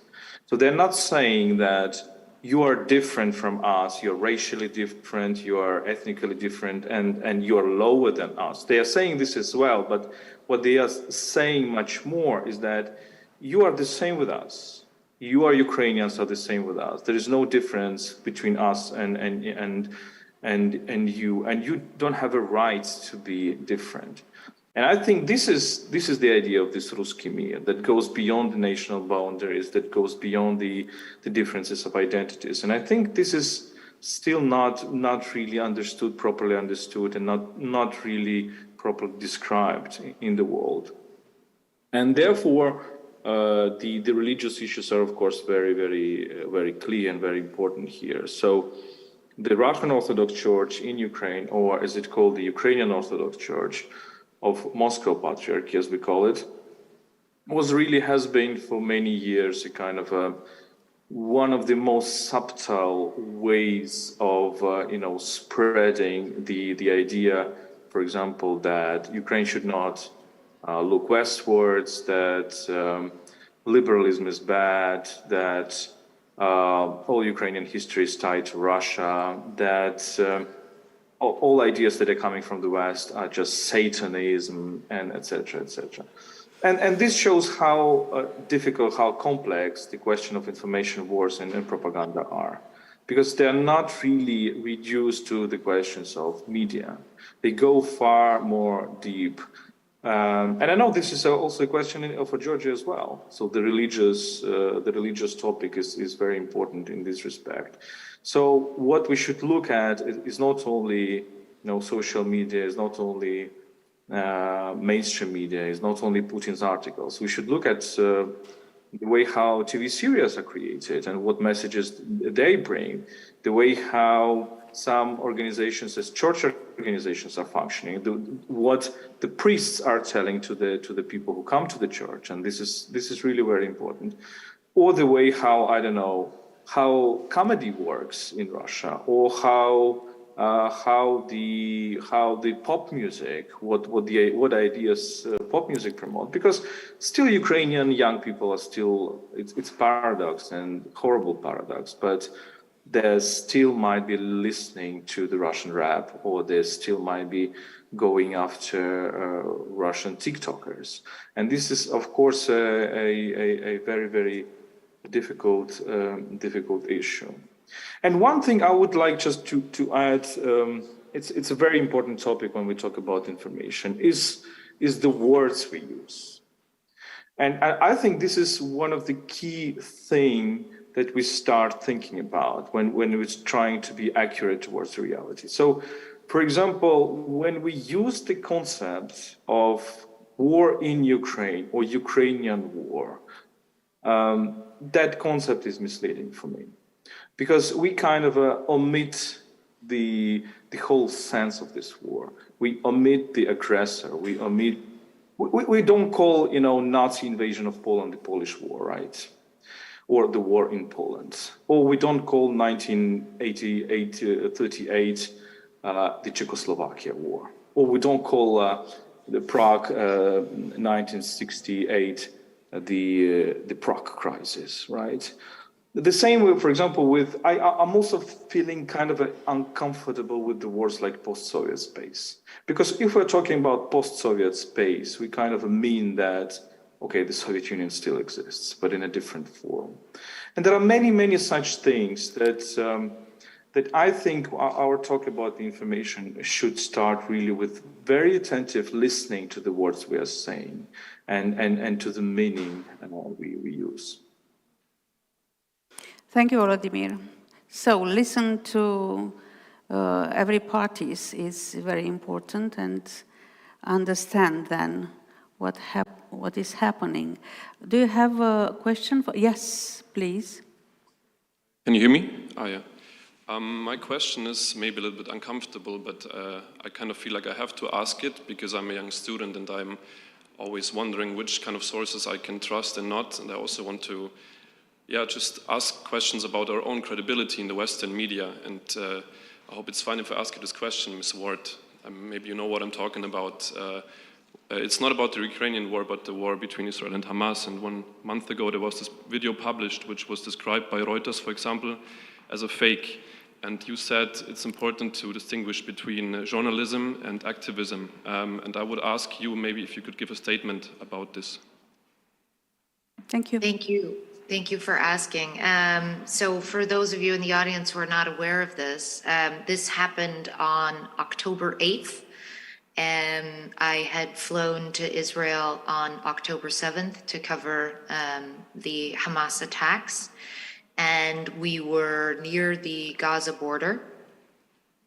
So they're not saying that you are different from us, you're racially different, you are ethnically different, and you are lower than us. They are saying this as well, but what they are saying much more is that you are the same with us. You are Ukrainians are the same with us. There is no difference between us and you, and you don't have a right to be different. And I think this is the idea of this Ruski Mir that goes beyond the national boundaries, that goes beyond the differences of identities. And I think this is still not really properly understood, and not really properly described in the world. And therefore, the religious issues are, of course, very, very, very clear and very important here. So the Russian Orthodox Church in Ukraine, or as it's called, the Ukrainian Orthodox Church of Moscow Patriarchy, as we call it, has been for many years a kind of one of the most subtle ways of spreading the idea, for example, that Ukraine should not look westwards, that liberalism is bad, that all Ukrainian history is tied to Russia, that all ideas that are coming from the West are just Satanism, and etc., etc. And this shows how difficult, how complex the question of information wars and propaganda are, because they're not really reduced to the questions of media. They go far more deep. And I know this is also a question for Georgia as well. So the religious topic is very important in this respect. So what we should look at is not only social media, is not only mainstream media, is not only Putin's articles. We should look at the way how TV series are created and what messages they bring, the way how some organizations, as church organizations are functioning, what the priests are telling to the people who come to the church, and this is really very important, or the way how, I don't know, how comedy works in Russia, or how the pop music, what ideas pop music promote, because still Ukrainian young people are still, it's paradox and horrible paradox, but they still might be listening to the Russian rap, or they still might be going after Russian TikTokers. And this is, of course, a very, very difficult issue. And one thing I would like just to add, it's a very important topic when we talk about information, is the words we use. And I think this is one of the key things that we start thinking about when we're trying to be accurate towards reality. So, for example, when we use the concept of war in Ukraine or Ukrainian war, that concept is misleading for me, because we kind of omit the whole sense of this war. We omit the aggressor. We don't call, Nazi invasion of Poland the Polish War, right? Or the war in Poland. Or we don't call 1938 the Czechoslovakia War. Or we don't call the Prague 1968 the Prague crisis, right? The same way, for example, I'm also feeling kind of uncomfortable with the words like post-Soviet space. Because if we're talking about post-Soviet space, we kind of mean that, okay, the Soviet Union still exists, but in a different form. And there are many, many such things that I think our talk about the information should start really with very attentive listening to the words we are saying and to the meaning we use. Thank you, Volodymyr. So listen to every party is very important, and understand then what is happening. Do you have a question? Yes, please. Can you hear me? Oh, yeah. My question is maybe a little bit uncomfortable, but I kind of feel like I have to ask it because I'm a young student and I'm always wondering which kind of sources I can trust and not. And I also want to, just ask questions about our own credibility in the Western media. And I hope it's fine if I ask you this question, Ms. Ward. Maybe you know what I'm talking about. It's not about the Ukrainian war, but the war between Israel and Hamas. And 1 month ago, there was this video published, which was described by Reuters, for example, as a fake. And you said it's important to distinguish between journalism and activism. And I would ask you maybe if you could give a statement about this. Thank you. Thank you. Thank you for asking. So for those of you in the audience who are not aware of this, this happened on October 8th. I had flown to Israel on October 7th to cover the Hamas attacks. And we were near the Gaza border.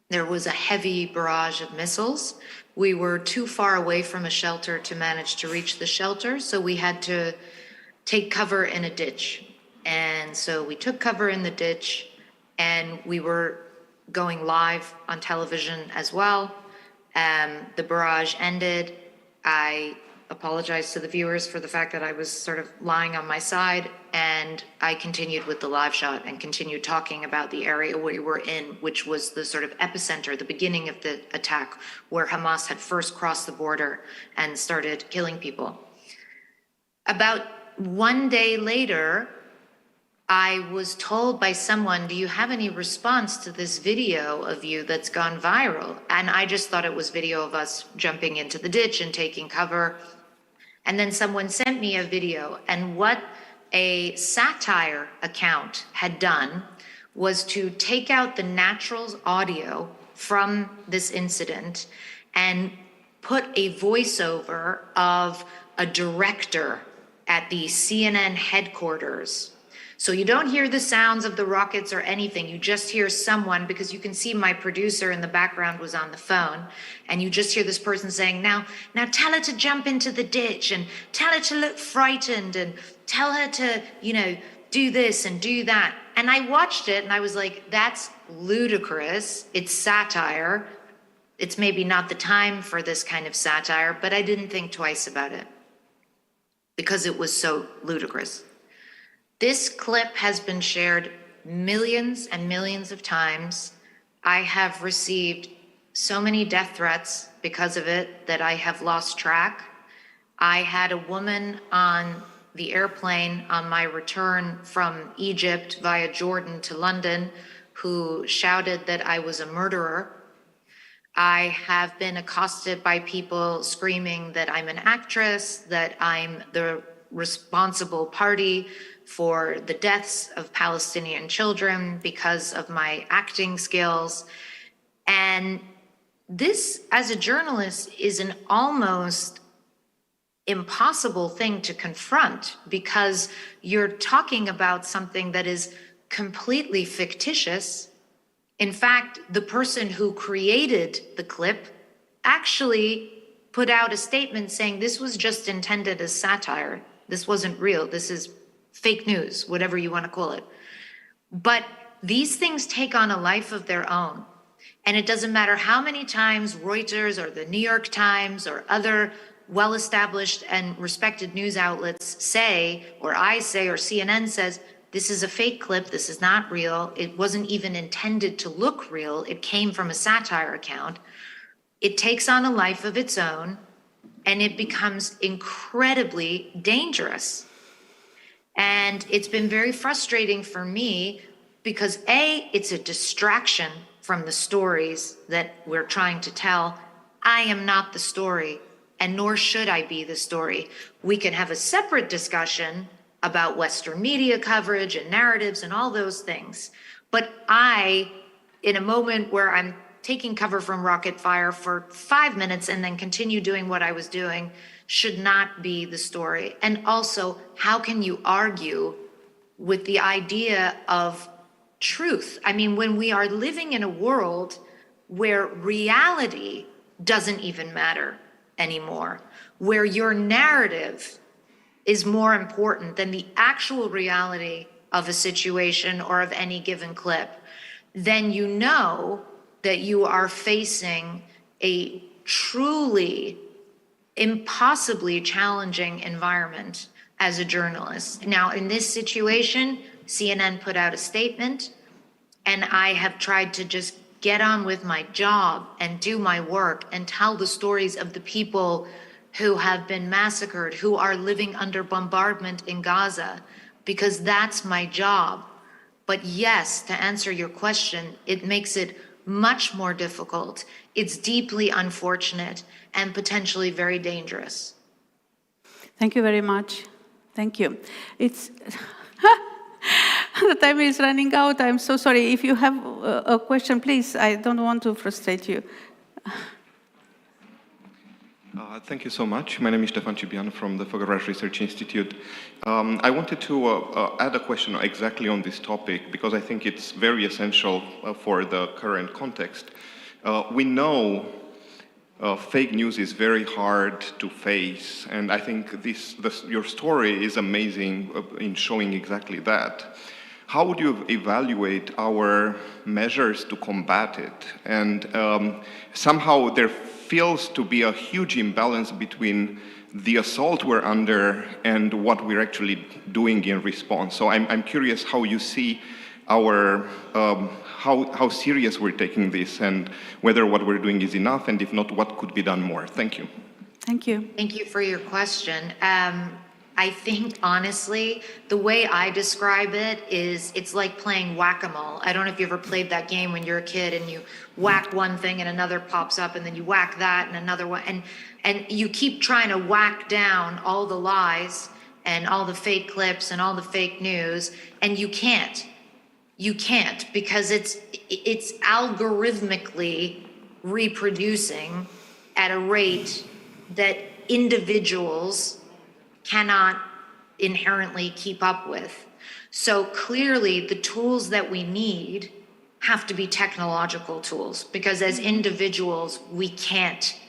There was a heavy barrage of missiles. We were too far away from a shelter to manage to reach the shelter, so we had to take cover in a ditch. And so we took cover in the ditch, and we were going live on television as well. The barrage ended. I apologize to the viewers for the fact that I was sort of lying on my side, and I continued with the live shot and continued talking about the area we were in, which was the sort of epicenter, the beginning of the attack, where Hamas had first crossed the border and started killing people. About 1 day later, I was told by someone, do you have any response to this video of you that's gone viral? And I just thought it was video of us jumping into the ditch and taking cover. And then someone sent me a video, and what a satire account had done was to take out the natural audio from this incident and put a voiceover of a director at the CNN headquarters. So you don't hear the sounds of the rockets or anything. You just hear someone, because you can see my producer in the background was on the phone, and you just hear this person saying, now tell her to jump into the ditch, and tell her to look frightened, and tell her to, do this and do that. And I watched it and I was like, that's ludicrous. It's satire. it's maybe not the time for this kind of satire, but I didn't think twice about it because it was so ludicrous. This clip has been shared millions and millions of times. I have received so many death threats because of it that I have lost track. I had a woman on the airplane on my return from Egypt via Jordan to London who shouted that I was a murderer. I have been accosted by people screaming that I'm an actress, that I'm the responsible party for the deaths of Palestinian children because of my acting skills. And this, as a journalist, is an almost impossible thing to confront because you're talking about something that is completely fictitious. In fact, the person who created the clip actually put out a statement saying this was just intended as satire. This wasn't real. This is fake news, whatever you want to call it. But these things take on a life of their own. And it doesn't matter how many times Reuters or the New York Times or other well-established and respected news outlets say, or I say, or CNN says, this is a fake clip, this is not real, it wasn't even intended to look real, it came from a satire account. It takes on a life of its own, and it becomes incredibly dangerous. And it's been very frustrating for me because A, it's a distraction from the stories that we're trying to tell. I am not the story, and nor should I be the story. We can have a separate discussion about Western media coverage and narratives and all those things. But I, in a moment where I'm taking cover from rocket fire for 5 minutes and then continue doing what I was doing, should not be the story. And also, how can you argue with the idea of truth? I mean, when we are living in a world where reality doesn't even matter anymore, where your narrative is more important than the actual reality of a situation or of any given clip, then you know that you are facing a truly impossibly challenging environment as a journalist. Now, in this situation, CNN put out a statement, and I have tried to just get on with my job and do my work and tell the stories of the people who have been massacred, who are living under bombardment in Gaza, because that's my job. But yes, to answer your question, it makes it much more difficult. It's deeply unfortunate and potentially very dangerous. Thank you very much. Thank you. It's the time is running out. I'm so sorry. If you have a question, please. I don't want to frustrate you. Thank you so much. My name is Stefan Cibian from the Bucharest Research Institute. I wanted to add a question exactly on this topic because I think it's very essential for the current context. We know fake news is very hard to face, and I think your story is amazing in showing exactly that. How would you evaluate our measures to combat it? And somehow there feels to be a huge imbalance between the assault we're under and what we're actually doing in response. So I'm curious how you see our, how serious we're taking this and whether what we're doing is enough, and if not, what could be done more. Thank you. Thank you. Thank you for your question. I think, honestly, the way I describe it is it's like playing whack-a-mole. I don't know if you ever played that game when you're a kid and you whack one thing and another pops up and then you whack that and another one. And you keep trying to whack down all the lies and all the fake clips and all the fake news, and you can't. You can't, because it's algorithmically reproducing at a rate that individuals cannot inherently keep up with. So clearly the tools that we need have to be technological tools, because as individuals, we can't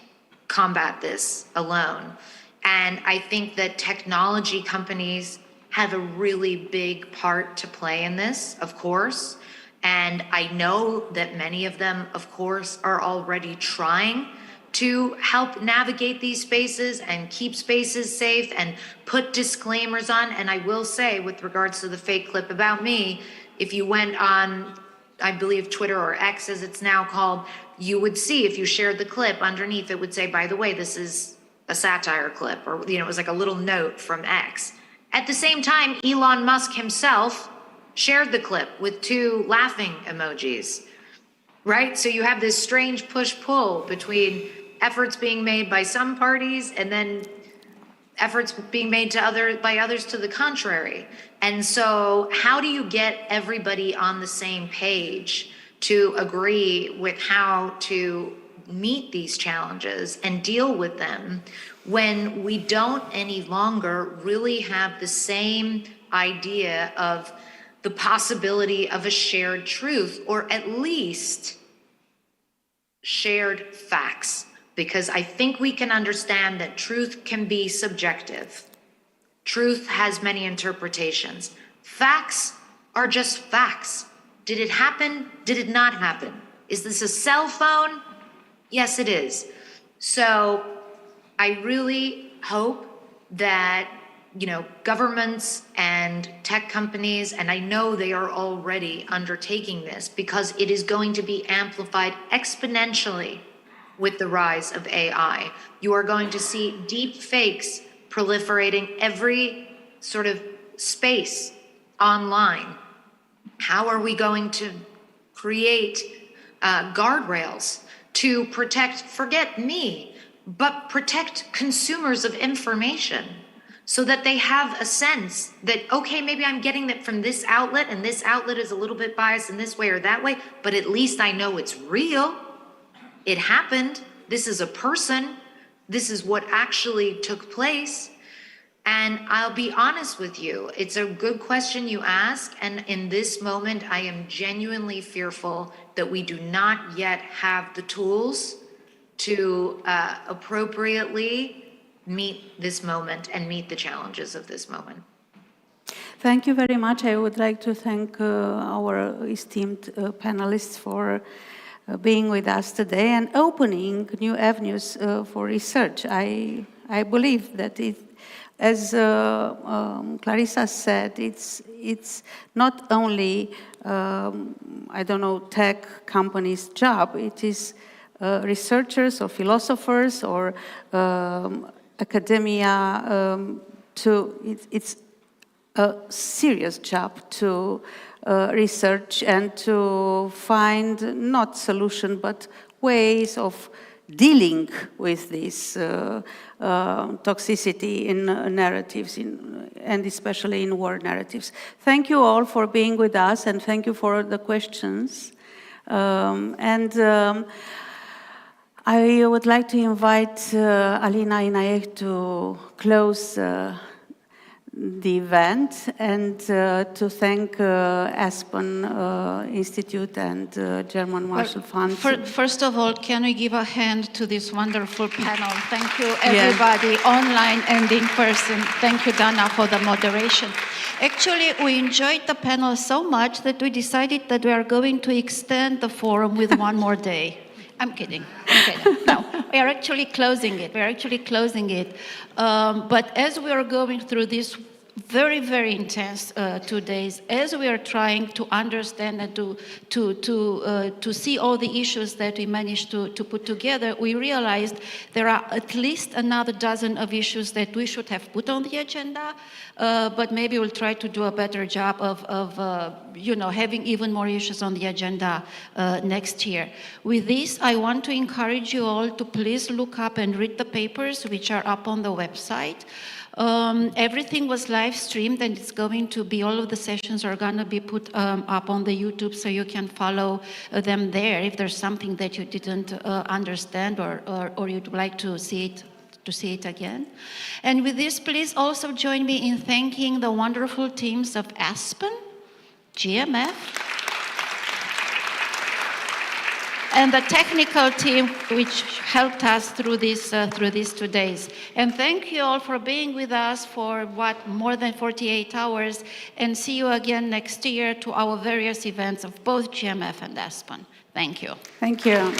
combat this alone. And I think that technology companies have a really big part to play in this, of course. And I know that many of them, of course, are already trying to help navigate these spaces and keep spaces safe and put disclaimers on. And I will say, with regards to the fake clip about me, if you went on, I believe, Twitter or X as it's now called, you would see, if you shared the clip, underneath it would say, by the way, this is a satire clip, or, it was like a little note from X. At the same time, Elon Musk himself shared the clip with 2 laughing emojis, right? So you have this strange push-pull between efforts being made by some parties and then efforts being made by others to the contrary. And so how do you get everybody on the same page to agree with how to meet these challenges and deal with them when we don't any longer really have the same idea of the possibility of a shared truth, or at least shared facts? Because I think we can understand that truth can be subjective. Truth has many interpretations. Facts are just facts. Did it happen? Did it not happen? Is this a cell phone? Yes, it is. So I really hope that, governments and tech companies, and I know they are already undertaking this because it is going to be amplified exponentially with the rise of AI. You are going to see deep fakes proliferating every sort of space online. How are we going to create guardrails to protect, forget me, but protect consumers of information so that they have a sense that, okay, maybe I'm getting it from this outlet and this outlet is a little bit biased in this way or that way, but at least I know it's real. It happened. This is a person. This is what actually took place. And I'll be honest with you, it's a good question you ask. And in this moment, I am genuinely fearful that we do not yet have the tools to appropriately meet this moment and meet the challenges of this moment. Thank you very much. I would like to thank our esteemed panelists for being with us today and opening new avenues for research. I believe that as Clarissa said, it's not only tech companies' job. It is researchers or philosophers or academia. It's a serious job to research and to find not solution but ways of dealing with this toxicity in narratives and especially in war narratives. Thank you all for being with us and thank you for the questions. I would like to invite Alina Inaech to close the event and to thank Aspen Institute and German Marshall Fund. First of all, can we give a hand to this wonderful panel? Thank you, everybody, online and in person. Thank you, Dana, for the moderation. Actually, we enjoyed the panel so much that we decided that we are going to extend the forum with one more day. I'm kidding. No, we are actually closing it. But as we are going through this very, very intense 2 days, as we are trying to understand and to see all the issues that we managed to put together, we realized there are at least another dozen of issues that we should have put on the agenda, but maybe we'll try to do a better job of having even more issues on the agenda next year. With this, I want to encourage you all to please look up and read the papers which are up on the website. Everything was live streamed and it's going to be, all of the sessions are going to be put up on the YouTube so you can follow them there if there's something that you didn't understand or you'd like to see it again. And with this, please also join me in thanking the wonderful teams of Aspen, GMF, and the technical team which helped us through these 2 days. And thank you all for being with us for more than 48 hours, and see you again next year to our various events of both GMF and Aspen. Thank you. Thank you.